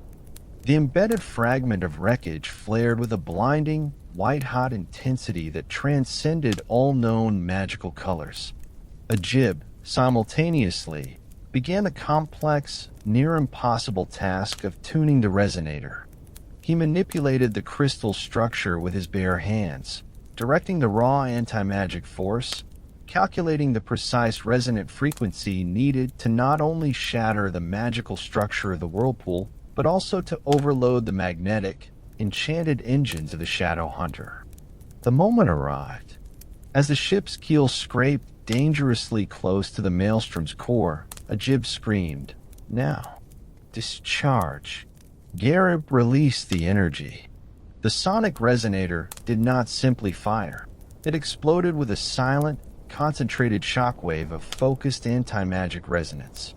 The embedded fragment of wreckage flared with a blinding, white-hot intensity that transcended all known magical colors. Ajib, simultaneously, began the complex, near-impossible task of tuning the resonator. He manipulated the crystal structure with his bare hands, directing the raw anti-magic force, calculating the precise resonant frequency needed to not only shatter the magical structure of the whirlpool, but also to overload the magnetic, enchanted engines of the Shadow Hunter. The moment arrived. As the ship's keel scraped dangerously close to the maelstrom's core, Ajib screamed, "Now, discharge." Gharib released the energy. The sonic resonator did not simply fire. It exploded with a silent, concentrated shockwave of focused anti-magic resonance.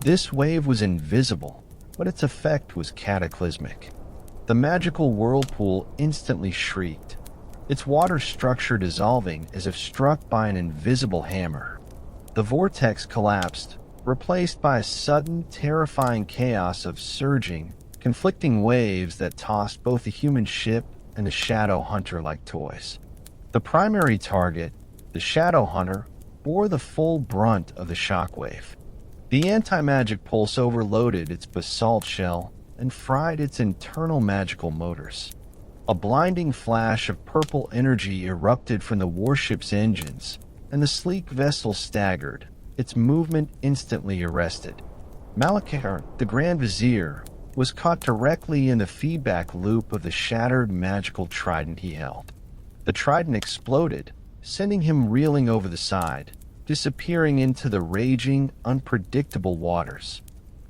This wave was invisible, but its effect was cataclysmic. The magical whirlpool instantly shrieked, its water structure dissolving as if struck by an invisible hammer. The vortex collapsed, replaced by a sudden, terrifying chaos of surging, conflicting waves that tossed both the human ship and the Shadow Hunter like toys. The primary target, the Shadow Hunter, bore the full brunt of the shockwave. The anti-magic pulse overloaded its basalt shell and fried its internal magical motors. A blinding flash of purple energy erupted from the warship's engines, and the sleek vessel staggered, its movement instantly arrested. Malakar, the Grand Vizier, was caught directly in the feedback loop of the shattered magical trident he held. The trident exploded, sending him reeling over the side, disappearing into the raging, unpredictable waters.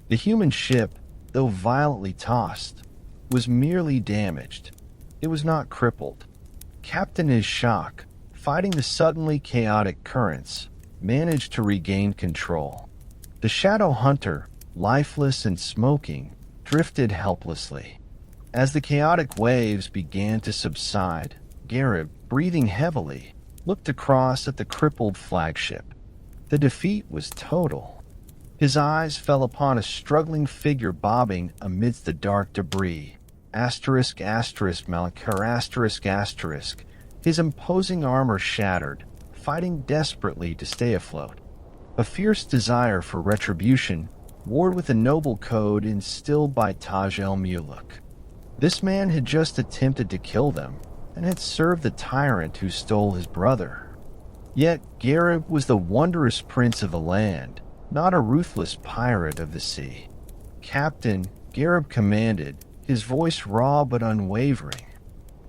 The human ship, though violently tossed, was merely damaged. It was not crippled. Captain Ishak, fighting the suddenly chaotic currents, managed to regain control. The Shadow Hunter, lifeless and smoking, drifted helplessly. As the chaotic waves began to subside, Gharib, breathing heavily, looked across at the crippled flagship. The defeat was total. His eyes fell upon a struggling figure bobbing amidst the dark debris. Malakar, his imposing armor shattered, fighting desperately to stay afloat. A fierce desire for retribution warred with a noble code instilled by Taj el-Muluk. This man had just attempted to kill them, and had served the tyrant who stole his brother. Yet Gharib was the wondrous prince of the land, not a ruthless pirate of the sea. Captain, Gharib commanded, his voice raw but unwavering.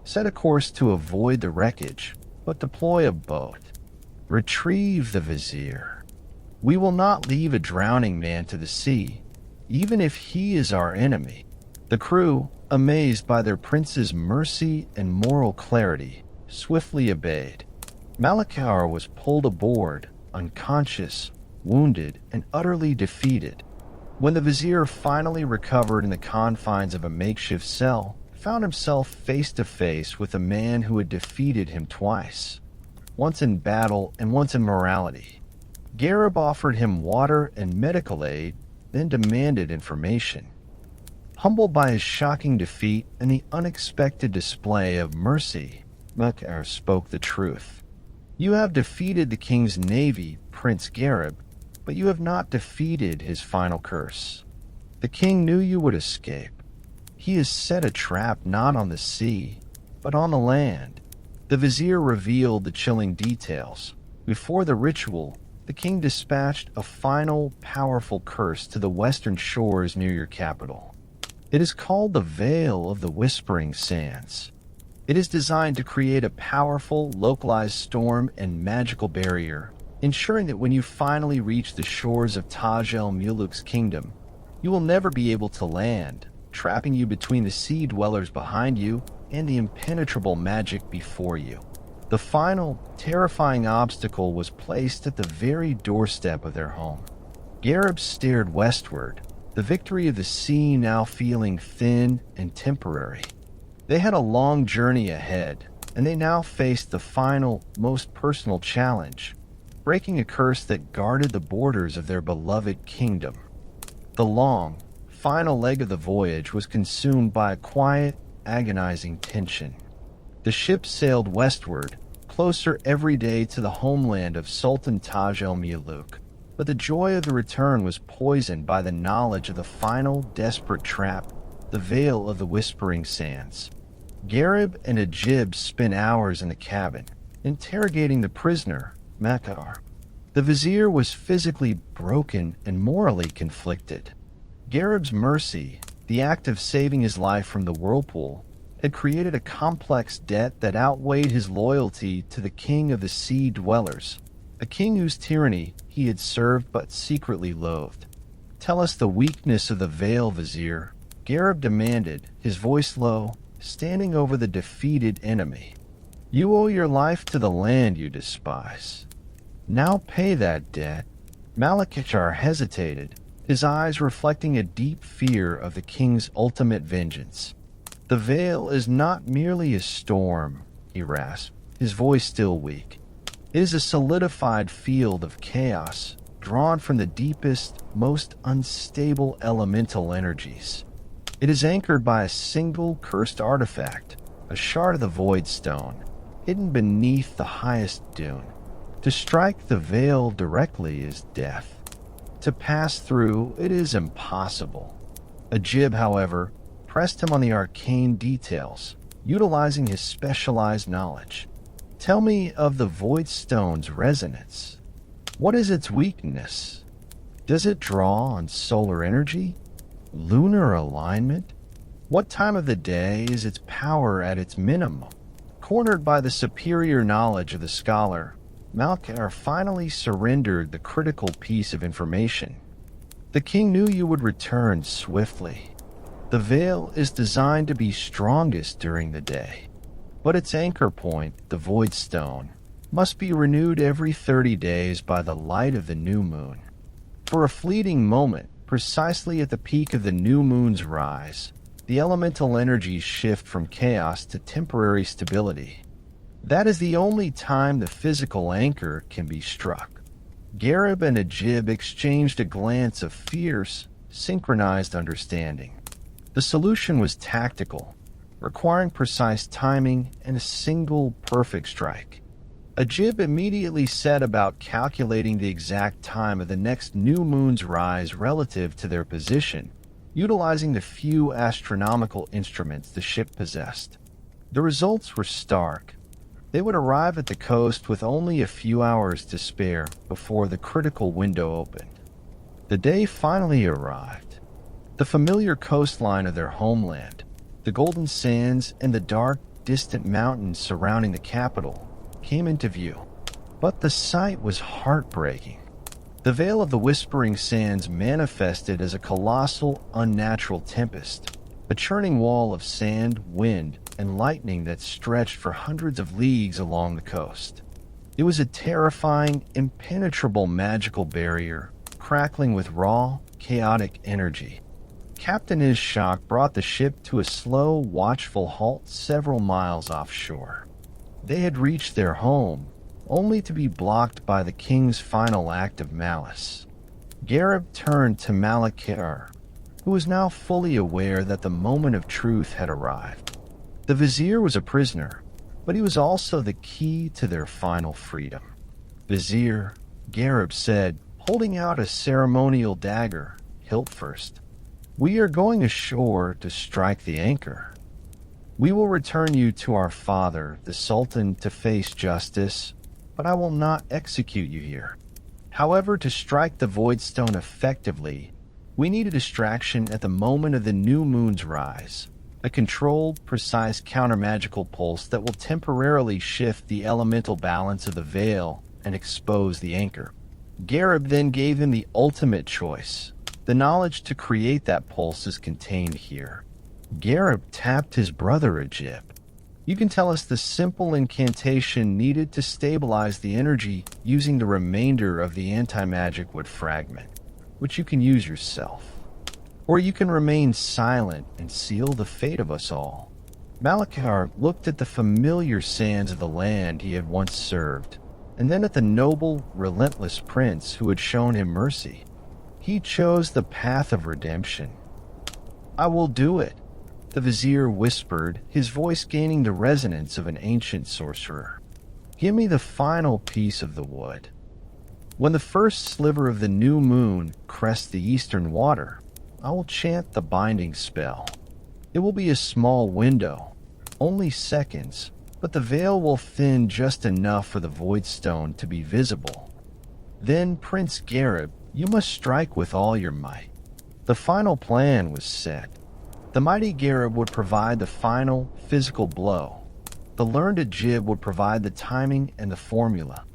Set a course to avoid the wreckage, but deploy a boat. Retrieve the vizier. We will not leave a drowning man to the sea, even if he is our enemy. The crew, amazed by their prince's mercy and moral clarity, swiftly obeyed. Malakar was pulled aboard, unconscious, wounded, and utterly defeated. When the vizier finally recovered in the confines of a makeshift cell, found himself face to face with a man who had defeated him twice, once in battle and once in morality. Gharib offered him water and medical aid, then demanded information. Humbled by his shocking defeat and the unexpected display of mercy, Malakar spoke the truth. You have defeated the king's navy, Prince Gharib, but you have not defeated his final curse. The king knew you would escape. He has set a trap not on the sea, but on the land. The vizier revealed the chilling details. Before the ritual, the king dispatched a final, powerful curse to the western shores near your capital. It is called the Veil of the Whispering Sands. It is designed to create a powerful, localized storm and magical barrier, ensuring that when you finally reach the shores of Taj el-Muluk's kingdom, you will never be able to land, trapping you between the sea dwellers behind you and the impenetrable magic before you. The final, terrifying obstacle was placed at the very doorstep of their home. Gharib stared westward, the victory of the sea now feeling thin and temporary. They had a long journey ahead, and they now faced the final, most personal challenge, breaking a curse that guarded the borders of their beloved kingdom. The long, final leg of the voyage was consumed by a quiet, agonizing tension. The ship sailed westward, closer every day to the homeland of Sultan Taj el-Muluk, but the joy of the return was poisoned by the knowledge of the final, desperate trap, the Veil of the Whispering Sands. Gharib and Ajib spent hours in the cabin, interrogating the prisoner, Malakar. The vizier was physically broken and morally conflicted. Gharib's mercy, the act of saving his life from the whirlpool, had created a complex debt that outweighed his loyalty to the king of the sea dwellers, a king whose tyranny he had served but secretly loathed. Tell us the weakness of the Veil, vizier, Gharib demanded, his voice low, standing over the defeated enemy. You owe your life to the land you despise. Now pay that debt. Malakar hesitated, his eyes reflecting a deep fear of the king's ultimate vengeance. The veil is not merely a storm, he rasped, his voice still weak. It is a solidified field of chaos, drawn from the deepest, most unstable elemental energies. It is anchored by a single cursed artifact, a shard of the Void Stone, hidden beneath the highest dune. To strike the veil directly is death. To pass through it is impossible. Ajib, however, pressed him on the arcane details, utilizing his specialized knowledge. Tell me of the Void Stone's resonance. What is its weakness? Does it draw on solar energy? Lunar alignment? What time of the day is its power at its minimum? Cornered by the superior knowledge of the scholar, Malkar finally surrendered the critical piece of information. The king knew you would return swiftly. The veil is designed to be strongest during the day, but its anchor point, the Void Stone, must be renewed every 30 days by the light of the new moon. For a fleeting moment, precisely at the peak of the new moon's rise, the elemental energies shift from chaos to temporary stability. That is the only time the physical anchor can be struck. Gharib and Ajib exchanged a glance of fierce, synchronized understanding. The solution was tactical, requiring precise timing and a single perfect strike. Ajib immediately set about calculating the exact time of the next new moon's rise relative to their position, utilizing the few astronomical instruments the ship possessed. The results were stark. They would arrive at the coast with only a few hours to spare before the critical window opened. The day finally arrived. The familiar coastline of their homeland, the golden sands and the dark, distant mountains surrounding the capital, came into view. But the sight was heartbreaking. The Veil of the Whispering Sands manifested as a colossal, unnatural tempest, a churning wall of sand, wind, and lightning that stretched for hundreds of leagues along the coast. It was a terrifying, impenetrable magical barrier, crackling with raw, chaotic energy. Captain Ishak brought the ship to a slow, watchful halt several miles offshore. They had reached their home, only to be blocked by the king's final act of malice. Gharib turned to Malakir, who was now fully aware that the moment of truth had arrived. The vizier was a prisoner, but he was also the key to their final freedom. "Vizier," Gharib said, holding out a ceremonial dagger, hilt first, "we are going ashore to strike the anchor. We will return you to our father, the Sultan, to face justice, but I will not execute you here. However, to strike the Void Stone effectively, we need a distraction at the moment of the new moon's rise, a controlled, precise counter-magical pulse that will temporarily shift the elemental balance of the veil and expose the anchor." Gharib then gave him the ultimate choice. The knowledge to create that pulse is contained here. Gharib tapped his brother Ajib. "You can tell us the simple incantation needed to stabilize the energy using the remainder of the anti-magic wood fragment, which you can use yourself. Or you can remain silent and seal the fate of us all." Malakar looked at the familiar sands of the land he had once served, and then at the noble, relentless prince who had shown him mercy. He chose the path of redemption. "I will do it," the vizier whispered, his voice gaining the resonance of an ancient sorcerer. "Give me the final piece of the wood. When the first sliver of the new moon crests the eastern water, I will chant the binding spell. It will be a small window, only seconds, but the veil will thin just enough for the Void Stone to be visible. Then, Prince Gharib, you must strike with all your might." The final plan was set. The mighty Gharib would provide the final, physical blow. The learned Ajib would provide the timing and the formula.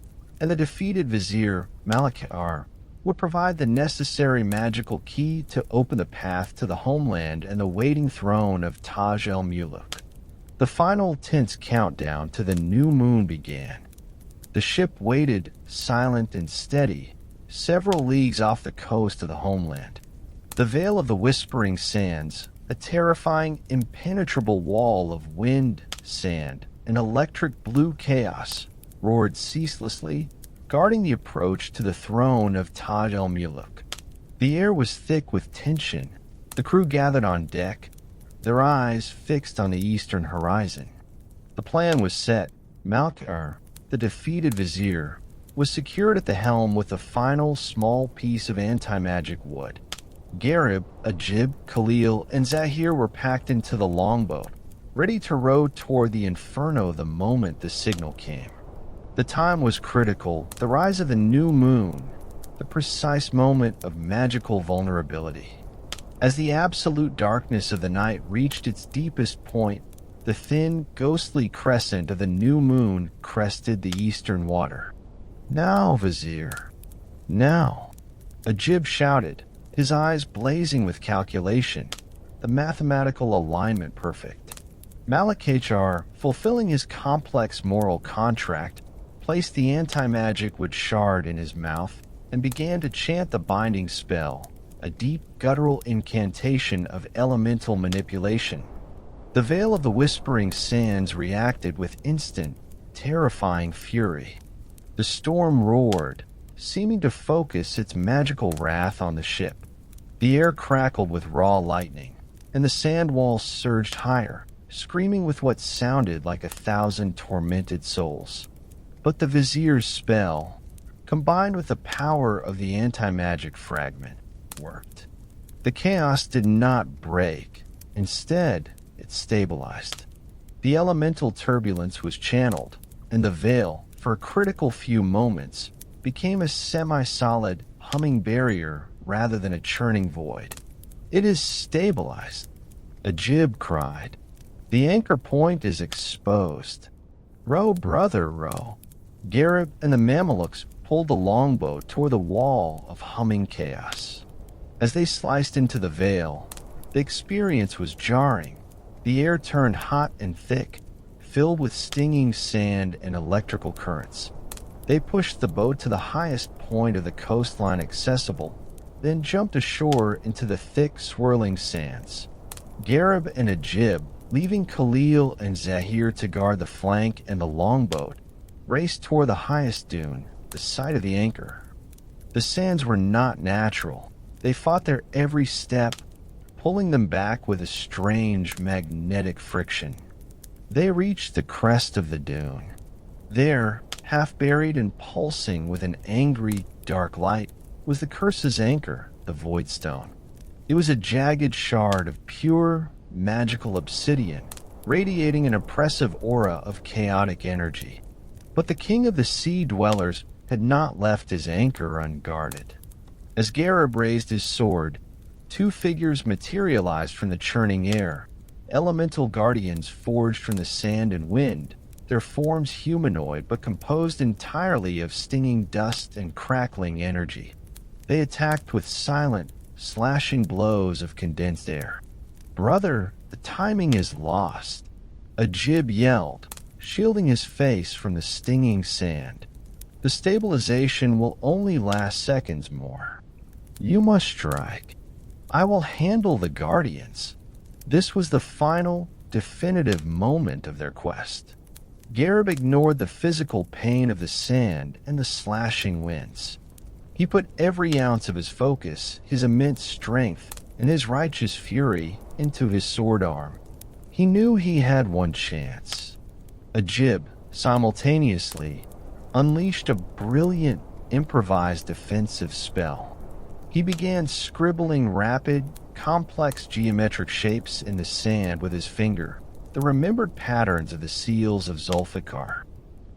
And the defeated vizier, Malakar, would provide the necessary magical key to open the path to the homeland and the waiting throne of Taj el-Muluk. The final tense countdown to the new moon began. The ship waited, silent and steady, several leagues off the coast of the homeland. The Veil of the Whispering Sands, a terrifying, impenetrable wall of wind, sand, and electric blue chaos, roared ceaselessly, guarding the approach to the throne of Taj el-Muluk. The air was thick with tension. The crew gathered on deck, their eyes fixed on the eastern horizon. The plan was set. Malkar, the defeated vizier, was secured at the helm with the final small piece of anti-magic wood. Gharib, Ajib, Khalil, and Zahir were packed into the longboat, ready to row toward the inferno the moment the signal came. The time was critical, the rise of the new moon, the precise moment of magical vulnerability. As the absolute darkness of the night reached its deepest point, the thin, ghostly crescent of the new moon crested the eastern water. "Now, Vizier, now!" Ajib shouted, his eyes blazing with calculation, the mathematical alignment perfect. Malakachar, fulfilling his complex moral contract, placed the anti-magic wood shard in his mouth and began to chant the binding spell, a deep guttural incantation of elemental manipulation. The veil of the Whispering Sands reacted with instant, terrifying fury. The storm roared, seeming to focus its magical wrath on the ship. The air crackled with raw lightning, and the sand walls surged higher, screaming with what sounded like 1,000 tormented souls. But the Vizier's spell, combined with the power of the anti-magic fragment, worked. The chaos did not break. Instead, it stabilized. The elemental turbulence was channeled, and the veil, for a critical few moments, became a semi-solid, humming barrier rather than a churning void. "It is stabilized," Ajib cried. "The anchor point is exposed. Row, brother, row." Gharib and the Mamelukes pulled the longbow toward the wall of humming chaos. As they sliced into the veil, the experience was jarring. The air turned hot and thick, filled with stinging sand and electrical currents. They pushed the boat to the highest point of the coastline accessible, then jumped ashore into the thick, swirling sands. Gharib and Ajib, leaving Khalil and Zahir to guard the flank and the longboat, raced toward the highest dune, the site of the anchor. The sands were not natural. They fought their every step, pulling them back with a strange magnetic friction. They reached the crest of the dune. There, half buried and pulsing with an angry, dark light, was the curse's anchor, the Void Stone. It was a jagged shard of pure, magical obsidian, radiating an oppressive aura of chaotic energy. But the king of the sea dwellers had not left his anchor unguarded. As Gharib raised his sword, two figures materialized from the churning air, elemental guardians forged from the sand and wind, their forms humanoid but composed entirely of stinging dust and crackling energy. They attacked with silent, slashing blows of condensed air. "Brother, the timing is lost," Ajib yelled, shielding his face from the stinging sand. "The stabilization will only last seconds more. You must strike. I will handle the guardians." This was the final, definitive moment of their quest. Gharib ignored the physical pain of the sand and the slashing winds. He put every ounce of his focus, his immense strength, and his righteous fury into his sword arm. He knew he had one chance. Ajib, simultaneously, unleashed a brilliant, improvised defensive spell. He began scribbling rapid, complex geometric shapes in the sand with his finger, the remembered patterns of the seals of Zulfikar.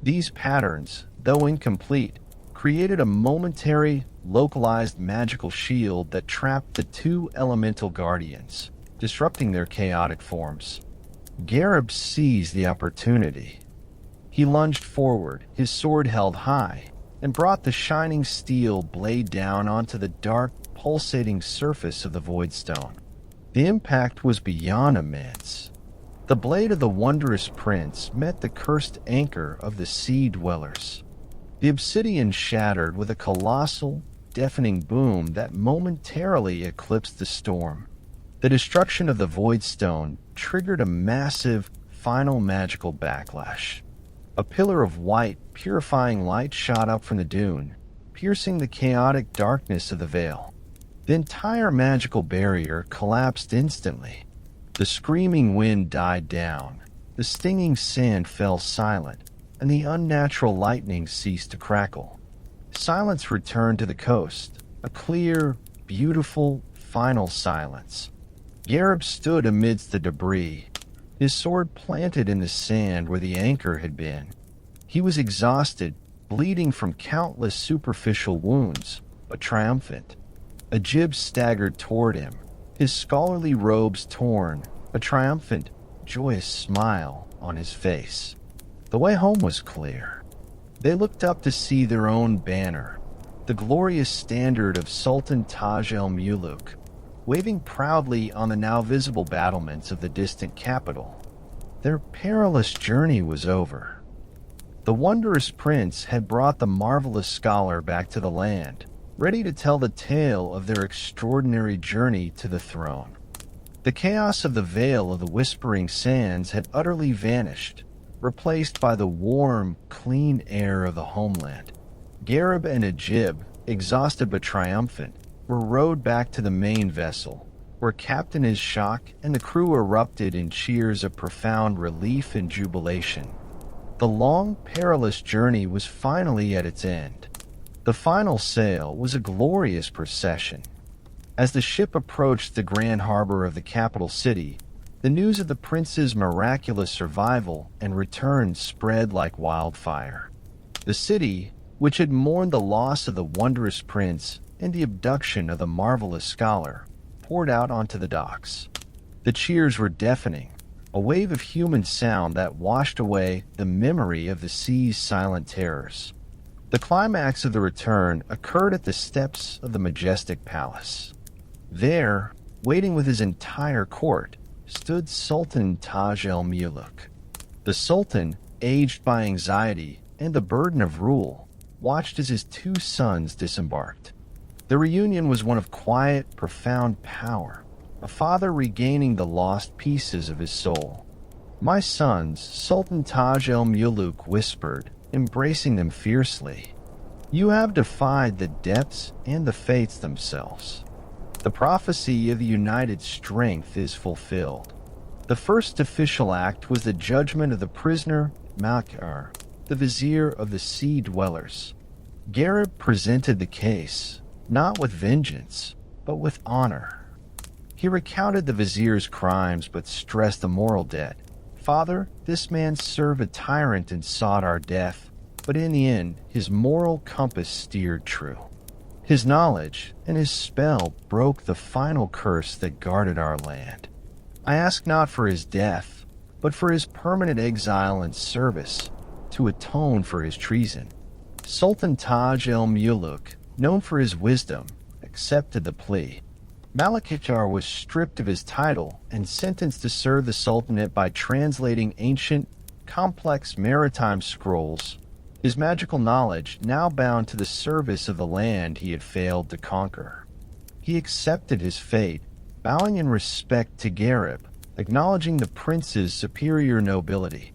These patterns, though incomplete, created a momentary, localized magical shield that trapped the two elemental guardians, disrupting their chaotic forms. Gharib seized the opportunity. He lunged forward, his sword held high, and brought the shining steel blade down onto the dark, pulsating surface of the Void Stone. The impact was beyond immense. The blade of the wondrous prince met the cursed anchor of the sea dwellers. The obsidian shattered with a colossal, deafening boom that momentarily eclipsed the storm. The destruction of the Void Stone triggered a massive, final magical backlash. A pillar of white, purifying light shot up from the dune, piercing the chaotic darkness of the veil. The entire magical barrier collapsed instantly. The screaming wind died down, the stinging sand fell silent, and the unnatural lightning ceased to crackle. Silence returned to the coast, a clear, beautiful, final silence. Gharib stood amidst the debris, his sword planted in the sand where the anchor had been. He was exhausted, bleeding from countless superficial wounds, but triumphant. Ajib staggered toward him, his scholarly robes torn, a triumphant, joyous smile on his face. The way home was clear. They looked up to see their own banner, the glorious standard of Sultan Taj el-Muluk, waving proudly on the now visible battlements of the distant capital. Their perilous journey was over. The wondrous prince had brought the marvelous scholar back to the land, ready to tell the tale of their extraordinary journey to the throne. The chaos of the Vale of the Whispering Sands had utterly vanished, replaced by the warm, clean air of the homeland. Gharib and Ajib, exhausted but triumphant, were rowed back to the main vessel, where Captain Ishaq and the crew erupted in cheers of profound relief and jubilation. The long, perilous journey was finally at its end. The final sail was a glorious procession. As the ship approached the grand harbor of the capital city, the news of the prince's miraculous survival and return spread like wildfire. The city, which had mourned the loss of the wondrous prince and the abduction of the marvelous scholar, poured out onto the docks. The cheers were deafening, a wave of human sound that washed away the memory of the sea's silent terrors. The climax of the return occurred at the steps of the majestic palace. There, waiting with his entire court, stood Sultan Taj el-Muluk. The sultan, aged by anxiety and the burden of rule, watched as his two sons disembarked. The reunion was one of quiet, profound power, a father regaining the lost pieces of his soul. "My sons," Sultan Taj el-Muluk whispered, embracing them fiercely. "You have defied the depths and the fates themselves. The prophecy of the united strength is fulfilled." The first official act was the judgment of the prisoner Malkar, the vizier of the sea dwellers. Gharib presented the case, not with vengeance, but with honor. He recounted the vizier's crimes but stressed the moral debt. "Father, this man served a tyrant and sought our death, but in the end his moral compass steered true. His knowledge and his spell broke the final curse that guarded our land. I ask not for his death, but for his permanent exile and service, to atone for his treason." Sultan Taj el-Muluk, known for his wisdom, accepted the plea. Malakachar was stripped of his title and sentenced to serve the sultanate by translating ancient, complex maritime scrolls, his magical knowledge now bound to the service of the land he had failed to conquer. He accepted his fate, bowing in respect to Gharib, acknowledging the prince's superior nobility.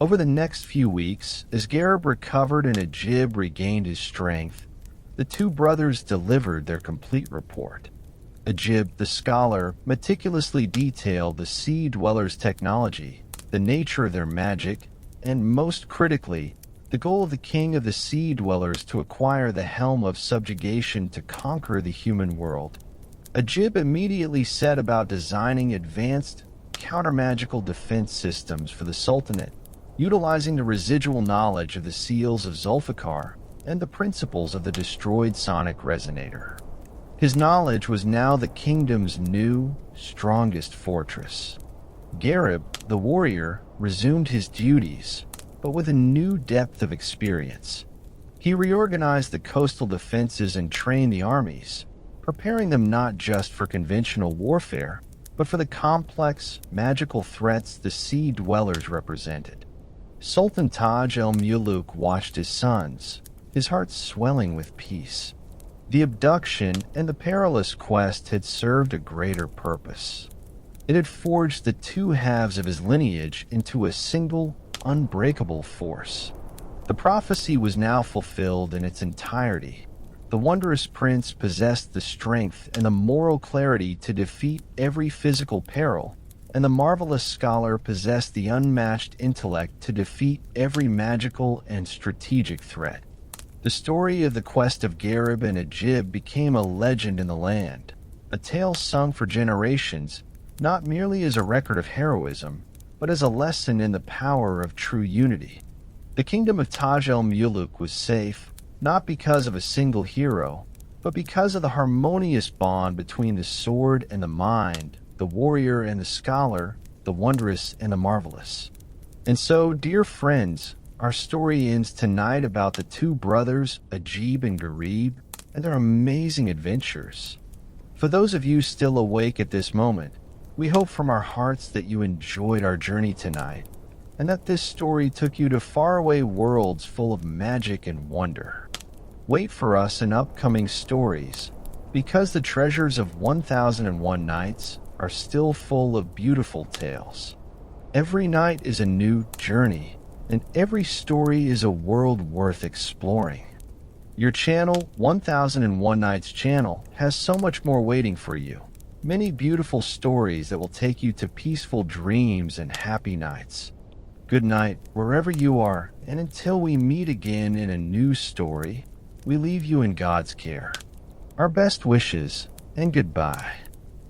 Over the next few weeks, as Gharib recovered and Ajib regained his strength, the two brothers delivered their complete report. Ajib, the scholar, meticulously detailed the sea dwellers' technology, the nature of their magic, and most critically, the goal of the king of the sea dwellers to acquire the helm of subjugation to conquer the human world. Ajib immediately set about designing advanced, counter-magical defense systems for the Sultanate, utilizing the residual knowledge of the seals of Zulfikar and the principles of the destroyed sonic resonator. His knowledge was now the kingdom's new, strongest fortress. Gharib, the warrior, resumed his duties, but with a new depth of experience. He reorganized the coastal defenses and trained the armies, preparing them not just for conventional warfare, but for the complex, magical threats the sea dwellers represented. Sultan Taj el-Muluk watched his sons, his heart swelling with peace. The abduction and the perilous quest had served a greater purpose. It had forged the two halves of his lineage into a single, unbreakable force. The prophecy was now fulfilled in its entirety. The wondrous prince possessed the strength and the moral clarity to defeat every physical peril, and the marvelous scholar possessed the unmatched intellect to defeat every magical and strategic threat. The story of the quest of Gharib and Ajib became a legend in the land, a tale sung for generations, not merely as a record of heroism, but as a lesson in the power of true unity. The kingdom of Taj el-Muluk was safe, not because of a single hero, but because of the harmonious bond between the sword and the mind, the warrior and the scholar, the wondrous and the marvelous. And so, dear friends, our story ends tonight about the two brothers, Ajib and Gharib, and their amazing adventures. For those of you still awake at this moment, we hope from our hearts that you enjoyed our journey tonight, and that this story took you to faraway worlds full of magic and wonder. Wait for us in upcoming stories, because the treasures of 1001 Nights are still full of beautiful tales. Every night is a new journey, and every story is a world worth exploring. Your channel, 1001 Nights channel, has so much more waiting for you. Many beautiful stories that will take you to peaceful dreams and happy nights. Good night, wherever you are, and until we meet again in a new story, we leave you in God's care. Our best wishes, and goodbye.